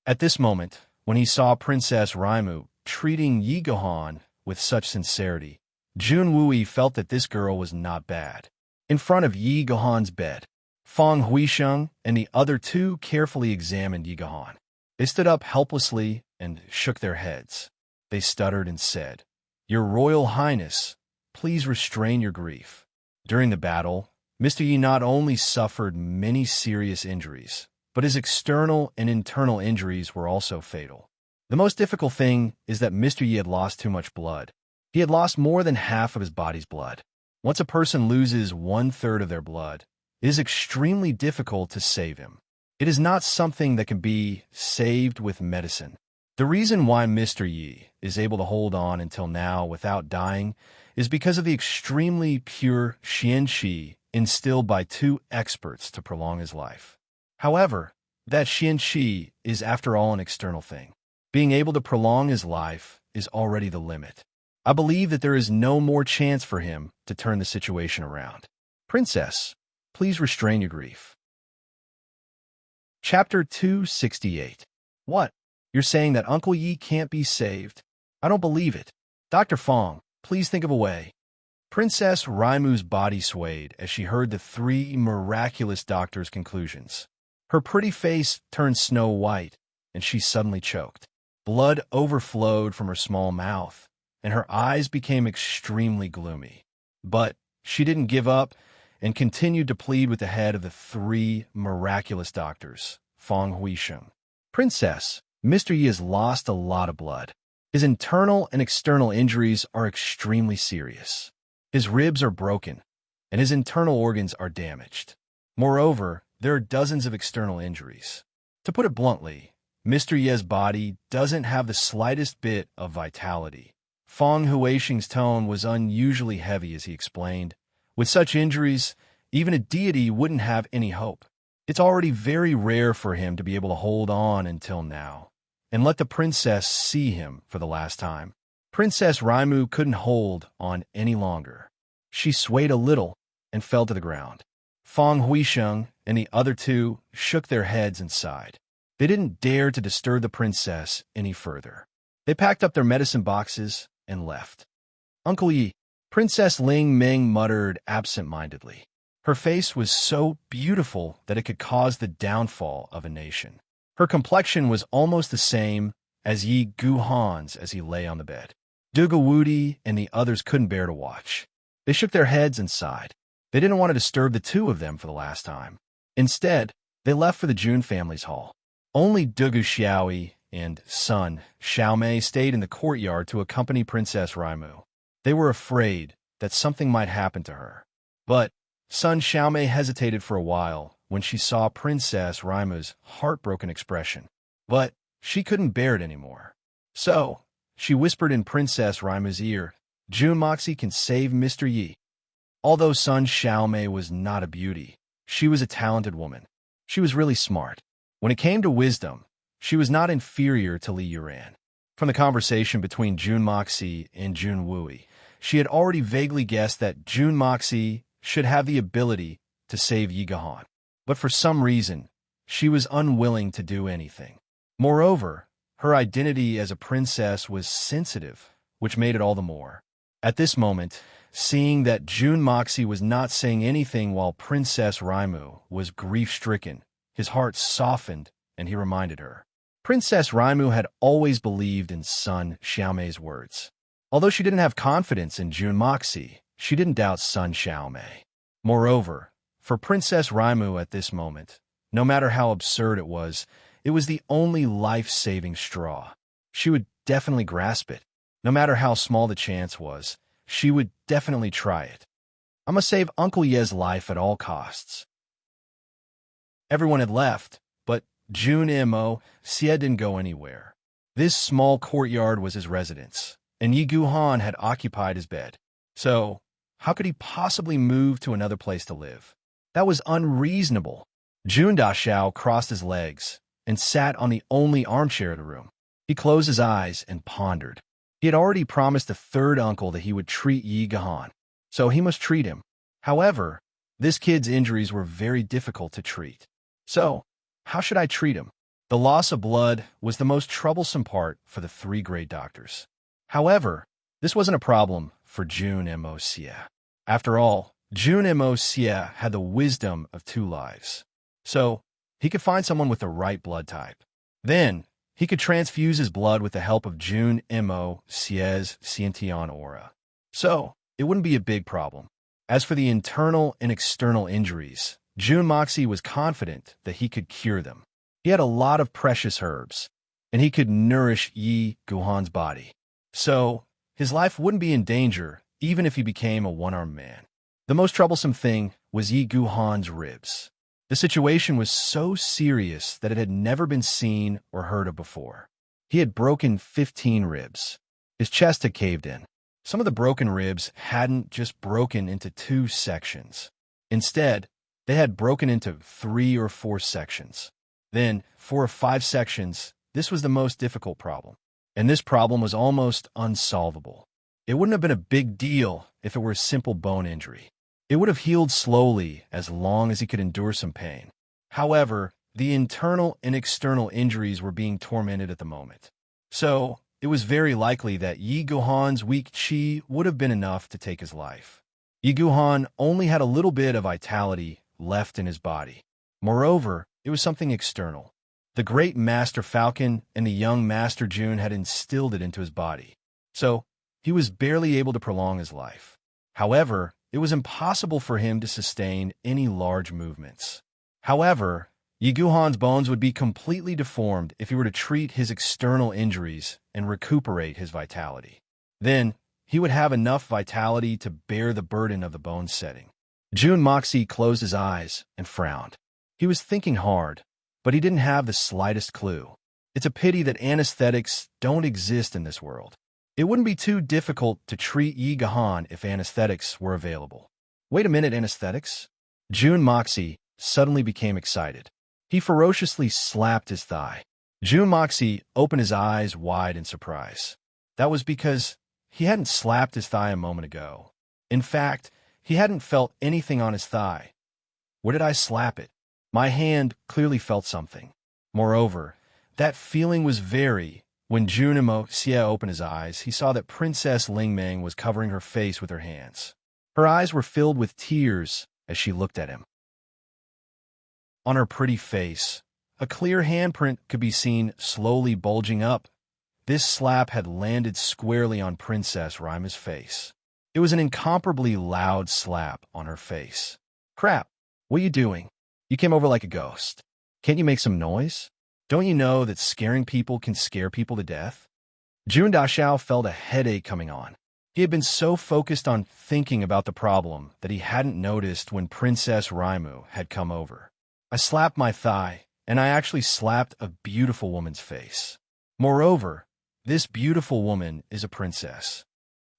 At this moment, when he saw Princess Raimu treating Yi Guhan with such sincerity, Jun Wui felt that this girl was not bad. In front of Yi Guhan's bed, Feng Huisheng and the other 2 carefully examined Yi Guhan. They stood up helplessly and shook their heads. They stuttered and said, "Your Royal Highness, please restrain your grief." During the battle, Mr. Yi not only suffered many serious injuries, but his external and internal injuries were also fatal. The most difficult thing is that Mr. Yi had lost too much blood. He had lost more than half of his body's blood. Once a person loses 1/3 of their blood, it is extremely difficult to save him. It is not something that can be saved with medicine. The reason why Mr. Yi is able to hold on until now without dying is because of the extremely pure Xian Qi instilled by 2 experts to prolong his life. However, that Xian Qi is after all an external thing. Being able to prolong his life is already the limit. I believe that there is no more chance for him to turn the situation around. Princess, please restrain your grief. Chapter 268. What? You're saying that Uncle Yi can't be saved? I don't believe it. Dr. Feng, please think of a way. Princess Raimu's body swayed as she heard the 3 miraculous doctors' conclusions. Her pretty face turned snow white, and she suddenly choked. Blood overflowed from her small mouth, and her eyes became extremely gloomy. But she didn't give up and continued to plead with the head of the 3 miraculous doctors, Feng Huisheng. "Princess, Mr. Yi has lost a lot of blood. His internal and external injuries are extremely serious. His ribs are broken, and his internal organs are damaged. Moreover, there are dozens of external injuries. To put it bluntly, Mr. Ye's body doesn't have the slightest bit of vitality." Feng Huisheng's tone was unusually heavy as he explained, "With such injuries, even a deity wouldn't have any hope. It's already very rare for him to be able to hold on until now, and let the princess see him for the last time. Princess Raimu couldn't hold on any longer. She swayed a little and fell to the ground. Feng Huisheng and the other two shook their heads and sighed. They didn't dare to disturb the princess any further. They packed up their medicine boxes and left. Uncle Yi, Princess Ling Ming muttered absent-mindedly. Her face was so beautiful that it could cause the downfall of a nation. Her complexion was almost the same as Yi Guhan's as he lay on the bed. Duga Wudi and the others couldn't bear to watch. They shook their heads and sighed. They didn't want to disturb the two of them for the last time. Instead, they left for the Jun family's hall. Only Dugu Xiaoyi and son Xiaomei stayed in the courtyard to accompany Princess Raimu. They were afraid that something might happen to her. But son Xiaomei hesitated for a while when she saw Princess Raimu's heartbroken expression. But she couldn't bear it anymore. So, she whispered in Princess Raimu's ear, Jun Moxie can save Mr. Yi. Although son Xiaomei was not a beauty, she was a talented woman. She was really smart. When it came to wisdom, she was not inferior to Li Yuran. From the conversation between Jun Moxie and Jun Wui, she had already vaguely guessed that Jun Moxie should have the ability to save Yi Gahan. But for some reason, she was unwilling to do anything. Moreover, her identity as a princess was sensitive, which made it all the more. At this moment, seeing that Jun Moxie was not saying anything while Princess Raimu was grief-stricken, his heart softened and he reminded her. Princess Raimu had always believed in son Xiaomei's words. Although she didn't have confidence in Jun Moxie, she didn't doubt son Xiaomei. Moreover, for Princess Raimu at this moment, no matter how absurd it was the only life-saving straw. She would definitely grasp it. No matter how small the chance was, she would definitely try it. I must save Uncle Ye's life at all costs. Everyone had left, but Jun Mo Xie didn't go anywhere. This small courtyard was his residence, and Yi Guhan had occupied his bed. So, how could he possibly move to another place to live? That was unreasonable. Jun Daxiao crossed his legs and sat on the only armchair in the room. He closed his eyes and pondered. He had already promised the third uncle that he would treat Yi Gahan, so he must treat him. However, this kid's injuries were very difficult to treat. So, how should I treat him? The loss of blood was the most troublesome part for the three great doctors. However, this wasn't a problem for Jun Mo Xie. After all, Jun Mo Xie had the wisdom of 2 lives. So, he could find someone with the right blood type. Then, he could transfuse his blood with the help of Jun Mo Xie's Xiantian aura. So, it wouldn't be a big problem. As for the internal and external injuries, Jun Moxie was confident that he could cure them. He had a lot of precious herbs, and he could nourish Yi Guhan's body. So, his life wouldn't be in danger even if he became a one-armed man. The most troublesome thing was Yi Guhan's ribs. The situation was so serious that it had never been seen or heard of before. He had broken 15 ribs. His chest had caved in. Some of the broken ribs hadn't just broken into 2 sections. Instead, they had broken into 3 or 4 sections. Then, 4 or 5 sections, this was the most difficult problem. And this problem was almost unsolvable. It wouldn't have been a big deal if it were a simple bone injury. It would have healed slowly as long as he could endure some pain. However, the internal and external injuries were being tormented at the moment. So, it was very likely that Yi Guhan's weak qi would have been enough to take his life. Yi Guhan only had a little bit of vitality left in his body. Moreover, it was something external. The great Master Falcon and the young Master Jun had instilled it into his body. So, he was barely able to prolong his life. However, it was impossible for him to sustain any large movements. However, Yi Guhan's bones would be completely deformed if he were to treat his external injuries and recuperate his vitality. Then, he would have enough vitality to bear the burden of the bone setting. Jun Moxie closed his eyes and frowned. He was thinking hard, but he didn't have the slightest clue. It's a pity that anesthetics don't exist in this world. It wouldn't be too difficult to treat Yi Gahan if anesthetics were available. Wait a minute, anesthetics? Jun Moxie suddenly became excited. He ferociously slapped his thigh. Jun Moxie opened his eyes wide in surprise. That was because he hadn't slapped his thigh a moment ago. In fact, he hadn't felt anything on his thigh. Where did I slap it? My hand clearly felt something. Moreover, that feeling was when Junimo Xie opened his eyes, he saw that Princess Lingmeng was covering her face with her hands. Her eyes were filled with tears as she looked at him. On her pretty face, a clear handprint could be seen slowly bulging up. This slap had landed squarely on Princess Rima's face. It was an incomparably loud slap on her face. Crap, what are you doing? You came over like a ghost. Can't you make some noise? Don't you know that scaring people can scare people to death? Jun Daxiao felt a headache coming on. He had been so focused on thinking about the problem that he hadn't noticed when Princess Raimu had come over. I slapped my thigh, and I actually slapped a beautiful woman's face. Moreover, this beautiful woman is a princess.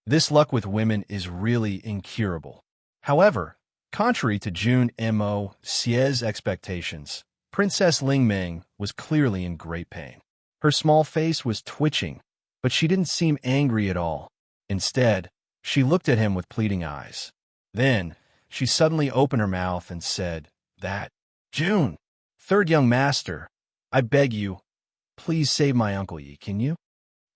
This luck with women is really incurable. However, contrary to Jun Mo Xie's expectations, Princess Lingmeng was clearly in great pain. Her small face was twitching, but she didn't seem angry at all. Instead, she looked at him with pleading eyes. Then, she suddenly opened her mouth and said, Jun, third young master, I beg you, please save my Uncle Yi, can you?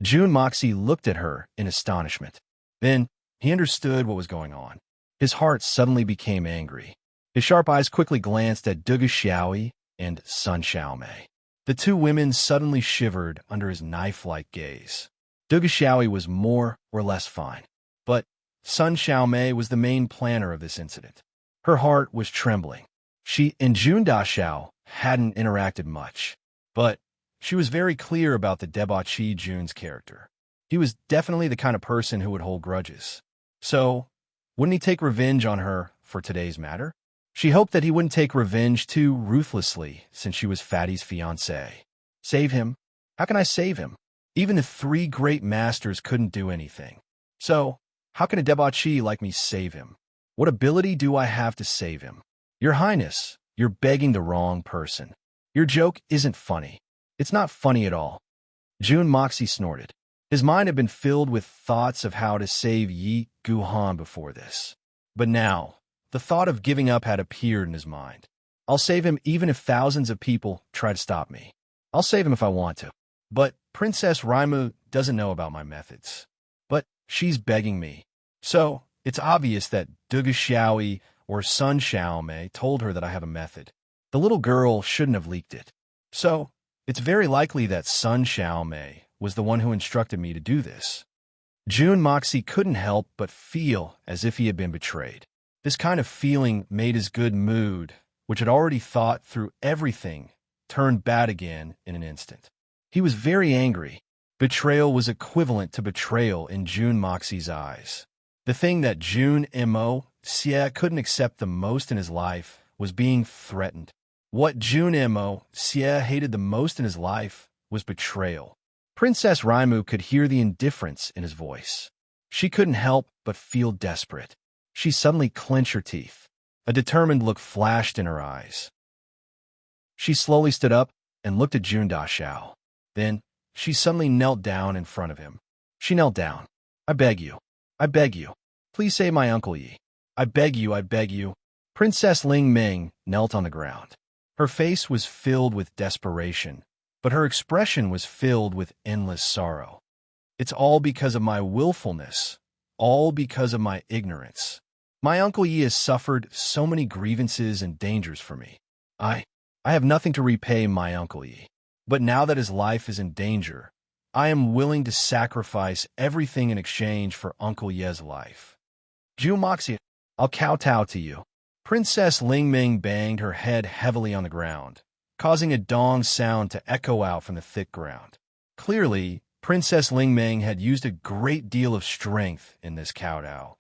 Jun Moxie looked at her in astonishment. Then, he understood what was going on. His heart suddenly became angry. His sharp eyes quickly glanced at Dugu Xiaoyi and Sun Xiaomei. The two women suddenly shivered under his knife-like gaze. Dugu Xiaoyi was more or less fine, but Sun Xiaomei was the main planner of this incident. Her heart was trembling. She and Jun Daxiao hadn't interacted much, but she was very clear about the debauchee Jun's character. He was definitely the kind of person who would hold grudges. So, wouldn't he take revenge on her for today's matter? She hoped that he wouldn't take revenge too ruthlessly since she was Fatty's fiancée. Save him? How can I save him? Even the three great masters couldn't do anything. So, how can a debauchee like me save him? What ability do I have to save him? Your Highness, you're begging the wrong person. Your joke isn't funny. It's not funny at all. Jun Moxie snorted. His mind had been filled with thoughts of how to save Yi Guhan before this. But now, the thought of giving up had appeared in his mind. I'll save him even if thousands of people try to stop me. I'll save him if I want to. But Princess Raimu doesn't know about my methods. But she's begging me. So, it's obvious that Dugu Xiaoyi or Sun Xiaomei told her that I have a method. The little girl shouldn't have leaked it. So, it's very likely that Sun Xiaomei was the one who instructed me to do this. Jun Moxie couldn't help but feel as if he had been betrayed. This kind of feeling made his good mood, which had already thought through everything, turn bad again in an instant. He was very angry. Betrayal was equivalent to betrayal in Jun Moxie's eyes. The thing that Jun Mo Xie couldn't accept the most in his life was being threatened. What Jun Mo Xie hated the most in his life was betrayal. Princess Raimu could hear the indifference in his voice. She couldn't help but feel desperate. She suddenly clenched her teeth. A determined look flashed in her eyes. She slowly stood up and looked at Jun Daxiao. Then, she suddenly knelt down in front of him. She knelt down. I beg you. I beg you. Please save my Uncle Yi. I beg you, I beg you. Princess Lingmeng knelt on the ground. Her face was filled with desperation, but her expression was filled with endless sorrow. It's all because of my willfulness, all because of my ignorance. My Uncle Yi has suffered so many grievances and dangers for me. I have nothing to repay my Uncle Yi. But now that his life is in danger, I am willing to sacrifice everything in exchange for Uncle Ye's life. Jun Moxie, I'll kowtow to you. Princess Lingming banged her head heavily on the ground, causing a dong sound to echo out from the thick ground. Clearly, Princess Lingming had used a great deal of strength in this kowtow,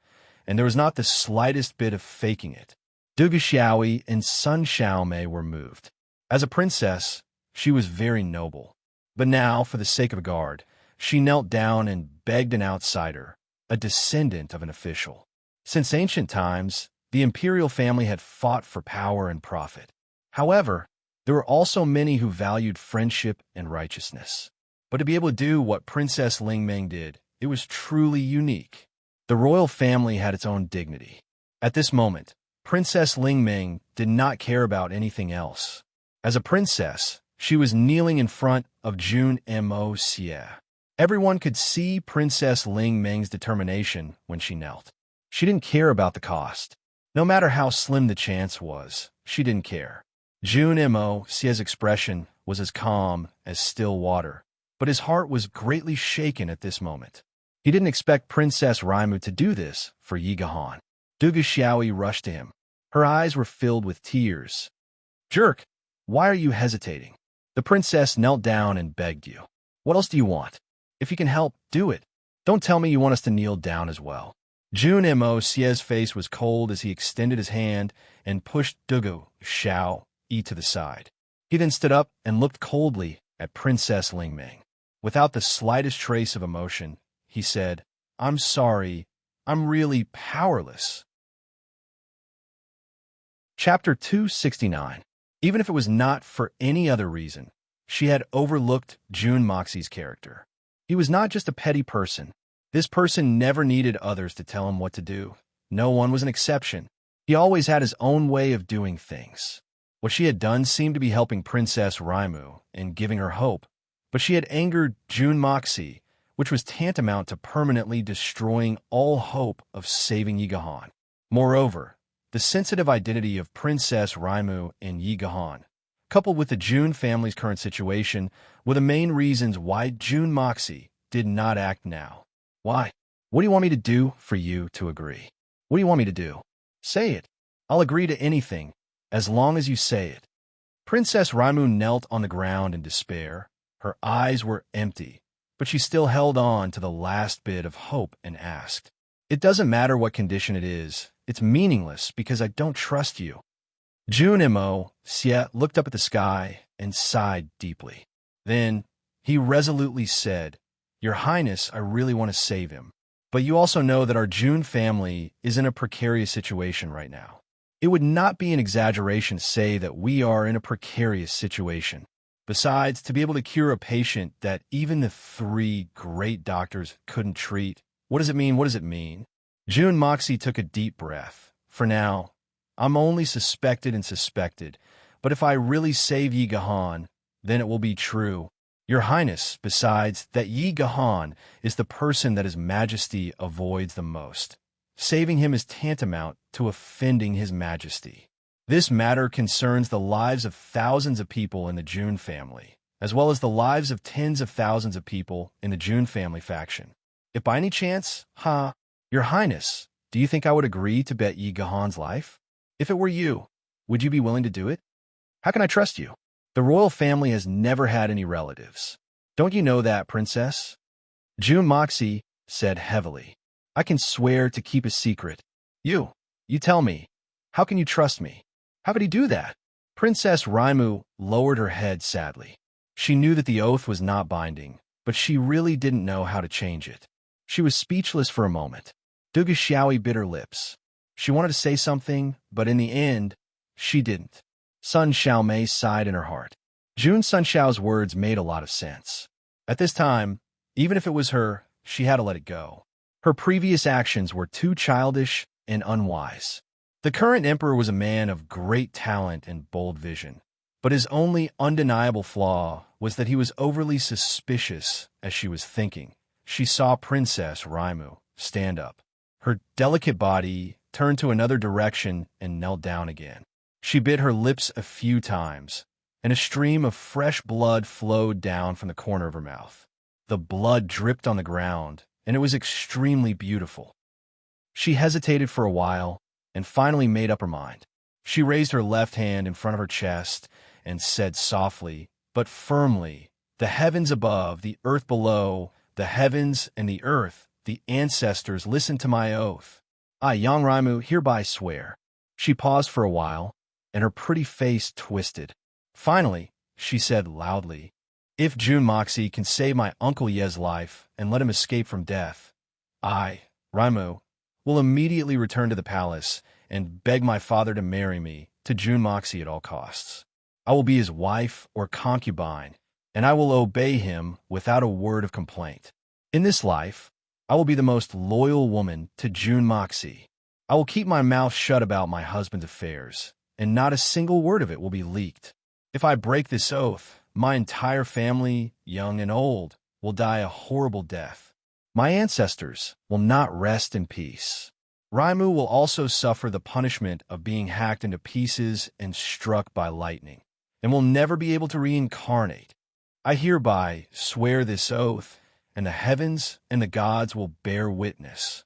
and there was not the slightest bit of faking it. Dugu Xiaoyi and Sun Xiaomei were moved. As a princess, she was very noble. But now, for the sake of a guard, she knelt down and begged an outsider, a descendant of an official. Since ancient times, the imperial family had fought for power and profit. However, there were also many who valued friendship and righteousness. But to be able to do what Princess Lingming did, It was truly unique. The royal family had its own dignity. At this moment, Princess Ling Ming did not care about anything else. As a princess, she was kneeling in front of Jun Mo Xie. Everyone could see Princess Ling Ming's determination when she knelt. She didn't care about the cost. No matter how slim the chance was, she didn't care. Jun Mo Xie's expression was as calm as still water, but his heart was greatly shaken at this moment. He didn't expect Princess Raimu to do this for Yi Gahan. Dugu Xiaoyi rushed to him. Her eyes were filled with tears. "Jerk, why are you hesitating?" The princess knelt down and begged you. "What else do you want? If you can help, do it. Don't tell me you want us to kneel down as well." Jun Mo Xie's face was cold as he extended his hand and pushed Dugu Xiaoyi to the side. He then stood up and looked coldly at Princess Ling Ming. Without the slightest trace of emotion, he said, "I'm sorry. I'm really powerless." Chapter 269. Even if it was not for any other reason, she had overlooked Jun Moxie's character. He was not just a petty person. This person never needed others to tell him what to do. No one was an exception. He always had his own way of doing things. What she had done seemed to be helping Princess Raimu and giving her hope, but she had angered Jun Moxie, which was tantamount to permanently destroying all hope of saving Yi Gahan. Moreover, the sensitive identity of Princess Raimu and Yi Gahan, coupled with the Jun family's current situation, were the main reasons why Jun Moxie did not act now. "Why? What do you want me to do for you to agree? What do you want me to do? Say it. I'll agree to anything, as long as you say it." Princess Raimu knelt on the ground in despair. Her eyes were empty, but she still held on to the last bit of hope and asked, "It doesn't matter what condition it is. It's meaningless because I don't trust you." Jun Mo Xie looked up at the sky and sighed deeply. Then he resolutely said, "Your Highness, I really want to save him. But you also know that our Jun family is in a precarious situation right now. It would not be an exaggeration to say that we are in a precarious situation. Besides, to be able to cure a patient that even the 3 great doctors couldn't treat, what does it mean? What does it mean?" Jun Moxie took a deep breath. "For now, I'm only suspected and suspected, but if I really save Yi Gahan, then it will be true. Your Highness, besides, that Yi Gahan is the person that His Majesty avoids the most. Saving him is tantamount to offending His Majesty. This matter concerns the lives of thousands of people in the Jun family, as well as the lives of tens of thousands of people in the Jun family faction. If by any chance, Your Highness, do you think I would agree to bet Yi Gahan's life? If it were you, would you be willing to do it? How can I trust you? The royal family has never had any relatives. Don't you know that, Princess?" Jun Moxie said heavily, "I can swear to keep a secret. You tell me. How can you trust me? How could he do that?" Princess Raimu lowered her head sadly. She knew that the oath was not binding, but she really didn't know how to change it. She was speechless for a moment. Dugu Xiaoyi bit her lips. She wanted to say something, but in the end, she didn't. Sun Xiaomei sighed in her heart. Jun Sunxiao's words made a lot of sense. At this time, even if it was her, she had to let it go. Her previous actions were too childish and unwise. The current emperor was a man of great talent and bold vision, but his only undeniable flaw was that he was overly suspicious as she was thinking. She saw Princess Raimu stand up. Her delicate body turned to another direction and knelt down again. She bit her lips a few times, and a stream of fresh blood flowed down from the corner of her mouth. The blood dripped on the ground, and it was extremely beautiful. She hesitated for a while, and finally made up her mind. She raised her left hand in front of her chest and said softly, but firmly, "The heavens above, the earth below, the heavens and the earth, the ancestors, listen to my oath. I, Yang Raimu, hereby swear." She paused for a while, and her pretty face twisted. Finally, she said loudly, "If Jun Moxie can save my Uncle Ye's life and let him escape from death, I, Raimu, will immediately return to the palace and beg my father to marry me to Jun Moxie at all costs. I will be his wife or concubine, and I will obey him without a word of complaint. In this life, I will be the most loyal woman to June Moxie. I will keep my mouth shut about my husband's affairs, and not a single word of it will be leaked. If I break this oath, my entire family, young and old, will die a horrible death. My ancestors will not rest in peace. Raimu will also suffer the punishment of being hacked into pieces and struck by lightning, and will never be able to reincarnate. I hereby swear this oath, and the heavens and the gods will bear witness."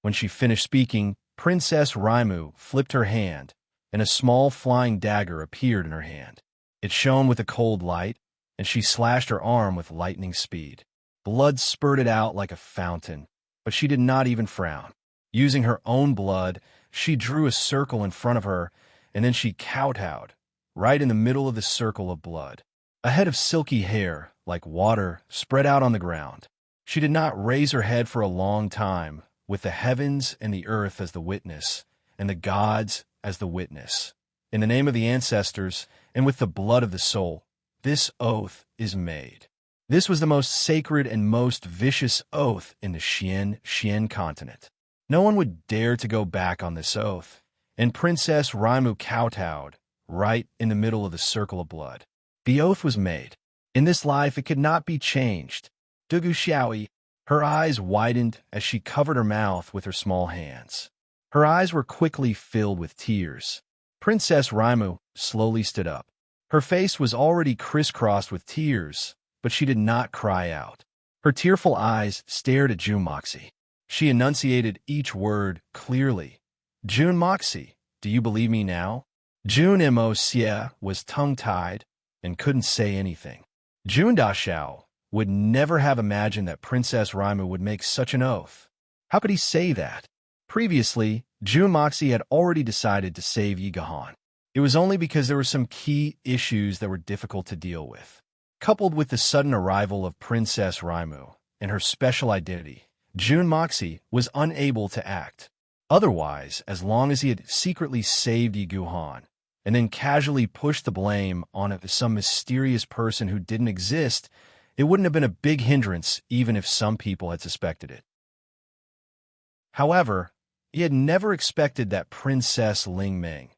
When she finished speaking, Princess Raimu flipped her hand, and a small flying dagger appeared in her hand. It shone with a cold light, and she slashed her arm with lightning speed. Blood spurted out like a fountain, but she did not even frown. Using her own blood, she drew a circle in front of her, and then she kowtowed, right in the middle of the circle of blood. A head of silky hair, like water, spread out on the ground. She did not raise her head for a long time, with the heavens and the earth as the witness, and the gods as the witness. In the name of the ancestors, and with the blood of the soul, this oath is made. This was the most sacred and most vicious oath in the Xian continent. No one would dare to go back on this oath, and Princess Raimu kowtowed, right in the middle of the circle of blood. The oath was made. In this life it could not be changed. Dugu Xiaoi, her eyes widened as she covered her mouth with her small hands. Her eyes were quickly filled with tears. Princess Raimu slowly stood up. Her face was already crisscrossed with tears, but she did not cry out. Her tearful eyes stared at June Moxie. She enunciated each word clearly. "June Moxie, do you believe me now?" June Moxie was tongue-tied and couldn't say anything. June Dashao would never have imagined that Princess Raimu would make such an oath. How could he say that? Previously, June Moxie had already decided to save Yigahan. It was only because there were some key issues that were difficult to deal with. Coupled with the sudden arrival of Princess Raimu and her special identity, June Moxie was unable to act. Otherwise, as long as he had secretly saved Yiguhan, and then casually pushed the blame on some mysterious person who didn't exist, it wouldn't have been a big hindrance even if some people had suspected it. However, he had never expected that Princess Ling Ming,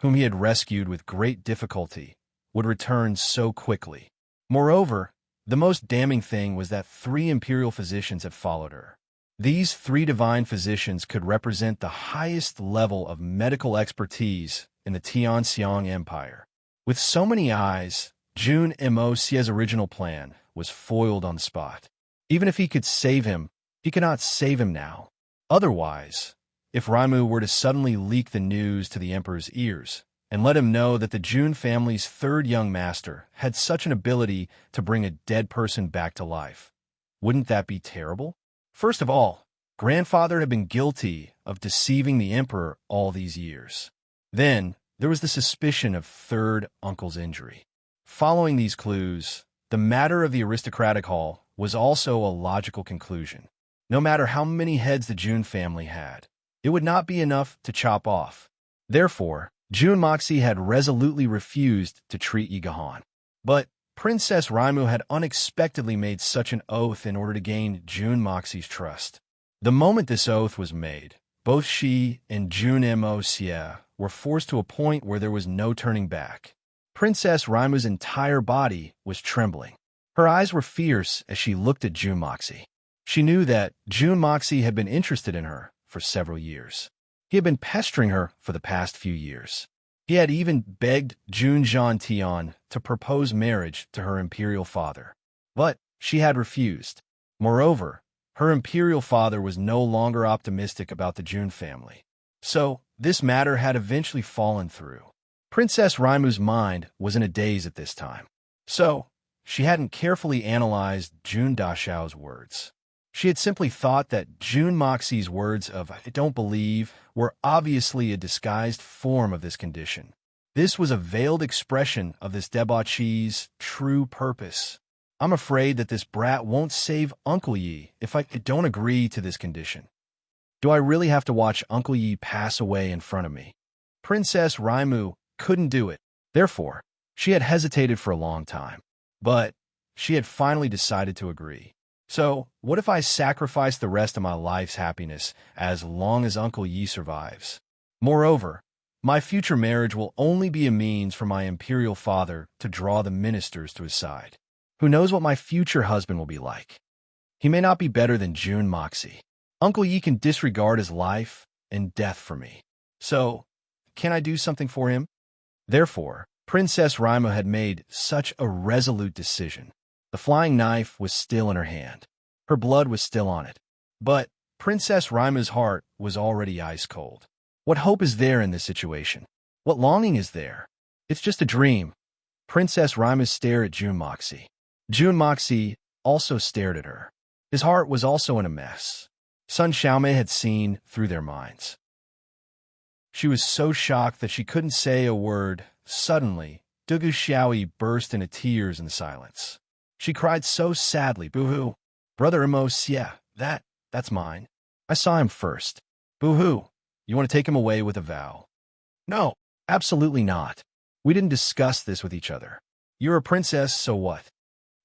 whom he had rescued with great difficulty, would return so quickly. Moreover, the most damning thing was that 3 imperial physicians had followed her. These 3 divine physicians could represent the highest level of medical expertise in the Tianxiang Empire. With so many eyes, June Moxie's original plan was foiled on the spot. Even if he could save him, he could not save him now. Otherwise, if Raimu were to suddenly leak the news to the Emperor's ears and let him know that the June family's 3rd young master had such an ability to bring a dead person back to life, wouldn't that be terrible? First of all, grandfather had been guilty of deceiving the Emperor all these years. Then, there was the suspicion of 3rd uncle's injury. Following these clues, the matter of the aristocratic hall was also a logical conclusion. No matter how many heads the June family had, it would not be enough to chop off. Therefore, June Moxie had resolutely refused to treat Yigahan. But Princess Raimu had unexpectedly made such an oath in order to gain June Moxie's trust. The moment this oath was made, both she and June Moxie were forced to a point where there was no turning back. Princess Raimu's entire body was trembling. Her eyes were fierce as she looked at June Moxie. She knew that June Moxie had been interested in her for several years. He had been pestering her for the past few years. He had even begged June Zhantian to propose marriage to her imperial father. But she had refused. Moreover, her imperial father was no longer optimistic about the June family. So, this matter had eventually fallen through. Princess Raimu's mind was in a daze at this time. So, she hadn't carefully analyzed June Dashao's words. She had simply thought that June Moxie's words of "I don't believe" were obviously a disguised form of this condition. This was a veiled expression of this debauchee's true purpose. "I'm afraid that this brat won't save Uncle Yi if I don't agree to this condition. Do I really have to watch Uncle Yi pass away in front of me?" Princess Raimu couldn't do it. Therefore, she had hesitated for a long time. But she had finally decided to agree. So, what if I sacrifice the rest of my life's happiness as long as Uncle Yi survives? Moreover, my future marriage will only be a means for my imperial father to draw the ministers to his side. Who knows what my future husband will be like? He may not be better than June Moxie. Uncle Yi can disregard his life and death for me. So, can I do something for him? Therefore, Princess Raima had made such a resolute decision. The flying knife was still in her hand. Her blood was still on it. But Princess Raima's heart was already ice cold. What hope is there in this situation? What longing is there? It's just a dream. Princess Raima stared at June Moxie. June Moxie also stared at her. His heart was also in a mess. Sun Xiaomei had seen through their minds. She was so shocked that she couldn't say a word. Suddenly, Dugu Xiaoyi burst into tears in the silence. She cried so sadly, "Boo-hoo! Brother Imo Xie, that's mine. I saw him first. Boo-hoo! You want to take him away with a vow?" "No, absolutely not. We didn't discuss this with each other. You're a princess, so what?"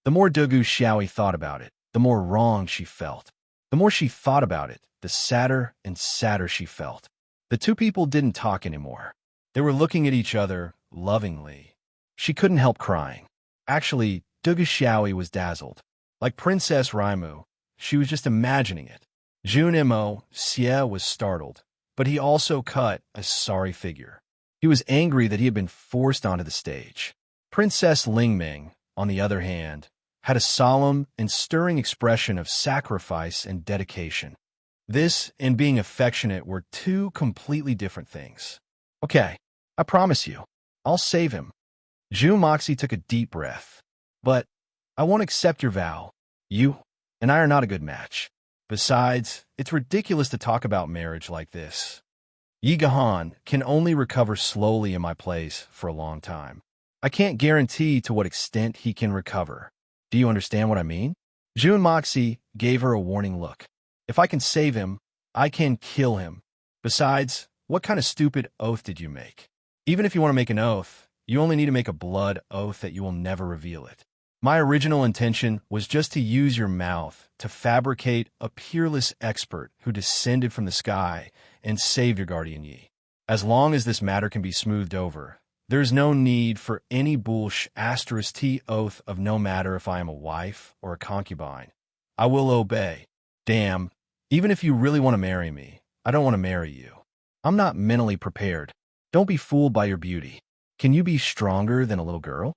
The more Dugu Xiaoyi thought about it, the more wrong she felt. The more she thought about it, the sadder and sadder she felt. The two people didn't talk anymore. They were looking at each other lovingly. She couldn't help crying. Actually, Dugu Xiaoyi was dazzled. Like Princess Raimu, she was just imagining it. Jun Imo Xie was startled, but he also cut a sorry figure. He was angry that he had been forced onto the stage. Princess Lingming, on the other hand, had a solemn and stirring expression of sacrifice and dedication. This and being affectionate were two completely different things. "Okay, I promise you, I'll save him." June Moxie took a deep breath. "But I won't accept your vow. You and I are not a good match. Besides, it's ridiculous to talk about marriage like this. Yi Gahan can only recover slowly in my place for a long time. I can't guarantee to what extent he can recover. Do you understand what I mean?" June Moxie gave her a warning look. "If I can save him, I can kill him. Besides, what kind of stupid oath did you make? Even if you want to make an oath, you only need to make a blood oath that you will never reveal it. My original intention was just to use your mouth to fabricate a peerless expert who descended from the sky and saved your guardian Yi. As long as this matter can be smoothed over, there is no need for any **T oath of no matter if I am a wife or a concubine. I will obey. Damn, even if you really want to marry me, I don't want to marry you. I'm not mentally prepared. Don't be fooled by your beauty. Can you be stronger than a little girl?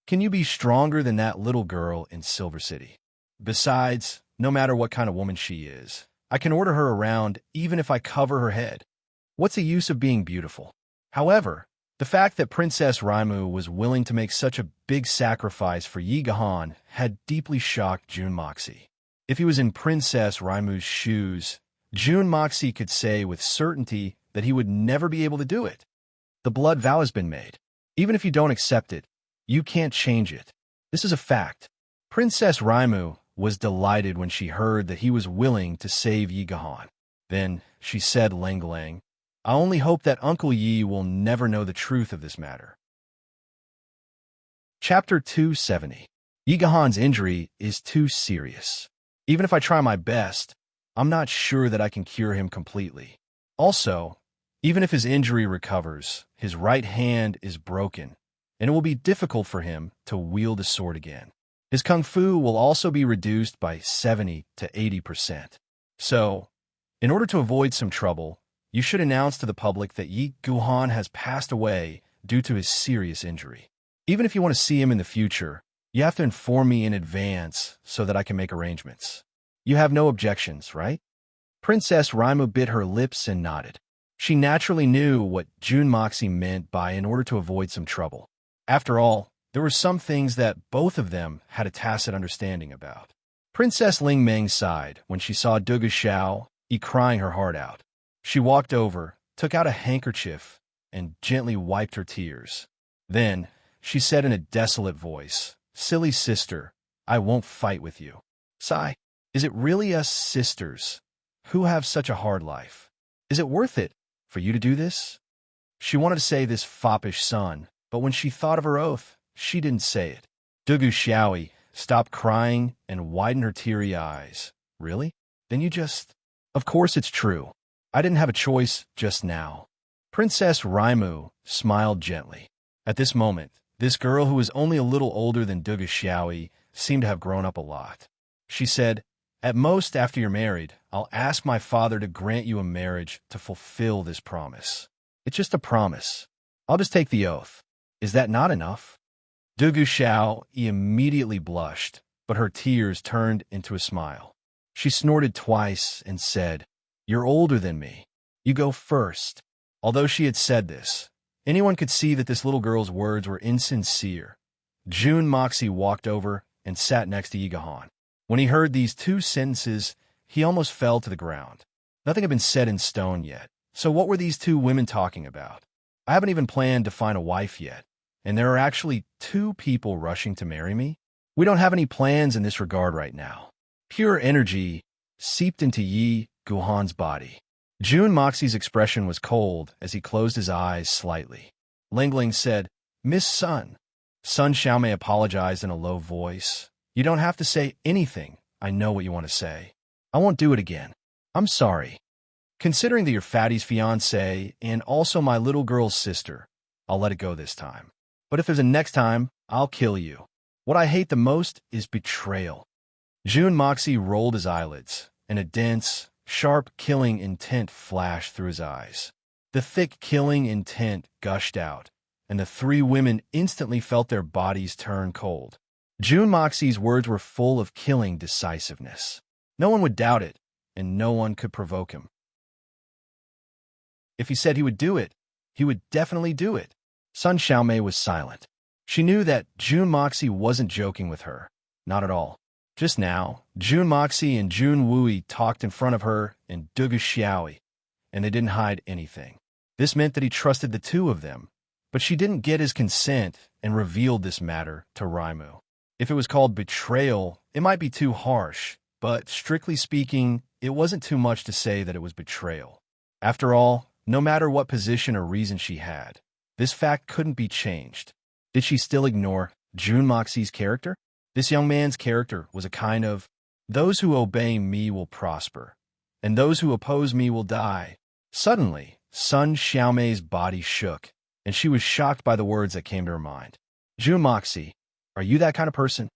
Can you be stronger than that little girl in Silver City? Besides, no matter what kind of woman she is, I can order her around even if I cover her head. What's the use of being beautiful?" However, the fact that Princess Raimu was willing to make such a big sacrifice for Yi Gahan had deeply shocked June Moxie. If he was in Princess Raimu's shoes, June Moxie could say with certainty that he would never be able to do it. The blood vow has been made. Even if you don't accept it, you can't change it. This is a fact. Princess Raimu was delighted when she heard that he was willing to save Yi Gahan. Then she said, Lang, "I only hope that Uncle Yi will never know the truth of this matter." Chapter 270. Yi Gahan's injury is too serious. Even if I try my best, I'm not sure that I can cure him completely. Also, even if his injury recovers, his right hand is broken, and it will be difficult for him to wield a sword again. His kung fu will also be reduced by 70 to 80%. So, in order to avoid some trouble, you should announce to the public that Yi Gahan has passed away due to his serious injury. Even if you want to see him in the future, you have to inform me in advance so that I can make arrangements. You have no objections, right? Princess Raimu bit her lips and nodded. She naturally knew what June Moxie meant by in order to avoid some trouble. After all, there were some things that both of them had a tacit understanding about. Princess Ling Meng sighed when she saw Dugu Xiaoyi crying her heart out. She walked over, took out a handkerchief, and gently wiped her tears. Then, she said in a desolate voice, "Silly sister, I won't fight with you." Sigh, is it really us sisters who have such a hard life? Is it worth it for you to do this? She wanted to say this foppish son, but when she thought of her oath, she didn't say it. Dugu Xiaoyi stopped crying, and widened her teary eyes. Really? Then you just... Of course it's true. I didn't have a choice just now. Princess Raimu smiled gently. At this moment, this girl who was only a little older than Dugu Xiaoyi seemed to have grown up a lot. She said, "At most, after you're married, I'll ask my father to grant you a marriage to fulfill this promise. It's just a promise. I'll just take the oath. Is that not enough?" Dugu Xiaoyi immediately blushed, but her tears turned into a smile. She snorted twice and said, "You're older than me. You go first." Although she had said this, anyone could see that this little girl's words were insincere. Jun Moxie walked over and sat next to Yigahan. When he heard these two sentences, he almost fell to the ground. Nothing had been set in stone yet. So what were these two women talking about? I haven't even planned to find a wife yet, and there are actually two people rushing to marry me? We don't have any plans in this regard right now. Pure energy seeped into Yi Guhan's body. Jun Moxie's expression was cold as he closed his eyes slightly. Lingling said, "Miss Sun." Sun Xiaomei apologized in a low voice. "You don't have to say anything. I know what you want to say. I won't do it again. I'm sorry. Considering that you're Fatty's fiancé and also my little girl's sister, I'll let it go this time. But if there's a next time, I'll kill you. What I hate the most is betrayal." Jun Moxie rolled his eyelids, and a dense, sharp killing intent flashed through his eyes. The thick killing intent gushed out, and the three women instantly felt their bodies turn cold. Jun Moxie's words were full of killing decisiveness. No one would doubt it, and no one could provoke him. If he said he would do it, he would definitely do it. Sun Xiaomei was silent. She knew that Jun Moxie wasn't joking with her. Not at all. Just now, Jun Moxie and Jun Wui talked in front of her and Dugu Xiaoyi, and they didn't hide anything. This meant that he trusted the two of them, but she didn't get his consent and revealed this matter to Raimu. If it was called betrayal, it might be too harsh, but strictly speaking, it wasn't too much to say that it was betrayal. After all, no matter what position or reason she had, this fact couldn't be changed. Did she still ignore Jun Moxie's character? This young man's character was a kind of, "Those who obey me will prosper, and those who oppose me will die." Suddenly, Sun Xiaomei's body shook, and she was shocked by the words that came to her mind. "Jun Moxie, are you that kind of person?"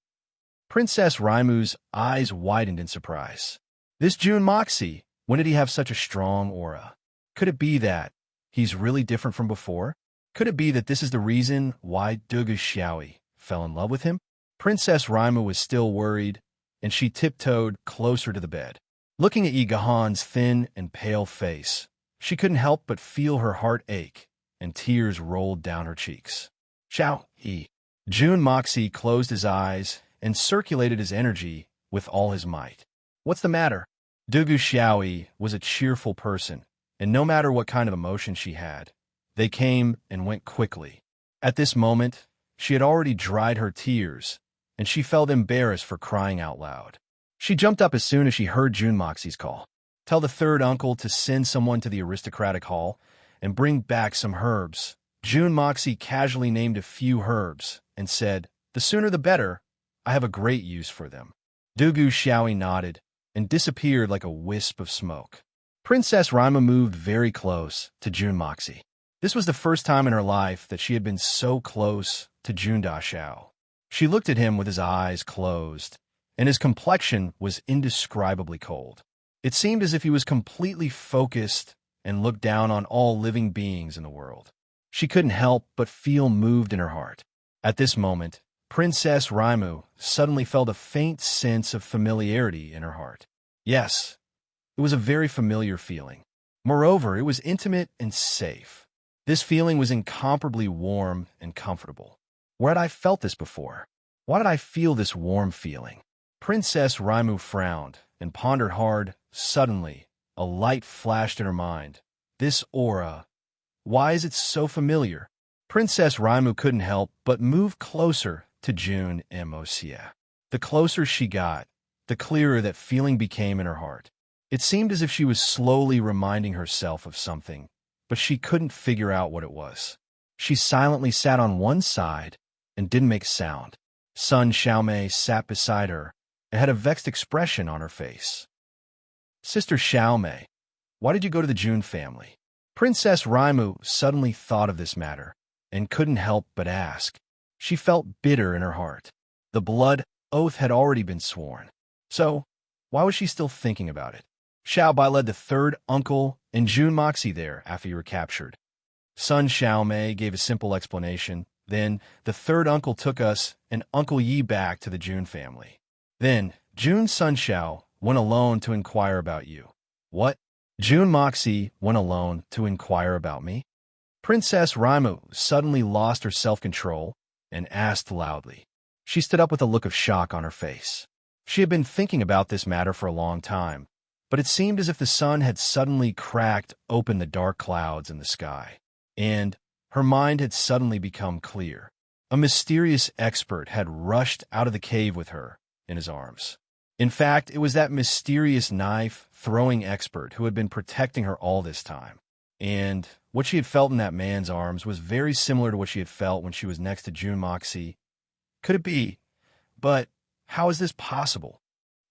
Princess Raimu's eyes widened in surprise. This Jun Moxie, when did he have such a strong aura? Could it be that he's really different from before? Could it be that this is the reason why Dugu Xiaoyi fell in love with him? Princess Raimu was still worried, and she tiptoed closer to the bed. Looking at Yigahan's thin and pale face, she couldn't help but feel her heart ache, and tears rolled down her cheeks. "Xiaoyi." Jun Moxie closed his eyes and circulated his energy with all his might. "What's the matter?" Dugu Xiaoyi was a cheerful person, and no matter what kind of emotion she had, they came and went quickly. At this moment, she had already dried her tears, and she felt embarrassed for crying out loud. She jumped up as soon as she heard Jun Moxie's call. "Tell the third uncle to send someone to the aristocratic hall and bring back some herbs." Jun Moxie casually named a few herbs and said, "The sooner the better. I have a great use for them." Dugu Xiaoyi nodded and disappeared like a wisp of smoke. Princess Raimu moved very close to Jun Moxie. This was the first time in her life that she had been so close to Jun Daxiao. She looked at him with his eyes closed, and his complexion was indescribably cold. It seemed as if he was completely focused and looked down on all living beings in the world. She couldn't help but feel moved in her heart. At this moment, Princess Raimu suddenly felt a faint sense of familiarity in her heart. Yes, it was a very familiar feeling. Moreover, it was intimate and safe. This feeling was incomparably warm and comfortable. Where had I felt this before? Why did I feel this warm feeling? Princess Raimu frowned and pondered hard. Suddenly, a light flashed in her mind. This aura, why is it so familiar? Princess Raimu couldn't help but move closer to Jun Moxie. The closer she got, the clearer that feeling became in her heart. It seemed as if she was slowly reminding herself of something, but she couldn't figure out what it was. She silently sat on one side and didn't make a sound. Sun Xiaomei sat beside her and had a vexed expression on her face. Sister Xiaomei, why did you go to the Jun family? Princess Raimu suddenly thought of this matter and couldn't help but ask. She felt bitter in her heart. The blood oath had already been sworn. So, why was she still thinking about it? Xiao Bai led the third uncle and Jun Moxie there after you were captured. Sun Xiaomei gave a simple explanation. Then, the third uncle took us and Uncle Yi back to the Jun family. Then, Jun's son Xiao went alone to inquire about you. What? Jun Moxie went alone to inquire about me? Princess Raimu suddenly lost her self-control and asked loudly. She stood up with a look of shock on her face. She had been thinking about this matter for a long time, but it seemed as if the sun had suddenly cracked open the dark clouds in the sky, and her mind had suddenly become clear. A mysterious expert had rushed out of the cave with her in his arms. In fact, it was that mysterious knife-throwing expert who had been protecting her all this time. And what she had felt in that man's arms was very similar to what she had felt when she was next to Jun Moxie. Could it be? But how is this possible?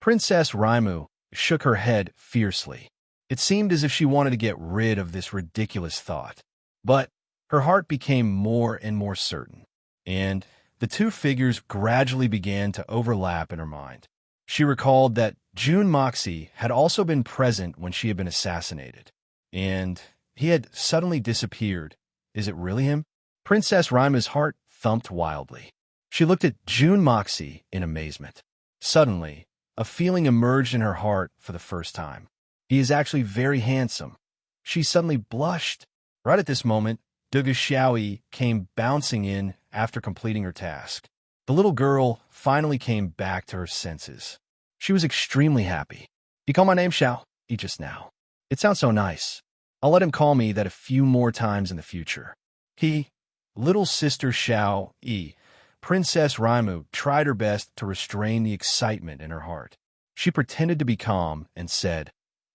Princess Raimu shook her head fiercely. It seemed as if she wanted to get rid of this ridiculous thought. But her heart became more and more certain, and the two figures gradually began to overlap in her mind. She recalled that Jun Moxie had also been present when she had been assassinated, and he had suddenly disappeared. Is it really him? Princess Raimu's heart thumped wildly. She looked at Jun Moxie in amazement. Suddenly, a feeling emerged in her heart for the first time. He is actually very handsome. She suddenly blushed. Right at this moment, Dugu Xiaoyi came bouncing in after completing her task. The little girl finally came back to her senses. She was extremely happy. "You call my name Xiao? Just now. It sounds so nice. I'll let him call me that a few more times in the future." Little sister Xiao Yi, Princess Raimu tried her best to restrain the excitement in her heart. She pretended to be calm and said,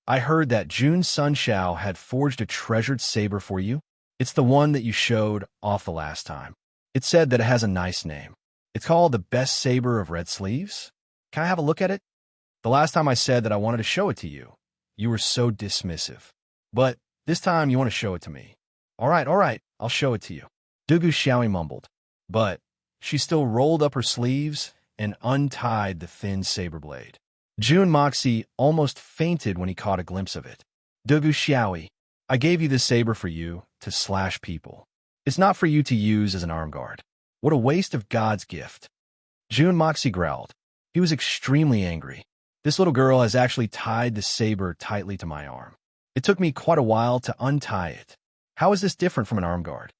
"I heard that Jun's son Xiao had forged a treasured saber for you. It's the one that you showed off the last time. It said that it has a nice name. It's called the Best Saber of Red Sleeves. Can I have a look at it? The last time I said that I wanted to show it to you, you were so dismissive. But this time you want to show it to me. All right, I'll show it to you." Dugu Xiaoyi mumbled, but she still rolled up her sleeves and untied the thin saber blade. Jun Moxie almost fainted when he caught a glimpse of it. "Dugu Xiaoyi, I gave you this saber for you to slash people. It's not for you to use as an arm guard. What a waste of God's gift." Jun Moxie growled. He was extremely angry. "This little girl has actually tied the saber tightly to my arm. It took me quite a while to untie it. How is this different from an arm guard?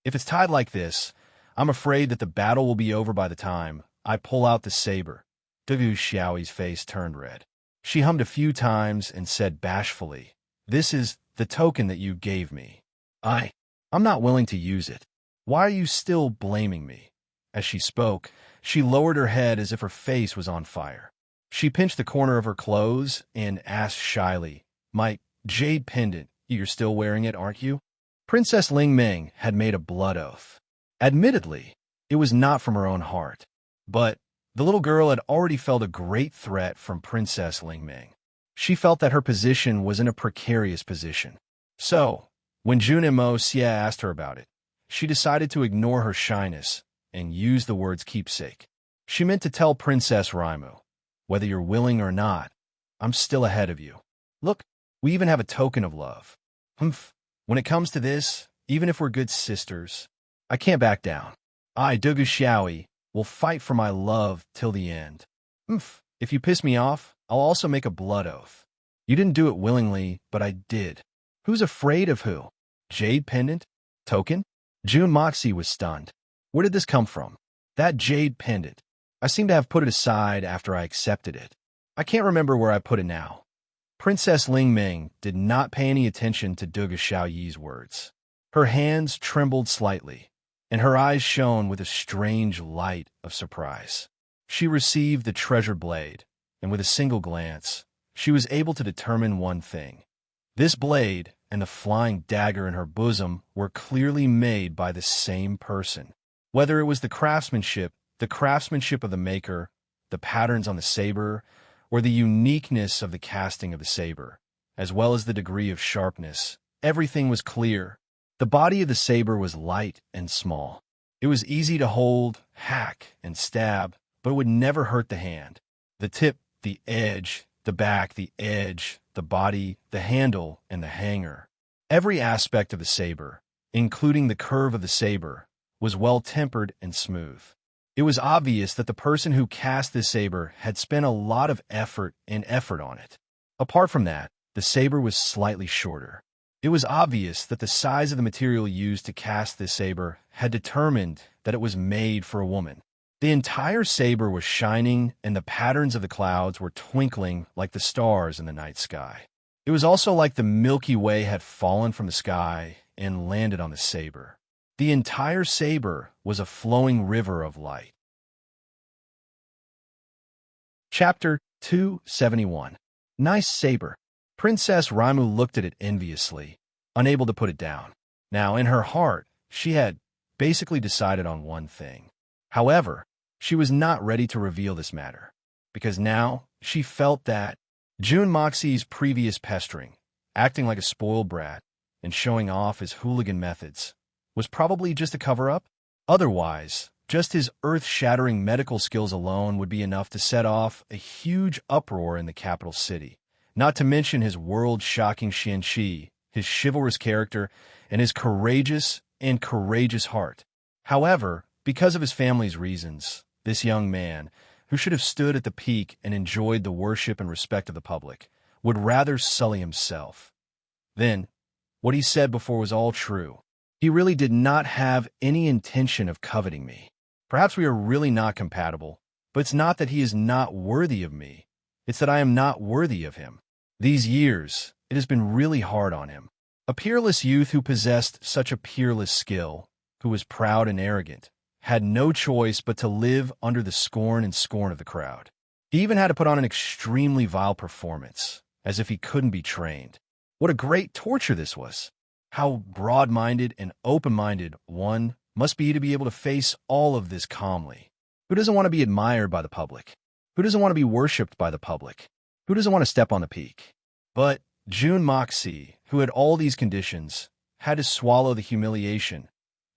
If it's tied like this, I'm afraid that the battle will be over by the time I pull out the saber." Dugu Xiaoyi's face turned red. She hummed a few times and said bashfully, "This is the token that you gave me. I'm not willing to use it. Why are you still blaming me?" As she spoke, she lowered her head as if her face was on fire. She pinched the corner of her clothes and asked shyly, "My jade pendant, you're still wearing it, aren't you?" Princess Ling Ming had made a blood oath. Admittedly, it was not from her own heart, but the little girl had already felt a great threat from Princess Ling Ming. She felt that her position was in a precarious position. So, when Jun Mo Xie asked her about it, she decided to ignore her shyness and use the words keepsake. She meant to tell Princess Raimu, "Whether you're willing or not, I'm still ahead of you. Look, we even have a token of love. When it comes to this, even if we're good sisters, I can't back down. I, Dugu Xiaoyi, will fight for my love till the end. If you piss me off, I'll also make a blood oath. You didn't do it willingly, but I did. Who's afraid of who? Jade pendant? Token?" Jun Moxie was stunned. Where did this come from? That jade pendant. I seem to have put it aside after I accepted it. I can't remember where I put it now. Princess Ling Ming did not pay any attention to Dugu Xiaoyi's words. Her hands trembled slightly, and her eyes shone with a strange light of surprise. She received the treasure blade, and with a single glance, she was able to determine one thing. This blade and the flying dagger in her bosom were clearly made by the same person. Whether it was the craftsmanship the craftsmanship of the maker, the patterns on the saber, or the uniqueness of the casting of the saber, as well as the degree of sharpness, everything was clear. The body of the saber was light and small. It was easy to hold, hack, and stab, but it would never hurt the hand. The tip, the edge, the back, the edge, the body, the handle, and the hanger. Every aspect of the saber, including the curve of the saber, was well-tempered and smooth. It was obvious that the person who cast this saber had spent a lot of effort on it. Apart from that, the saber was slightly shorter. It was obvious that the size of the material used to cast this saber had determined that it was made for a woman. The entire saber was shining, and the patterns of the clouds were twinkling like the stars in the night sky. It was also like the Milky Way had fallen from the sky and landed on the saber. The entire saber was a flowing river of light. Chapter 271. Nice saber. Princess Raimu looked at it enviously, unable to put it down. Now, in her heart, she had basically decided on one thing. However, she was not ready to reveal this matter, because now she felt that Jun Moxie's previous pestering, acting like a spoiled brat, and showing off his hooligan methods, was probably just a cover-up. Otherwise, just his earth-shattering medical skills alone would be enough to set off a huge uproar in the capital city, not to mention his world-shocking Xianxi, his chivalrous character, and his courageous heart. However, because of his family's reasons, this young man, who should have stood at the peak and enjoyed the worship and respect of the public, would rather sully himself. Then, what he said before was all true. He really did not have any intention of coveting me. Perhaps we are really not compatible, but it's not that he is not worthy of me. It's that I am not worthy of him. These years, it has been really hard on him. A peerless youth who possessed such a peerless skill, who was proud and arrogant, had no choice but to live under the scorn of the crowd. He even had to put on an extremely vile performance, as if he couldn't be trained. What a great torture this was! How broad-minded and open-minded one must be to be able to face all of this calmly. Who doesn't want to be admired by the public? Who doesn't want to be worshipped by the public? Who doesn't want to step on the peak? But Jun Moxie, who had all these conditions, had to swallow the humiliation.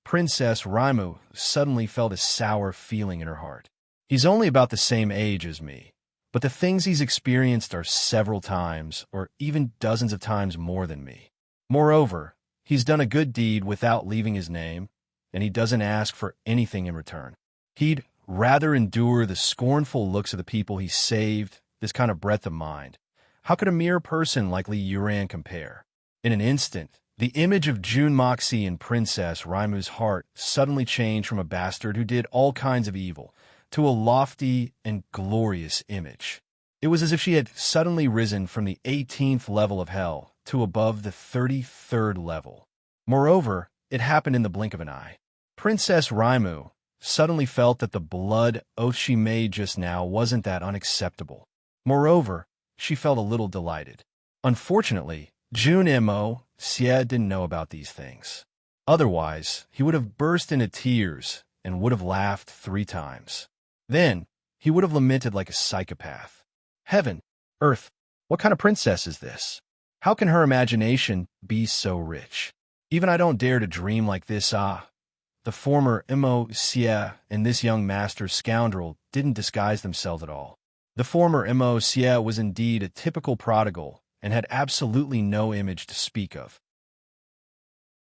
Princess Raimu suddenly felt a sour feeling in her heart. He's only about the same age as me, but the things he's experienced are several times or even dozens of times more than me. Moreover, he's done a good deed without leaving his name, and he doesn't ask for anything in return. He'd rather endure the scornful looks of the people he saved, this kind of breadth of mind. How could a mere person like Li Yuran compare? In an instant, the image of Jun Moxie in Princess Raimu's heart suddenly changed from a bastard who did all kinds of evil to a lofty and glorious image. It was as if she had suddenly risen from the 18th level of hell to above the 33rd level. Moreover, it happened in the blink of an eye. Princess Raimu suddenly felt that the blood oath she made just now wasn't that unacceptable. Moreover, she felt a little delighted. Unfortunately, Jun Xie didn't know about these things. Otherwise, he would have burst into tears and would have laughed 3 times. Then, he would have lamented like a psychopath. Heaven, earth, what kind of princess is this? How can her imagination be so rich? Even I don't dare to dream like this. The former Xie and this young master scoundrel didn't disguise themselves at all. The former Xie was indeed a typical prodigal and had absolutely no image to speak of.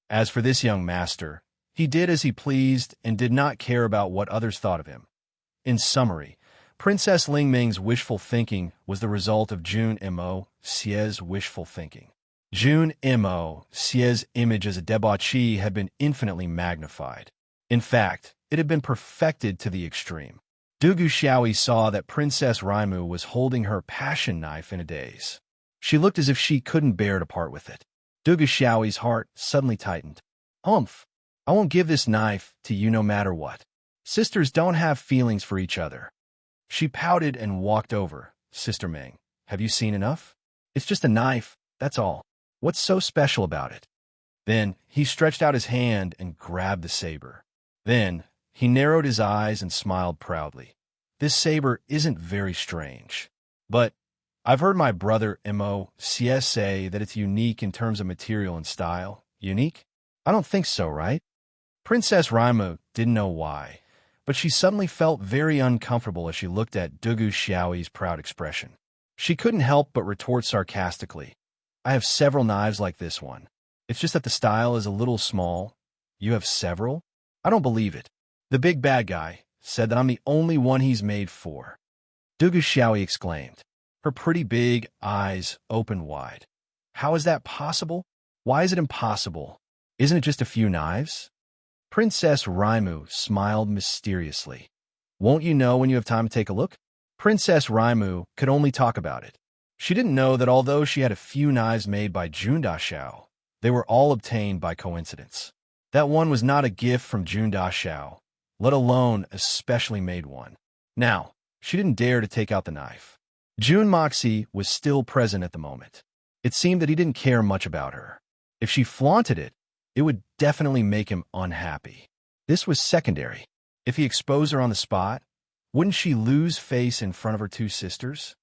As for this young master, he did as he pleased and did not care about what others thought of him. In summary, Princess Lingming's wishful thinking was the result of Jun Xie's wishful thinking. Jun Xie's image as a debauchee had been infinitely magnified. In fact, it had been perfected to the extreme. Dugu Xiaoyi saw that Princess Raimu was holding her passion knife in a daze. She looked as if she couldn't bear to part with it. Dugu Xiaoyi's heart suddenly tightened. Humph! I won't give this knife to you no matter what. Sisters don't have feelings for each other. She pouted and walked over. Sister Ming, have you seen enough? It's just a knife, that's all. What's so special about it? Then he stretched out his hand and grabbed the saber. Then He narrowed his eyes and smiled proudly. This saber isn't very strange. But I've heard my brother Mo.CS say that it's unique in terms of material and style. Unique? I don't think so, right? Princess Raimu didn't know why, but she suddenly felt very uncomfortable as she looked at Dugu Xiaoyi's proud expression. She couldn't help but retort sarcastically, I have several knives like this one. It's just that the style is a little small. You have several? I don't believe it. The big bad guy said that I'm the only one he's made for. Dugu Xiaoyi exclaimed. Her pretty big eyes opened wide. How is that possible? Why is it impossible? Isn't it just a few knives? Princess Raimu smiled mysteriously. Won't you know when you have time to take a look? Princess Raimu could only talk about it. She didn't know that although she had a few knives made by Junda Xiao, they were all obtained by coincidence. That one was not a gift from Junda Xiao, let alone a specially made one. Now, she didn't dare to take out the knife. Jun Moxie was still present at the moment. It seemed that he didn't care much about her. If she flaunted it, it would definitely make him unhappy. This was secondary. If he exposed her on the spot, wouldn't she lose face in front of her two sisters?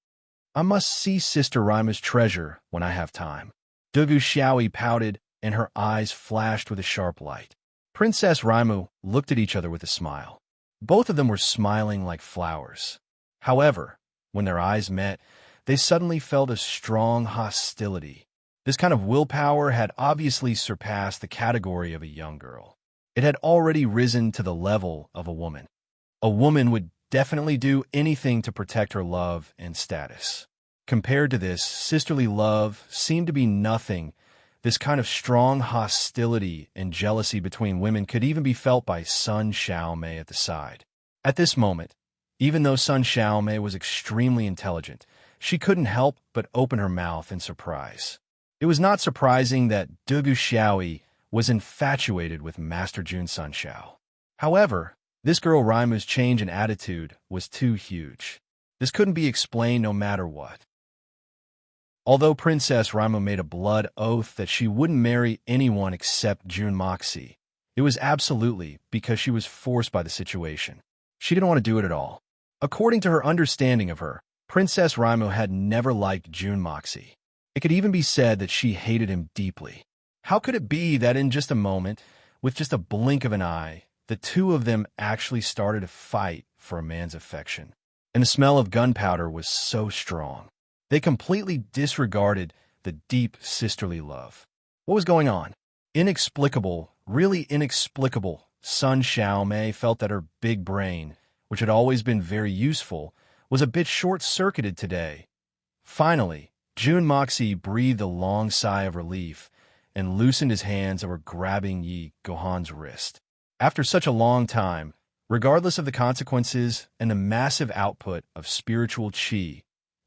I must see Sister Raimu's treasure when I have time. Dugu Xiaoyi pouted, and her eyes flashed with a sharp light. Princess Raimu looked at each other with a smile. Both of them were smiling like flowers. However, when their eyes met, they suddenly felt a strong hostility. This kind of willpower had obviously surpassed the category of a young girl. It had already risen to the level of a woman. A woman would definitely do anything to protect her love and status. Compared to this, sisterly love seemed to be nothing. This kind of strong hostility and jealousy between women could even be felt by Sun Xiaomei at the side. At this moment, even though Sun Xiaomei was extremely intelligent, she couldn't help but open her mouth in surprise. It was not surprising that Dugu Xiaoyi was infatuated with Master Jun Sunxiao. However, this girl Raimu's change in attitude was too huge. This couldn't be explained no matter what. Although Princess Raimu made a blood oath that she wouldn't marry anyone except Jun Moxie, it was absolutely because she was forced by the situation. She didn't want to do it at all. According to her understanding of her, Princess Raimu had never liked Jun Moxie. It could even be said that she hated him deeply. How could it be that in just a moment, with just a blink of an eye, the two of them actually started to fight for a man's affection? And the smell of gunpowder was so strong. They completely disregarded the deep sisterly love. What was going on? Inexplicable, really inexplicable. Sun Xiaomei felt that her big brain, which had always been very useful, was a bit short-circuited today. Finally, Jun Moxie breathed a long sigh of relief and loosened his hands that were grabbing Yi Gohan's wrist. After such a long time, regardless of the consequences and the massive output of spiritual qi,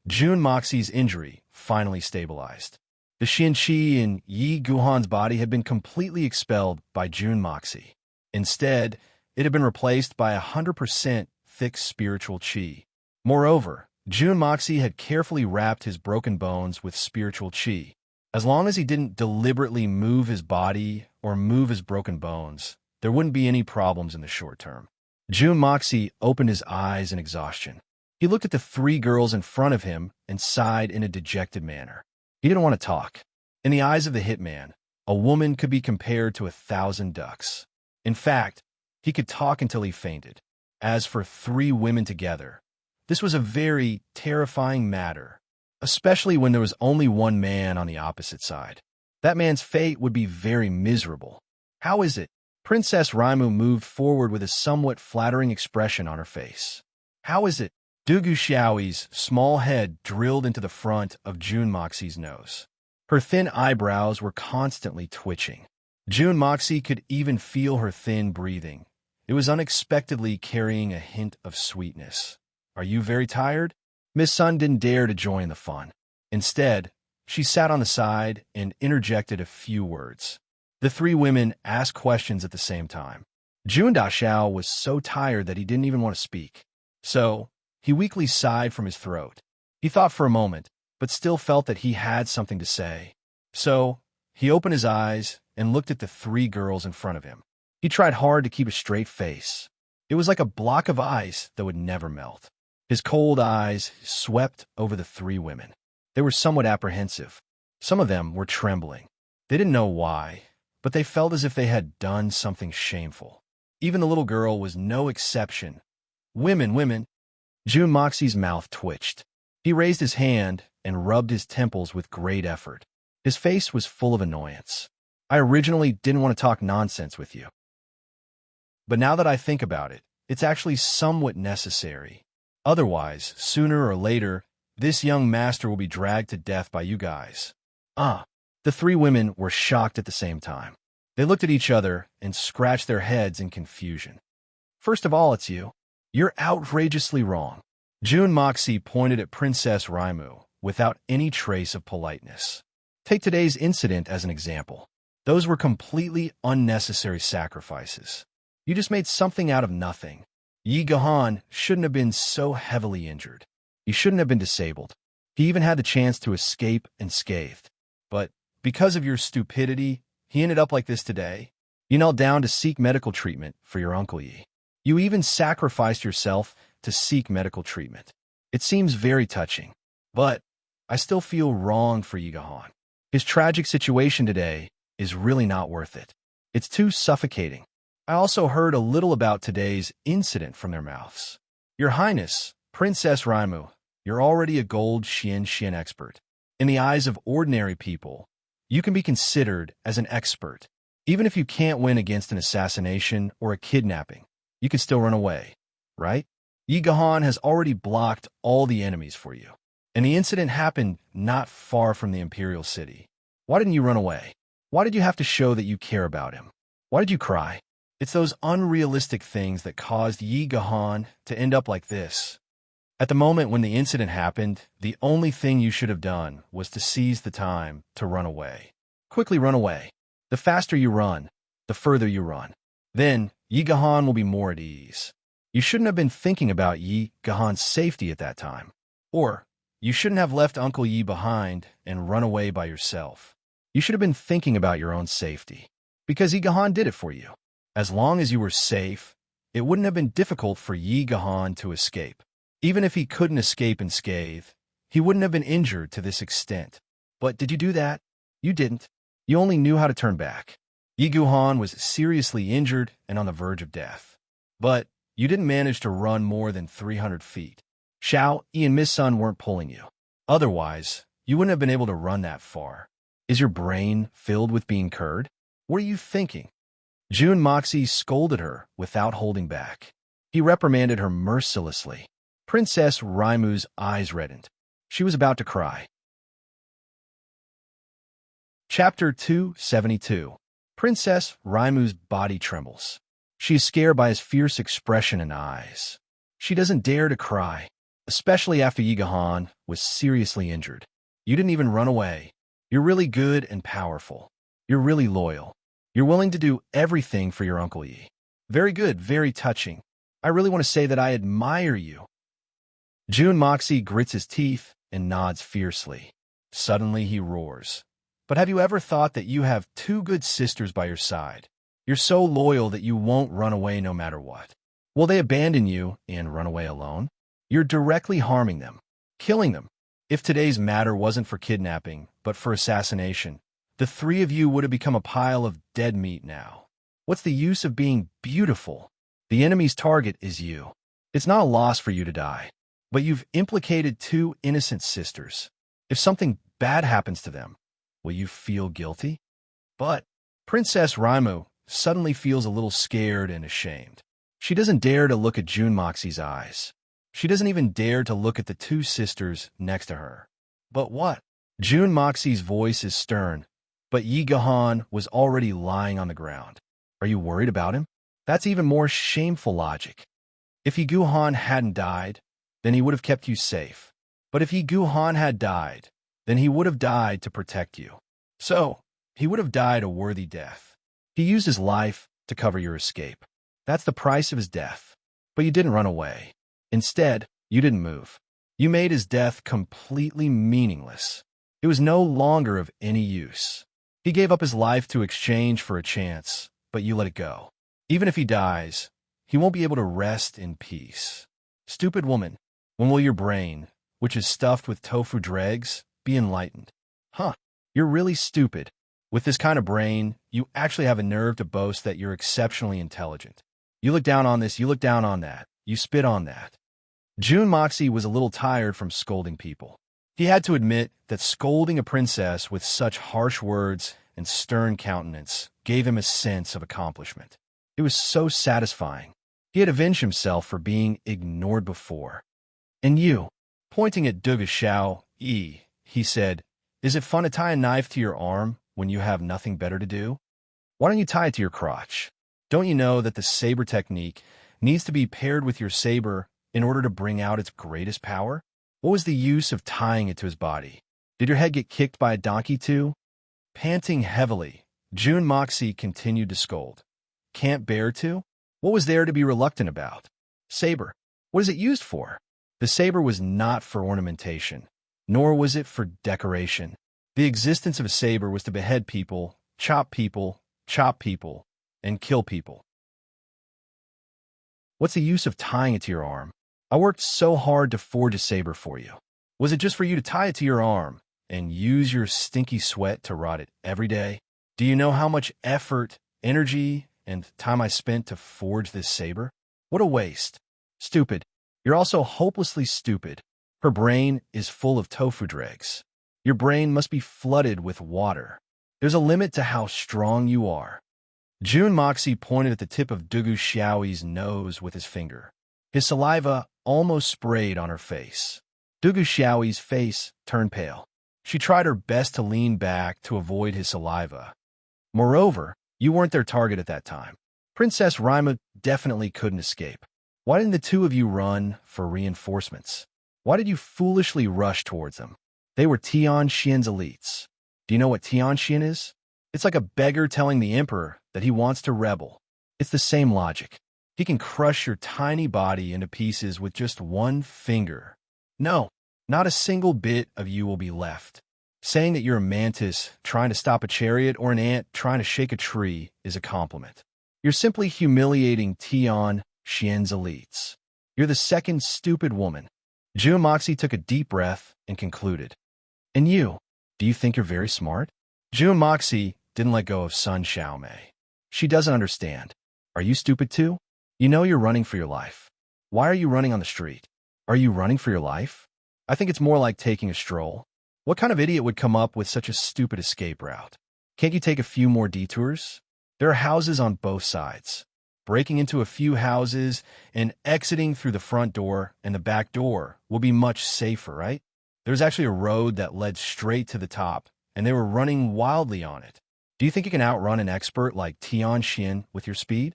Jun Moxie's injury finally stabilized. The Xin Qi in Yi Guhan's body had been completely expelled by Jun Moxie. Instead, it had been replaced by 100% thick spiritual qi. Moreover, Jun Moxie had carefully wrapped his broken bones with spiritual qi. As long as he didn't deliberately move his body or move his broken bones, there wouldn't be any problems in the short term. Jun Moxie opened his eyes in exhaustion. He looked at the three girls in front of him and sighed in a dejected manner. He didn't want to talk. In the eyes of the hitman, a woman could be compared to 1,000 ducks. In fact, he could talk until he fainted. As for three women together, this was a very terrifying matter, especially when there was only one man on the opposite side. That man's fate would be very miserable. How is it? Princess Raimu moved forward with a somewhat flattering expression on her face. How is it? Dugu Xiaoyi's small head drilled into the front of Jun Moxie's nose. Her thin eyebrows were constantly twitching. Jun Moxie could even feel her thin breathing. It was unexpectedly carrying a hint of sweetness. Are you very tired? Miss Sun didn't dare to join the fun. Instead, she sat on the side and interjected a few words. The three women asked questions at the same time. Jun Daxiao was so tired that he didn't even want to speak. So, he weakly sighed from his throat. He thought for a moment, but still felt that he had something to say. So, he opened his eyes and looked at the three girls in front of him. He tried hard to keep a straight face. It was like a block of ice that would never melt. His cold eyes swept over the three women. They were somewhat apprehensive. Some of them were trembling. They didn't know why, but they felt as if they had done something shameful. Even the little girl was no exception. Women, women. June Moxie's mouth twitched. He raised his hand and rubbed his temples with great effort. His face was full of annoyance. I originally didn't want to talk nonsense with you. But now that I think about it, it's actually somewhat necessary. Otherwise, sooner or later, this young master will be dragged to death by you guys. The three women were shocked at the same time. They looked at each other and scratched their heads in confusion. First of all, it's you. You're outrageously wrong. June Moxie pointed at Princess Raimu without any trace of politeness. Take today's incident as an example. Those were completely unnecessary sacrifices. You just made something out of nothing. Yi Gahan shouldn't have been so heavily injured. He shouldn't have been disabled. He even had the chance to escape unscathed. But because of your stupidity, he ended up like this today. You knelt down to seek medical treatment for your Uncle Yi. You even sacrificed yourself to seek medical treatment. It seems very touching, but I still feel wrong for Yi Gahan. His tragic situation today is really not worth it. It's too suffocating. I also heard a little about today's incident from their mouths. Your Highness, Princess Raimu, you're already a gold Xian expert. In the eyes of ordinary people, you can be considered as an expert. Even if you can't win against an assassination or a kidnapping, you can still run away, right? Yi Gahan has already blocked all the enemies for you. And the incident happened not far from the Imperial City. Why didn't you run away? Why did you have to show that you care about him? Why did you cry? It's those unrealistic things that caused Yi Gahan to end up like this. At the moment when the incident happened, the only thing you should have done was to seize the time to run away. Quickly run away. The faster you run, the further you run. Then, Yi Gahan will be more at ease. You shouldn't have been thinking about Yi Gahan's safety at that time. Or, you shouldn't have left Uncle Yi behind and run away by yourself. You should have been thinking about your own safety. Because Yi Gahan did it for you. As long as you were safe, it wouldn't have been difficult for Yi Gahan to escape. Even if he couldn't escape unscathed, he wouldn't have been injured to this extent. But did you do that? You didn't. You only knew how to turn back. Yi Gahan was seriously injured and on the verge of death. But you didn't manage to run more than 300 feet. Xiao, Yi, and Miss Sun weren't pulling you. Otherwise, you wouldn't have been able to run that far. Is your brain filled with being curd? What are you thinking? June Moxie scolded her without holding back. He reprimanded her mercilessly. Princess Raimu's eyes reddened. She was about to cry. Chapter 272. Princess Raimu's body trembles. She is scared by his fierce expression and eyes. She doesn't dare to cry, especially after Yi Gahan was seriously injured. You didn't even run away. You're really good and powerful. You're really loyal. You're willing to do everything for your Uncle Yi. Very good, very touching. I really want to say that I admire you. June Moxie grits his teeth and nods fiercely. Suddenly he roars. But have you ever thought that you have two good sisters by your side? You're so loyal that you won't run away no matter what. Will they abandon you and run away alone? You're directly harming them, killing them. If today's matter wasn't for kidnapping, but for assassination, the three of you would have become a pile of dead meat now. What's the use of being beautiful? The enemy's target is you. It's not a loss for you to die, but you've implicated two innocent sisters. If something bad happens to them, will you feel guilty? But Princess Raimu suddenly feels a little scared and ashamed. She doesn't dare to look at June Moxie's eyes. She doesn't even dare to look at the two sisters next to her. But what? June Moxie's voice is stern, but Yi Gahan was already lying on the ground. Are you worried about him? That's even more shameful logic. If Yi Gahan hadn't died, then he would have kept you safe. But if Yi Gahan had died, then he would have died to protect you. So, he would have died a worthy death. He used his life to cover your escape. That's the price of his death. But you didn't run away. Instead, you didn't move. You made his death completely meaningless. It was no longer of any use. He gave up his life to exchange for a chance, but you let it go. Even if he dies, he won't be able to rest in peace. Stupid woman, when will your brain, which is stuffed with tofu dregs, be enlightened? Huh, you're really stupid. With this kind of brain, you actually have a nerve to boast that you're exceptionally intelligent. You look down on this, you look down on that, you spit on that. June Moxie was a little tired from scolding people. He had to admit that scolding a princess with such harsh words and stern countenance gave him a sense of accomplishment. It was so satisfying. He had avenged himself for being ignored before. And you, pointing at Duga Xiao Yi, he said, is it fun to tie a knife to your arm when you have nothing better to do? Why don't you tie it to your crotch? Don't you know that the saber technique needs to be paired with your saber in order to bring out its greatest power? What was the use of tying it to his body? Did your head get kicked by a donkey too? Panting heavily, June Moxie continued to scold. Can't bear to? What was there to be reluctant about? Saber. What is it used for? The saber was not for ornamentation, nor was it for decoration. The existence of a saber was to behead people, chop people, and kill people. What's the use of tying it to your arm? I worked so hard to forge a saber for you. Was it just for you to tie it to your arm and use your stinky sweat to rot it every day? Do you know how much effort, energy, and time I spent to forge this saber? What a waste. Stupid. You're also hopelessly stupid. Her brain is full of tofu dregs. Your brain must be flooded with water. There's a limit to how strong you are. June Moxie pointed at the tip of Dugu Xiaoyi's nose with his finger. His saliva almost sprayed on her face. Dugu Xiaoyi's face turned pale. She tried her best to lean back to avoid his saliva. Moreover, you weren't their target at that time. Princess Rima definitely couldn't escape. Why didn't the two of you run for reinforcements? Why did you foolishly rush towards them? They were Tian Xian's elites. Do you know what Tian Xian is? It's like a beggar telling the emperor that he wants to rebel. It's the same logic. He can crush your tiny body into pieces with just one finger. No, not a single bit of you will be left. Saying that you're a mantis trying to stop a chariot or an ant trying to shake a tree is a compliment. You're simply humiliating Tian Xian's elites. You're the second stupid woman. June Moxie took a deep breath and concluded. And you, do you think you're very smart? June Moxie didn't let go of Sun Xiaomei. She doesn't understand. Are you stupid too? You know you're running for your life. Why are you running on the street? Are you running for your life? I think it's more like taking a stroll. What kind of idiot would come up with such a stupid escape route? Can't you take a few more detours? There are houses on both sides. Breaking into a few houses and exiting through the front door and the back door will be much safer, right? There's actually a road that led straight to the top, and they were running wildly on it. Do you think you can outrun an expert like Tian Xian with your speed?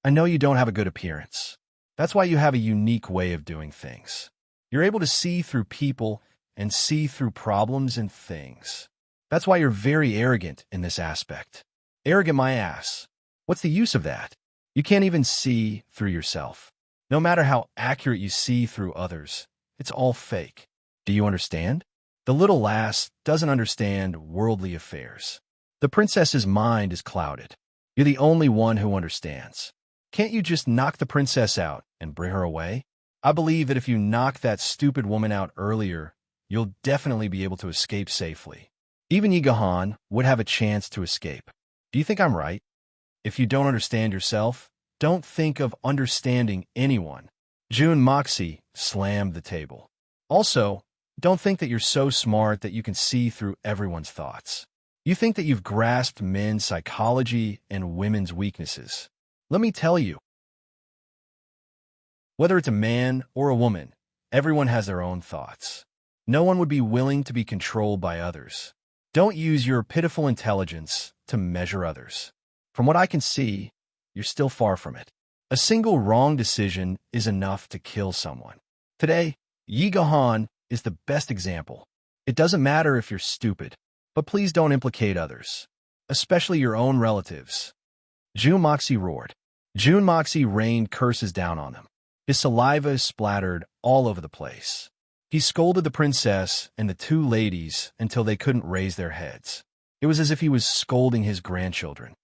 I know you don't have a good appearance. That's why you have a unique way of doing things. You're able to see through people and see through problems and things. That's why you're very arrogant in this aspect. Arrogant my ass. What's the use of that? You can't even see through yourself. No matter how accurate you see through others, it's all fake. Do you understand? The little lass doesn't understand worldly affairs. The princess's mind is clouded. You're the only one who understands. Can't you just knock the princess out and bring her away? I believe that if you knock that stupid woman out earlier, you'll definitely be able to escape safely. Even Yigahan would have a chance to escape. Do you think I'm right? If you don't understand yourself, don't think of understanding anyone. June Moxie slammed the table. Also, don't think that you're so smart that you can see through everyone's thoughts. You think that you've grasped men's psychology and women's weaknesses. Let me tell you, whether it's a man or a woman, everyone has their own thoughts. No one would be willing to be controlled by others. Don't use your pitiful intelligence to measure others. From what I can see, you're still far from it. A single wrong decision is enough to kill someone. Today, Yigahan is the best example. It doesn't matter if you're stupid, but please don't implicate others, especially your own relatives. June Moxie roared. June Moxie rained curses down on them. His saliva splattered all over the place. He scolded the princess and the two ladies until they couldn't raise their heads. It was as if he was scolding his grandchildren.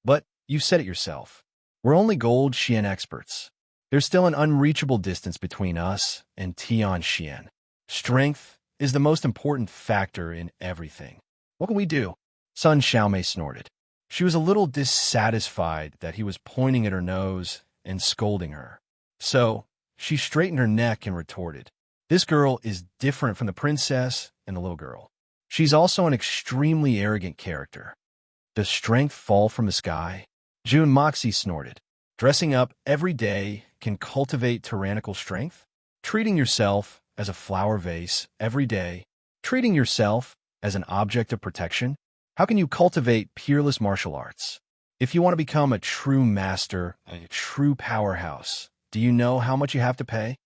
But you said it yourself. We're only gold Xian experts. There's still an unreachable distance between us and Tian Xian. Strength is the most important factor in everything. What can we do? Sun Xiaomei snorted. She was a little dissatisfied that he was pointing at her nose and scolding her. So, she straightened her neck and retorted, "This girl is different from the princess and the little girl. She's also an extremely arrogant character. Does strength fall from the sky?" June Moxie snorted. "Dressing up every day can cultivate tyrannical strength? Treating yourself as a flower vase every day, treating yourself as an object of protection? How can you cultivate peerless martial arts? If you want to become a true master, a true powerhouse, do you know how much you have to pay?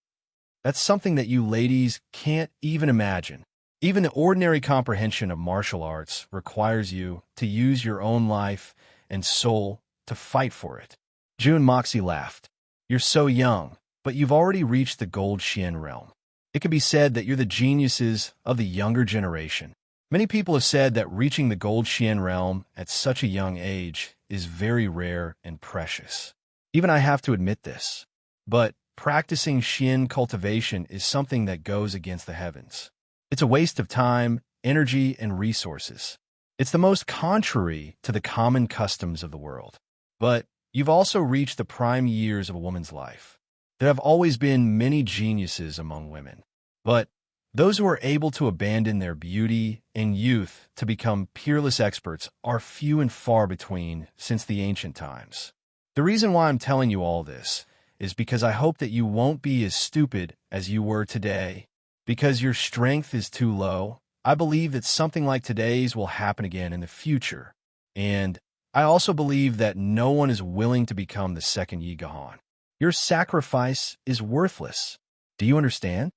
That's something that you ladies can't even imagine. Even the ordinary comprehension of martial arts requires you to use your own life and soul to fight for it." June Moxie laughed. "You're so young, but you've already reached the gold Xian realm. It can be said that you're the geniuses of the younger generation. Many people have said that reaching the gold Xian realm at such a young age is very rare and precious. Even I have to admit this. But practicing Xian cultivation is something that goes against the heavens. It's a waste of time, energy, and resources. It's the most contrary to the common customs of the world. But you've also reached the prime years of a woman's life. There have always been many geniuses among women. But those who are able to abandon their beauty and youth to become peerless experts are few and far between since the ancient times. The reason why I'm telling you all this is because I hope that you won't be as stupid as you were today. Because your strength is too low, I believe that something like today's will happen again in the future. And I also believe that no one is willing to become the second Yi Gahan. Your sacrifice is worthless. Do you understand?"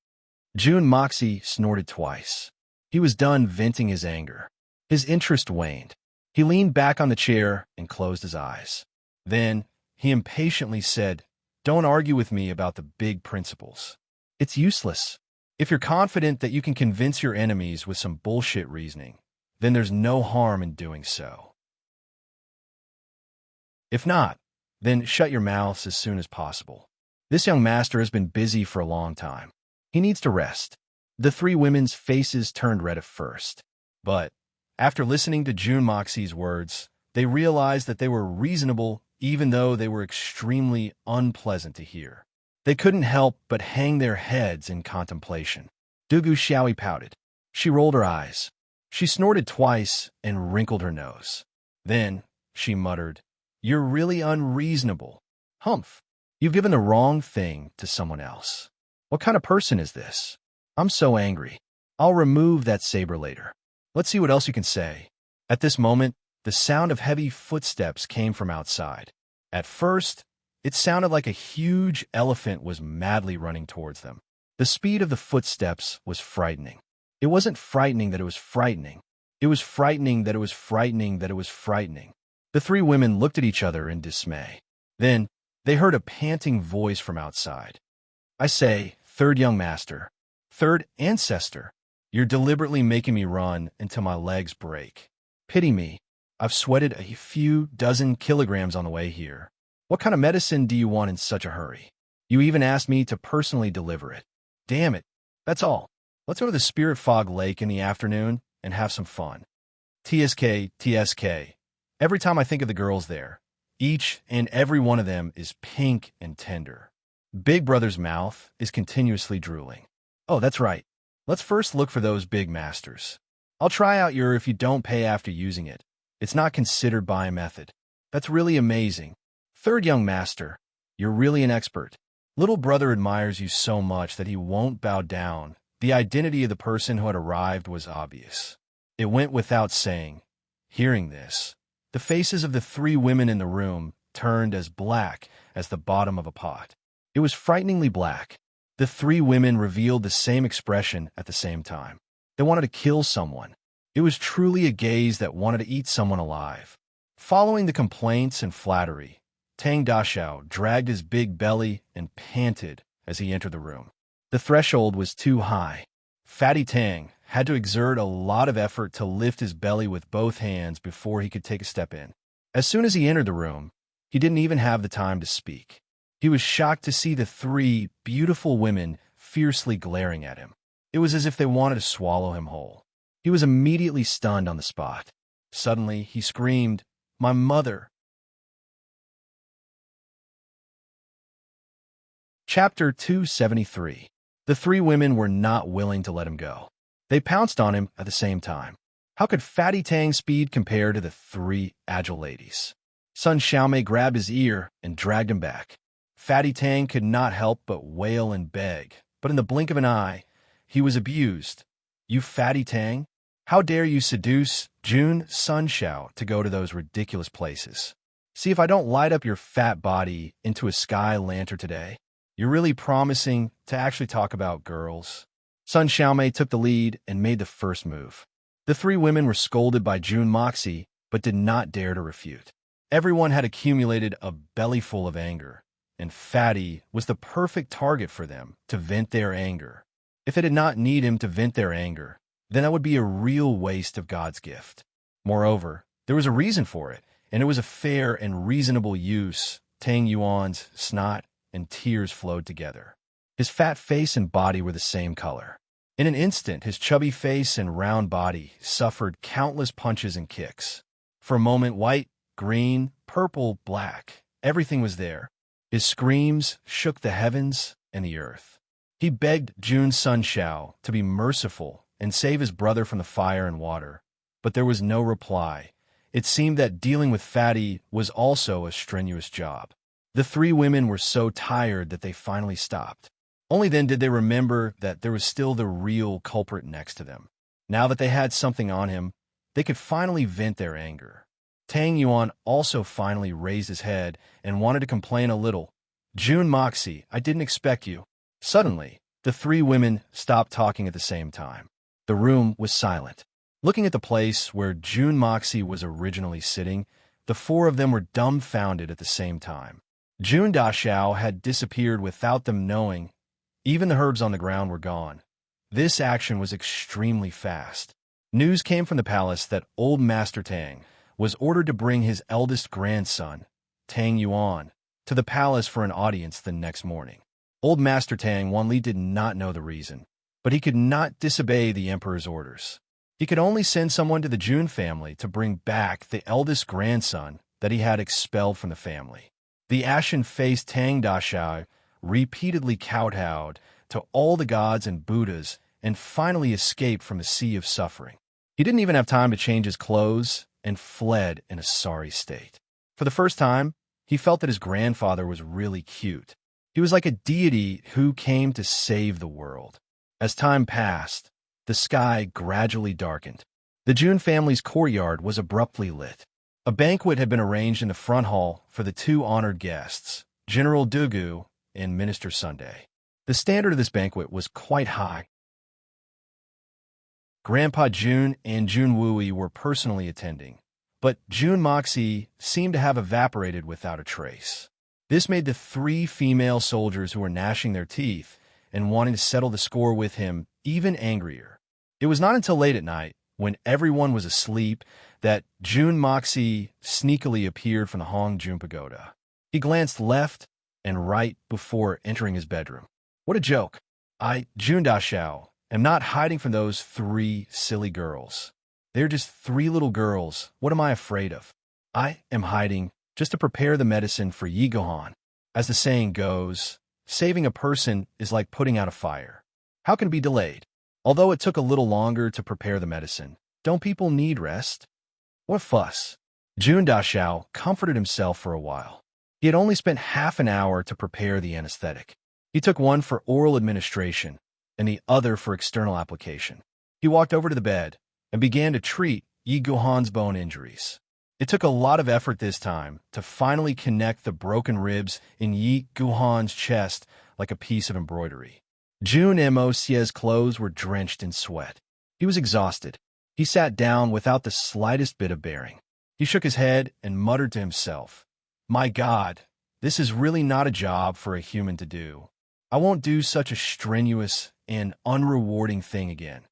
June Moxie snorted twice. He was done venting his anger. His interest waned. He leaned back on the chair and closed his eyes. Then he impatiently said, "Don't argue with me about the big principles. It's useless. If you're confident that you can convince your enemies with some bullshit reasoning, then there's no harm in doing so. If not, then shut your mouths as soon as possible. This young master has been busy for a long time. He needs to rest." The three women's faces turned red at first, but after listening to June Moxie's words, they realized that they were reasonable even though they were extremely unpleasant to hear. They couldn't help but hang their heads in contemplation. Dugu Xiaoi pouted. She rolled her eyes. She snorted twice and wrinkled her nose. Then she muttered, "You're really unreasonable. Humph. You've given the wrong thing to someone else. What kind of person is this? I'm so angry. I'll remove that saber later. Let's see what else you can say." At this moment, the sound of heavy footsteps came from outside. At first, it sounded like a huge elephant was madly running towards them. The speed of the footsteps was frightening. It wasn't frightening that it was frightening. It was frightening that it was frightening that it was frightening. The three women looked at each other in dismay. Then, they heard a panting voice from outside. "I say, third young master, third ancestor, you're deliberately making me run until my legs break. Pity me. I've sweated a few dozen kilograms on the way here. What kind of medicine do you want in such a hurry? You even asked me to personally deliver it. Damn it. That's all. Let's go to the Spirit Fog Lake in the afternoon and have some fun. TSK, TSK. Every time I think of the girls there, each and every one of them is pink and tender. Big Brother's mouth is continuously drooling. Oh, that's right. Let's first look for those big masters. I'll try out your if you don't pay after using it. It's not considered by a method. That's really amazing. Third young master, you're really an expert. Little brother admires you so much that he won't bow down. The identity of the person who had arrived was obvious. It went without saying. Hearing this, the faces of the three women in the room turned as black as the bottom of a pot. It was frighteningly black. The three women revealed the same expression at the same time. They wanted to kill someone. It was truly a gaze that wanted to eat someone alive. Following the complaints and flattery, Tang Dashao dragged his big belly and panted as he entered the room. The threshold was too high. Fatty Tang had to exert a lot of effort to lift his belly with both hands before he could take a step in. As soon as he entered the room, He didn't even have the time to speak. He was shocked to see the three beautiful women fiercely glaring at him. It was as if they wanted to swallow him whole. He was immediately stunned on the spot. Suddenly, he screamed, "My mother!" Chapter 273. The three women were not willing to let him go. They pounced on him at the same time. How could Fatty Tang's speed compare to the three agile ladies? Sun Xiaomei grabbed his ear and dragged him back. Fatty Tang could not help but wail and beg, but in the blink of an eye, he was abused. "You Fatty Tang? How dare you seduce June Sun Xiao to go to those ridiculous places? See if I don't light up your fat body into a sky lantern today. You're really promising to actually talk about girls." Sun Xiaomei took the lead and made the first move. The three women were scolded by June Moxie, but did not dare to refute. Everyone had accumulated a bellyful of anger, and Fatty was the perfect target for them to vent their anger. If they did not need him to vent their anger, then that would be a real waste of God's gift. Moreover, there was a reason for it, and it was a fair and reasonable use. Tang Yuan's snot and tears flowed together. His fat face and body were the same color. In an instant, his chubby face and round body suffered countless punches and kicks. For a moment, white, green, purple, black, everything was there. His screams shook the heavens and the earth. He begged June Sun Xiao to be merciful and save his brother from the fire and water, but there was no reply. It seemed that dealing with Fatty was also a strenuous job. The three women were so tired that they finally stopped. Only then did they remember that there was still the real culprit next to them. Now that they had something on him, they could finally vent their anger. Tang Yuan also finally raised his head and wanted to complain a little. "June Moxie, I didn't expect you." Suddenly, the three women stopped talking at the same time. The room was silent. Looking at the place where June Moxie was originally sitting, the four of them were dumbfounded at the same time. June Daxiao had disappeared without them knowing. Even the herbs on the ground were gone. This action was extremely fast. News came from the palace that old Master Tang was ordered to bring his eldest grandson, Tang Yuan, to the palace for an audience the next morning. Old Master Tang Wanli did not know the reason, but he could not disobey the emperor's orders. He could only send someone to the Jun family to bring back the eldest grandson that he had expelled from the family. The ashen-faced Tang Daxiao repeatedly kowtowed to all the gods and Buddhas and finally escaped from the sea of suffering. He didn't even have time to change his clothes and fled in a sorry state. For the first time, he felt that his grandfather was really cute. He was like a deity who came to save the world. As time passed, the sky gradually darkened. The Jun family's courtyard was abruptly lit. A banquet had been arranged in the front hall for the two honored guests, General Dugu and Minister Sunday. The standard of this banquet was quite high. Grandpa Jun and Jun Wui were personally attending, but June Moxie seemed to have evaporated without a trace. This made the three female soldiers who were gnashing their teeth and wanting to settle the score with him even angrier. It was not until late at night, when everyone was asleep, that June Moxie sneakily appeared from the Hong Jun Pagoda. He glanced left and right before entering his bedroom. What a joke! I, Jun Daxiao, am not hiding from those three silly girls. They're just three little girls. What am I afraid of? I am hiding just to prepare the medicine for Yi Gohan. As the saying goes, saving a person is like putting out a fire. How can it be delayed? Although it took a little longer to prepare the medicine, don't people need rest? What fuss? Jun Daxiao comforted himself for a while. He had only spent half an hour to prepare the anesthetic. He took one for oral administration and the other for external application. He walked over to the bed and began to treat Yi Gohan's bone injuries. It took a lot of effort this time to finally connect the broken ribs in Yi Gohan's chest like a piece of embroidery. Jun Mo's clothes were drenched in sweat. He was exhausted. He sat down without the slightest bit of bearing. He shook his head and muttered to himself, "My God, this is really not a job for a human to do. I won't do such a strenuous and unrewarding thing again.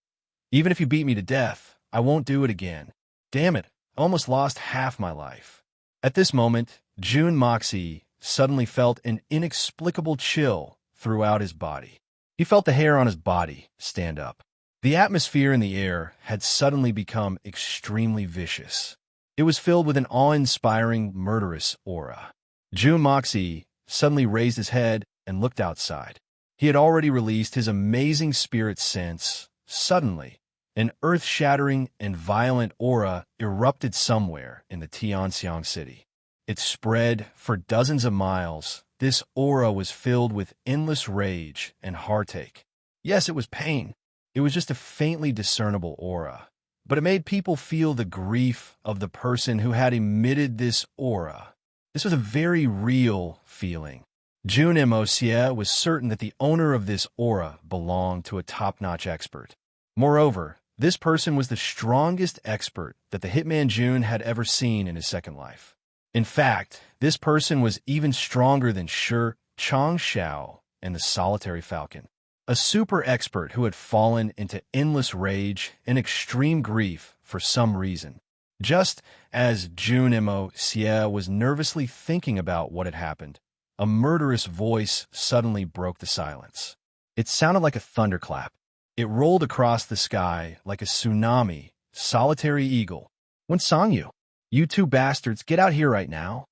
Even if you beat me to death, I won't do it again. Damn it, I almost lost half my life." At this moment, Jun Moxie suddenly felt an inexplicable chill throughout his body. He felt the hair on his body stand up. The atmosphere in the air had suddenly become extremely vicious. It was filled with an awe-inspiring, murderous aura. Jun Moxie suddenly raised his head and looked outside. He had already released his amazing spirit sense. Suddenly, an earth-shattering and violent aura erupted somewhere in the Tianxiang city. It spread for dozens of miles. This aura was filled with endless rage and heartache. Yes, it was pain. It was just a faintly discernible aura. But it made people feel the grief of the person who had emitted this aura. This was a very real feeling. Jun Moxie was certain that the owner of this aura belonged to a top-notch expert. Moreover, this person was the strongest expert that the hitman Jun had ever seen in his second life. In fact, this person was even stronger than Shi Changshao and the solitary falcon, a super expert who had fallen into endless rage and extreme grief for some reason. Just as Jun Moxie was nervously thinking about what had happened, a murderous voice suddenly broke the silence. It sounded like a thunderclap. It rolled across the sky like a tsunami. Solitary eagle. When sang you? You two bastards, get out here right now.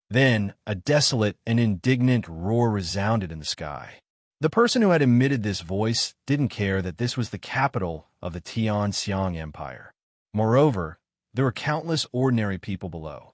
Then, a desolate and indignant roar resounded in the sky. The person who had emitted this voice didn't care that this was the capital of the Tianxiang Empire. Moreover, there were countless ordinary people below.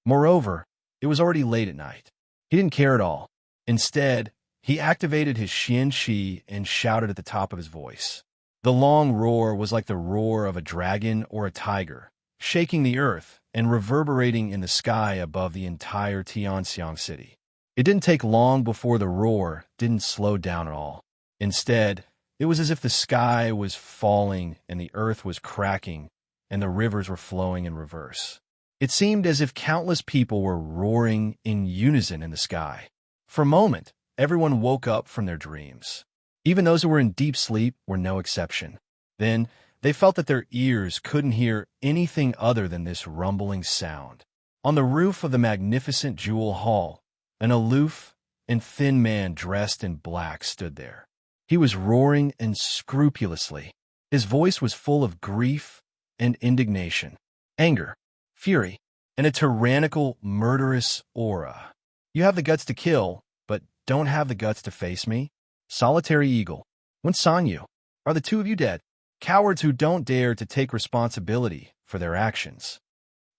Moreover, it was already late at night. He didn't care at all. Instead, he activated his Xian Qi and shouted at the top of his voice. The long roar was like the roar of a dragon or a tiger, shaking the earth and reverberating in the sky above the entire Tianxiang city. It didn't take long before the roar didn't slow down at all. Instead, it was as if the sky was falling and the earth was cracking and the rivers were flowing in reverse. It seemed as if countless people were roaring in unison in the sky. For a moment, everyone woke up from their dreams. Even those who were in deep sleep were no exception. Then, they felt that their ears couldn't hear anything other than this rumbling sound. On the roof of the magnificent Jewel Hall, an aloof and thin man dressed in black stood there. He was roaring unscrupulously. His voice was full of grief and indignation, anger, fury, and a tyrannical, murderous aura. You have the guts to kill, but don't have the guts to face me? Solitary eagle. When sang you? Are the two of you dead? Cowards who don't dare to take responsibility for their actions.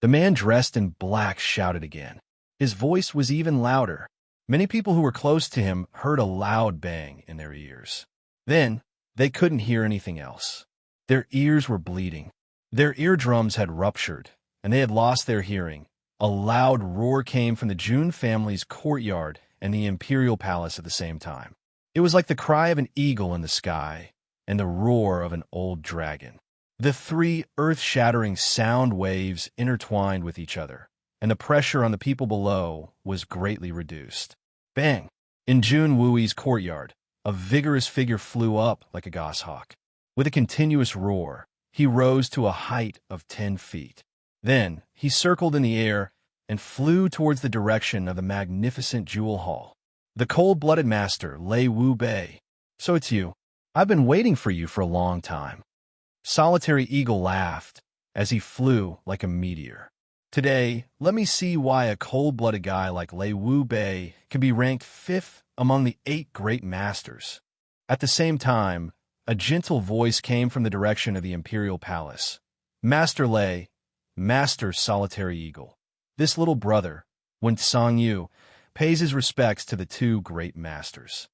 The man dressed in black shouted again. His voice was even louder. Many people who were close to him heard a loud bang in their ears. Then, they couldn't hear anything else. Their ears were bleeding. Their eardrums had ruptured, and they had lost their hearing. A loud roar came from the Jun family's courtyard and the imperial palace at the same time. It was like the cry of an eagle in the sky and the roar of an old dragon. The three earth-shattering sound waves intertwined with each other, and the pressure on the people below was greatly reduced. Bang! In Jun Wui's courtyard, a vigorous figure flew up like a goshawk. With a continuous roar, he rose to a height of 10 feet. Then, he circled in the air and flew towards the direction of the magnificent Jewel Hall. The cold-blooded master, Lei Wu Bei. So it's you. I've been waiting for you for a long time. Solitary Eagle laughed as he flew like a meteor. Today, let me see why a cold-blooded guy like Lei Wu Bei can be ranked 5th among the 8 great masters. At the same time, a gentle voice came from the direction of the imperial palace. Master Lei, Master Solitary Eagle. This little brother, Wen Song Yu, pays his respects to the 2 great masters.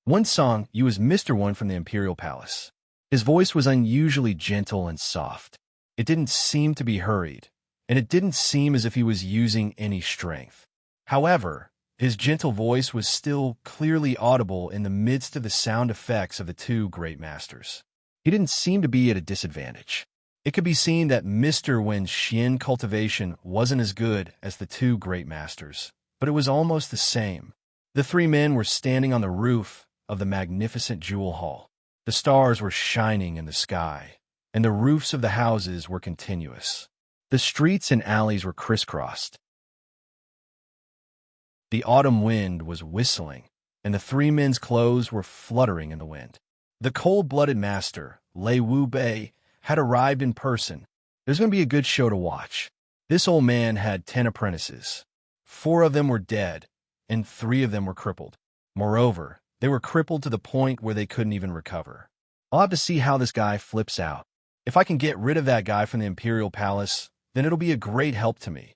Wen Song Yu is Mr. One from the imperial palace. His voice was unusually gentle and soft. It didn't seem to be hurried, and it didn't seem as if he was using any strength. However, his gentle voice was still clearly audible in the midst of the sound effects of the 2 great masters. He didn't seem to be at a disadvantage. It could be seen that Mr. Wen's Xian cultivation wasn't as good as the 2 great masters, but it was almost the same. The 3 men were standing on the roof of the magnificent Jewel Hall. The stars were shining in the sky, and the roofs of the houses were continuous. The streets and alleys were crisscrossed. The autumn wind was whistling, and the three men's clothes were fluttering in the wind. The cold-blooded master, Lei Wu Bei, had arrived in person. There's going to be a good show to watch. This old man had 10 apprentices. 4 of them were dead, and 3 of them were crippled. Moreover, they were crippled to the point where they couldn't even recover. I'll have to see how this guy flips out. If I can get rid of that guy from the Imperial Palace, then it'll be a great help to me.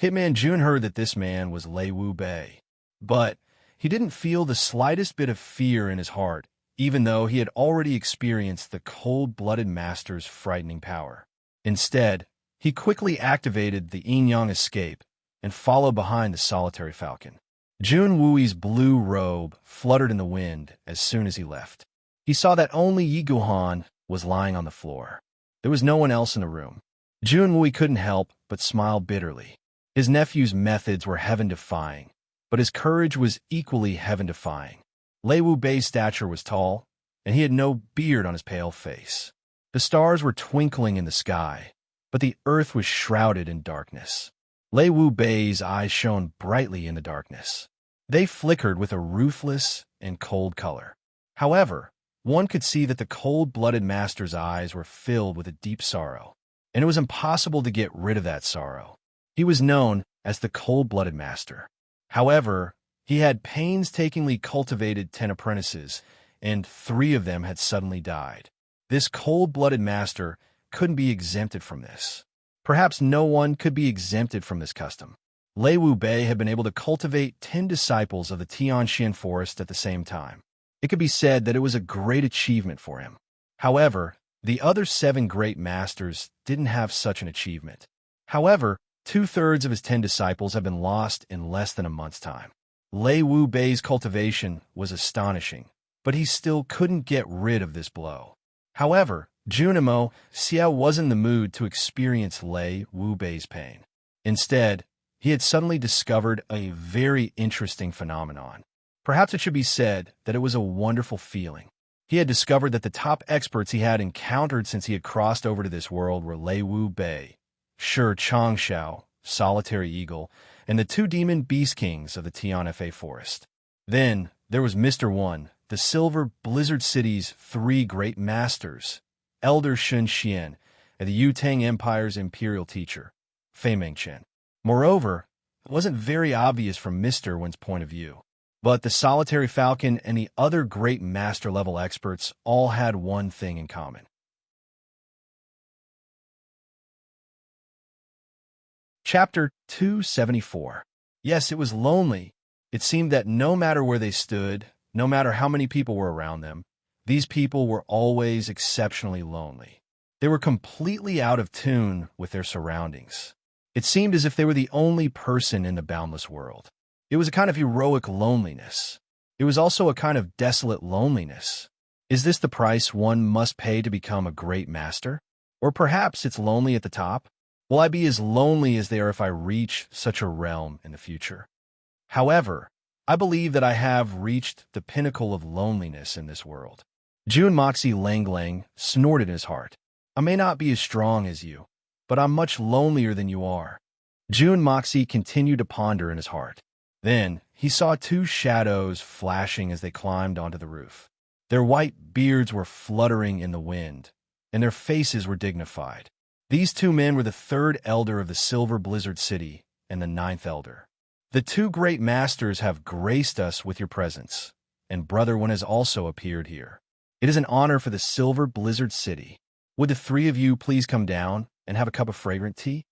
Hitman Jun heard that this man was Lei Wu Bei, but he didn't feel the slightest bit of fear in his heart, even though he had already experienced the cold-blooded master's frightening power. Instead, he quickly activated the yin-yang escape and followed behind the solitary falcon. Jun Wui's blue robe fluttered in the wind as soon as he left. He saw that only Yi Guhan was lying on the floor. There was no one else in the room. Jun Wui couldn't help but smile bitterly. His nephew's methods were heaven-defying, but his courage was equally heaven-defying. Lei Wu Bei's stature was tall, and he had no beard on his pale face. The stars were twinkling in the sky, but the earth was shrouded in darkness. Lei Wu Bei's eyes shone brightly in the darkness. They flickered with a ruthless and cold color. However, one could see that the cold-blooded master's eyes were filled with a deep sorrow, and it was impossible to get rid of that sorrow. He was known as the cold-blooded master. However, he had painstakingly cultivated 10 apprentices, and 3 of them had suddenly died. This cold-blooded master couldn't be exempted from this. Perhaps no one could be exempted from this custom. Lei Wu Bei had been able to cultivate 10 disciples of the Tianxian forest at the same time. It could be said that it was a great achievement for him. However, the other 7 great masters didn't have such an achievement. However, 2/3 of his 10 disciples have been lost in less than a month's time. Lei Wu Bei's cultivation was astonishing, but he still couldn't get rid of this blow. However, Junimo Xiao wasn't in the mood to experience Lei Wu Bei's pain. Instead, he had suddenly discovered a very interesting phenomenon. Perhaps it should be said that it was a wonderful feeling. He had discovered that the top experts he had encountered since he had crossed over to this world were Lei Wu Bei, Shi Changshao, Solitary Eagle, and the 2 demon beast kings of the Tianfa forest. Then there was Mr. One, the Silver Blizzard City's 3 great masters, Elder Shun Xian, and the Yutang Empire's imperial teacher, Fei Mengchen. Moreover, it wasn't very obvious from Mr. One's point of view, but the Solitary Falcon and the other great master-level experts all had one thing in common. Chapter 274. Yes, it was lonely. It seemed that no matter where they stood, no matter how many people were around them, these people were always exceptionally lonely. They were completely out of tune with their surroundings. It seemed as if they were the only person in the boundless world. It was a kind of heroic loneliness. It was also a kind of desolate loneliness. Is this the price one must pay to become a great master? Or perhaps it's lonely at the top? Will I be as lonely as they are if I reach such a realm in the future? However, I believe that I have reached the pinnacle of loneliness in this world. Jun Moxie Lang Lang snorted in his heart. I may not be as strong as you, but I'm much lonelier than you are. Jun Moxie continued to ponder in his heart. Then he saw 2 shadows flashing as they climbed onto the roof. Their white beards were fluttering in the wind, and their faces were dignified. These 2 men were the 3rd elder of the Silver Blizzard City and the 9th elder. The 2 great masters have graced us with your presence, and Brother One has also appeared here. It is an honor for the Silver Blizzard City. Would the 3 of you please come down and have a cup of fragrant tea?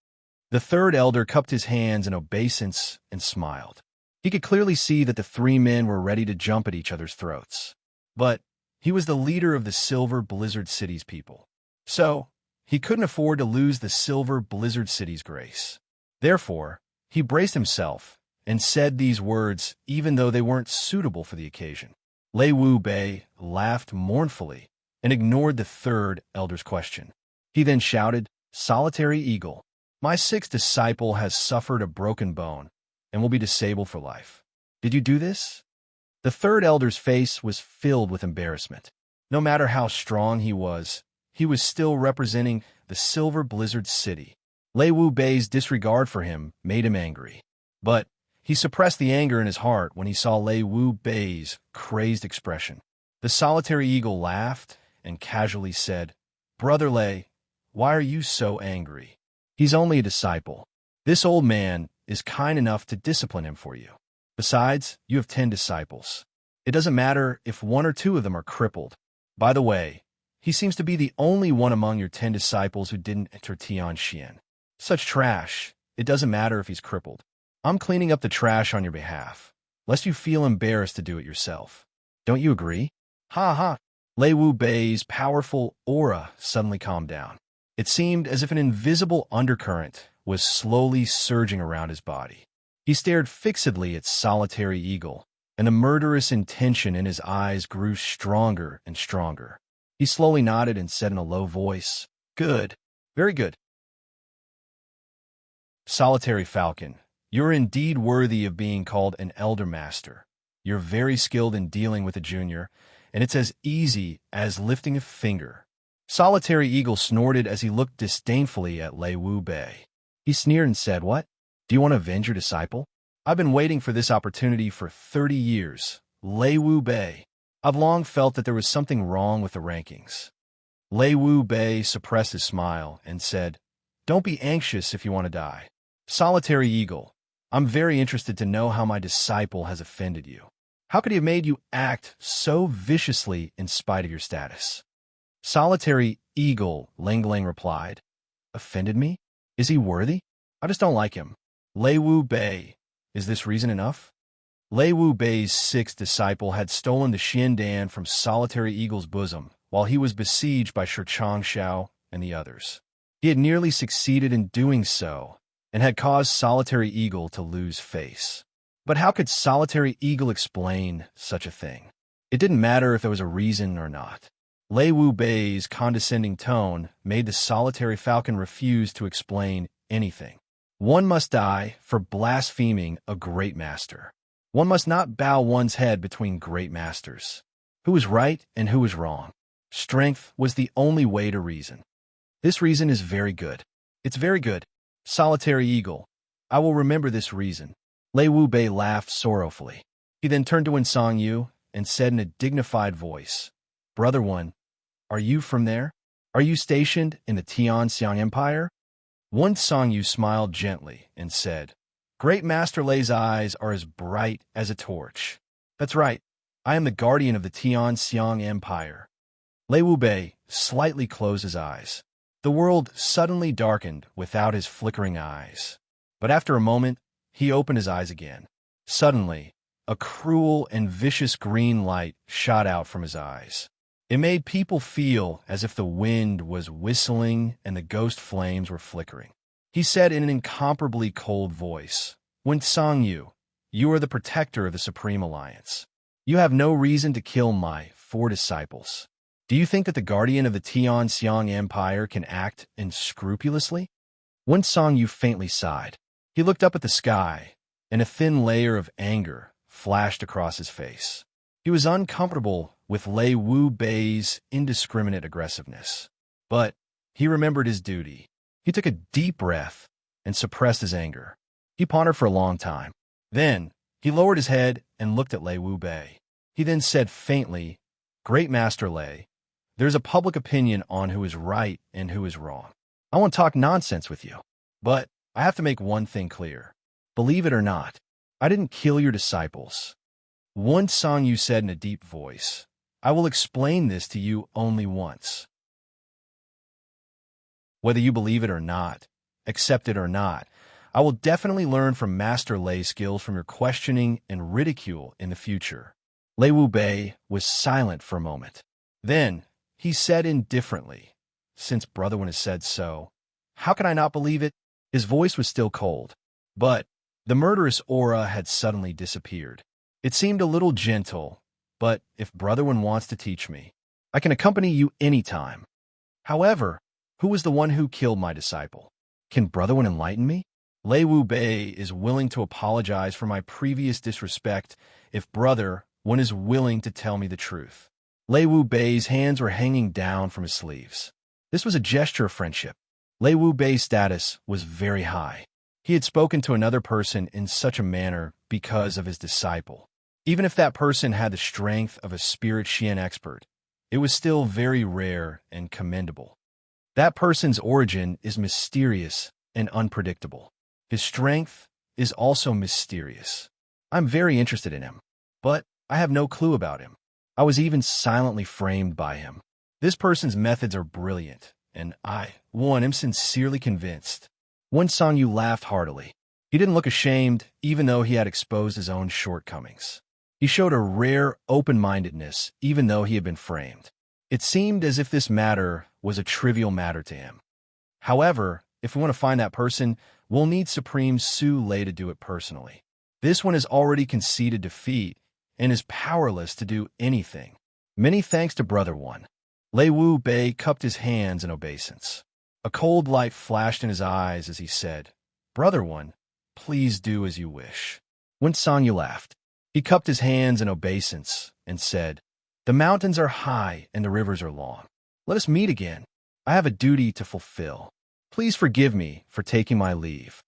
The 3rd elder cupped his hands in obeisance and smiled. He could clearly see that the 3 men were ready to jump at each other's throats. But he was the leader of the Silver Blizzard City's people. So, he couldn't afford to lose the Silver Blizzard City's grace. Therefore, he braced himself and said these words even though they weren't suitable for the occasion. Lei Wu Bei laughed mournfully and ignored the 3rd elder's question. He then shouted, "Solitary Eagle, my 6th disciple has suffered a broken bone and will be disabled for life. Did you do this?" The 3rd elder's face was filled with embarrassment. No matter how strong he was still representing the Silver Blizzard City. Lei Wu Bei's disregard for him made him angry. But he suppressed the anger in his heart when he saw Lei Wu Bei's crazed expression. The solitary eagle laughed and casually said, "Brother Lei, why are you so angry? He's only a disciple. This old man is kind enough to discipline him for you. Besides, you have 10 disciples. It doesn't matter if 1 or 2 of them are crippled. By the way, he seems to be the only one among your 10 disciples who didn't enter Tianxian. Such trash, it doesn't matter if he's crippled. I'm cleaning up the trash on your behalf, lest you feel embarrassed to do it yourself. Don't you agree?" Ha ha! Lei Wu Bei's powerful aura suddenly calmed down. It seemed as if an invisible undercurrent was slowly surging around his body. He stared fixedly at solitary eagle, and the murderous intention in his eyes grew stronger and stronger. He slowly nodded and said in a low voice, "Good, very good. Solitary falcon, you're indeed worthy of being called an elder master. You're very skilled in dealing with a junior, and it's as easy as lifting a finger." Solitary eagle snorted as he looked disdainfully at Lei Wu Bei. He sneered and said, "What? Do you want to avenge your disciple? I've been waiting for this opportunity for 30 years. Lei Wu Bei, I've long felt that there was something wrong with the rankings." Lei Wu Bei suppressed his smile and said, "Don't be anxious if you want to die. Solitary eagle, I'm very interested to know how my disciple has offended you. How could he have made you act so viciously in spite of your status?" Solitary eagle, Ling Ling replied, "Offended me? Is he worthy? I just don't like him. Lei Wu Bei, is this reason enough?" Lei Wu Bei's 6th disciple had stolen the Xiandan from Solitary Eagle's bosom while he was besieged by Shi Shao and the others. He had nearly succeeded in doing so and had caused Solitary Eagle to lose face. But how could Solitary Eagle explain such a thing? It didn't matter if there was a reason or not. Lei Wu Bei's condescending tone made the solitary falcon refuse to explain anything. One must die for blaspheming a great master. One must not bow one's head between great masters. Who was right and who was wrong? Strength was the only way to reason. This reason is very good. It's very good. Solitary eagle, I will remember this reason. Lei Wu Bei laughed sorrowfully. He then turned to Wen Song Yu and said in a dignified voice, "Brother Wen, are you from there? Are you stationed in the Tianxiang Empire?" Wen Song Yu smiled gently and said, "Great Master Lei's eyes are as bright as a torch. That's right. I am the guardian of the Tianxiang Empire." Lei Wu Bei slightly closed his eyes. The world suddenly darkened without his flickering eyes. But after a moment, he opened his eyes again. Suddenly, a cruel and vicious green light shot out from his eyes. It made people feel as if the wind was whistling and the ghost flames were flickering. He said in an incomparably cold voice, "Wen Song Yu, you are the protector of the Supreme Alliance. You have no reason to kill my 4 disciples. Do you think that the guardian of the Tianxiang Empire can act unscrupulously?" Wen Song Yu faintly sighed. He looked up at the sky, and a thin layer of anger flashed across his face. He was uncomfortable with Lei Wu Bei's indiscriminate aggressiveness. But he remembered his duty. He took a deep breath and suppressed his anger. He pondered for a long time. Then he lowered his head and looked at Lei Wu Bei. He then said faintly, "Great Master Lei, there's a public opinion on who is right and who is wrong. I won't talk nonsense with you, but I have to make one thing clear. Believe it or not, I didn't kill your disciples." Wen Song Yu said in a deep voice, "I will explain this to you only once. Whether you believe it or not, accept it or not, I will definitely learn from Master Lei's skills from your questioning and ridicule in the future." Lei Wu Bei was silent for a moment. Then he said indifferently, "Since Brother Wen has said so, how can I not believe it?" His voice was still cold, but the murderous aura had suddenly disappeared. It seemed a little gentle, but if Brother Wen wants to teach me, I can accompany you any time. However, who was the one who killed my disciple? Can Brother Wen enlighten me? Lei Wu Bei is willing to apologize for my previous disrespect if Brother Wen is willing to tell me the truth. Lei Wu Bei's hands were hanging down from his sleeves. This was a gesture of friendship. Lei Wu Bei's status was very high. He had spoken to another person in such a manner because of his disciple. Even if that person had the strength of a spirit Xian expert, it was still very rare and commendable. That person's origin is mysterious and unpredictable. His strength is also mysterious. I'm very interested in him, but I have no clue about him. I was even silently framed by him. This person's methods are brilliant, and I, am sincerely convinced. Wen Songyu laughed heartily. He didn't look ashamed, even though he had exposed his own shortcomings. He showed a rare open-mindedness, even though he had been framed. It seemed as if this matter was a trivial matter to him. However, if we want to find that person, we'll need Supreme Su Lei to do it personally. This one has already conceded defeat and is powerless to do anything. Many thanks to Brother One. Lei Wu Bei cupped his hands in obeisance. A cold light flashed in his eyes as he said, "Brother One, please do as you wish." Wen Songyu laughed. He cupped his hands in obeisance and said, "The mountains are high and the rivers are long. Let us meet again. I have a duty to fulfill. Please forgive me for taking my leave."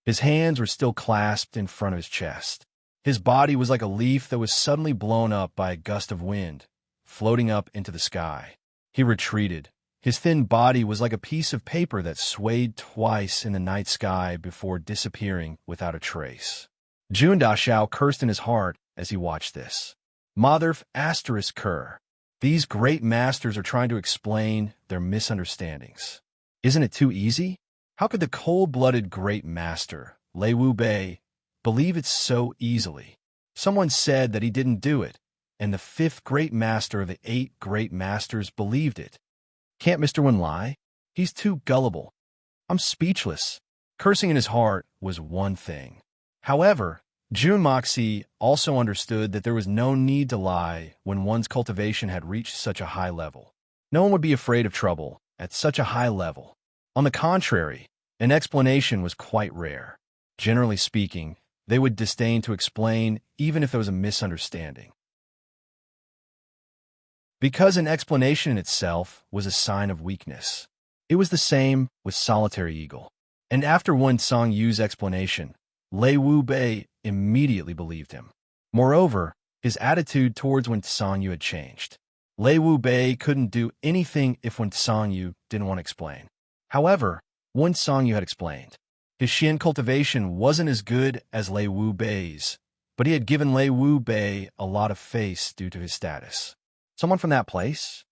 His hands were still clasped in front of his chest. His body was like a leaf that was suddenly blown up by a gust of wind, floating up into the sky. He retreated. His thin body was like a piece of paper that swayed twice in the night sky before disappearing without a trace. Jun Dashao cursed in his heart as he watched this. Motherf asterisk cur. These great masters are trying to explain their misunderstandings. Isn't it too easy? How could the cold-blooded great master, Lei Wu Bei, believe it so easily? Someone said that he didn't do it, and the fifth great master of the 8 great masters believed it. Can't Mr. Wen lie? He's too gullible. I'm speechless. Cursing in his heart was one thing. However, Jun Moxie also understood that there was no need to lie when one's cultivation had reached such a high level. No one would be afraid of trouble at such a high level. On the contrary, an explanation was quite rare. Generally speaking, they would disdain to explain even if there was a misunderstanding, because an explanation in itself was a sign of weakness. It was the same with Solitary Eagle. And after Wen Songyu's explanation, Lei Wu Bei immediately believed him. Moreover, his attitude towards Wen Songyu had changed. Lei Wu Bei couldn't do anything if Wen Songyu didn't want to explain. However, Wen Songyu had explained. His Xian cultivation wasn't as good as Lei Wu Bei's, but he had given Lei Wu Bei a lot of face due to his status. Someone from that place?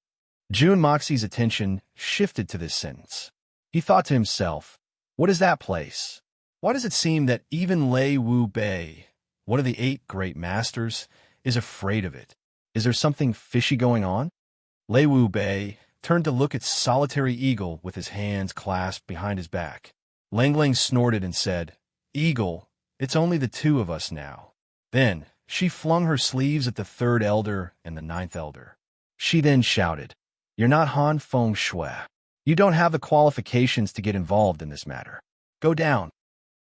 Jun Moxie's attention shifted to this sentence. He thought to himself, what is that place? Why does it seem that even Lei Wu Bei, one of the 8 great masters, is afraid of it? Is there something fishy going on? Lei Wu Bei turned to look at Solitary Eagle with his hands clasped behind his back. Lang Lang snorted and said, "Eagle, it's only the 2 of us now." Then she flung her sleeves at the 3rd elder and the 9th elder. She then shouted, "You're not Han Feng Shui. You don't have the qualifications to get involved in this matter. Go down."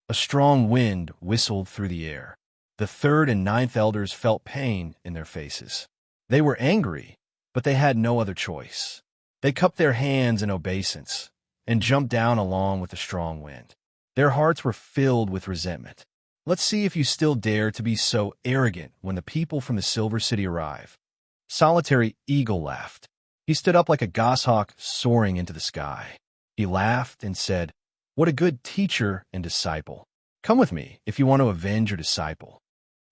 A strong wind whistled through the air. The 3rd and 9th elders felt pain in their faces. They were angry, but they had no other choice. They cupped their hands in obeisance and jumped down along with the strong wind. Their hearts were filled with resentment. Let's see if you still dare to be so arrogant when the people from the Silver City arrive. Solitary Eagle laughed. He stood up like a goshawk soaring into the sky. He laughed and said, "What a good teacher and disciple. Come with me if you want to avenge your disciple."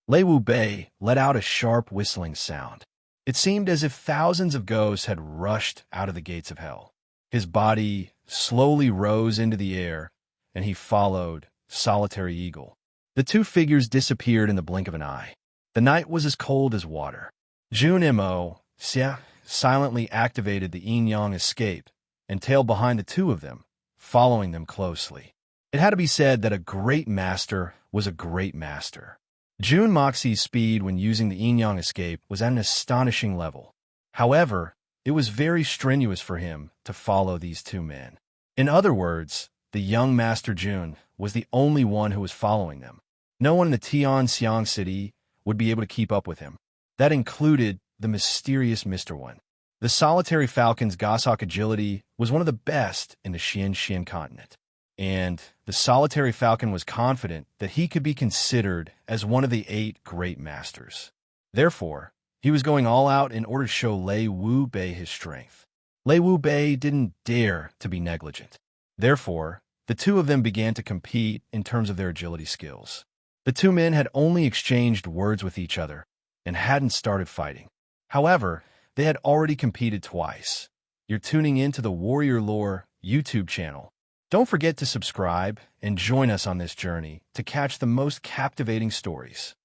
Lei Wu Bei let out a sharp whistling sound. It seemed as if thousands of ghosts had rushed out of the gates of hell. His body slowly rose into the air, and he followed Solitary Eagle. The 2 figures disappeared in the blink of an eye. The night was as cold as water. Jun Mo Xia silently activated the yin-yang escape and tailed behind the 2 of them, following them closely. It had to be said that a great master was a great master. Jun Moxie's speed when using the yin-yang escape was at an astonishing level. However, it was very strenuous for him to follow these 2 men. In other words, the young Master Jun was the only one who was following them. No one in the Tianxiang city would be able to keep up with him. That included the mysterious Mr. One. The solitary falcon's goshawk agility was one of the best in the Xian continent, and the solitary falcon was confident that he could be considered as one of the 8 great masters. Therefore, he was going all out in order to show Lei Wu Bei his strength. Lei Wu Bei didn't dare to be negligent. Therefore, the two of them began to compete in terms of their agility skills. The two men had only exchanged words with each other and hadn't started fighting. However, they had already competed twice. You're tuning in to the Warrior Lore YouTube channel. Don't forget to subscribe and join us on this journey to catch the most captivating stories.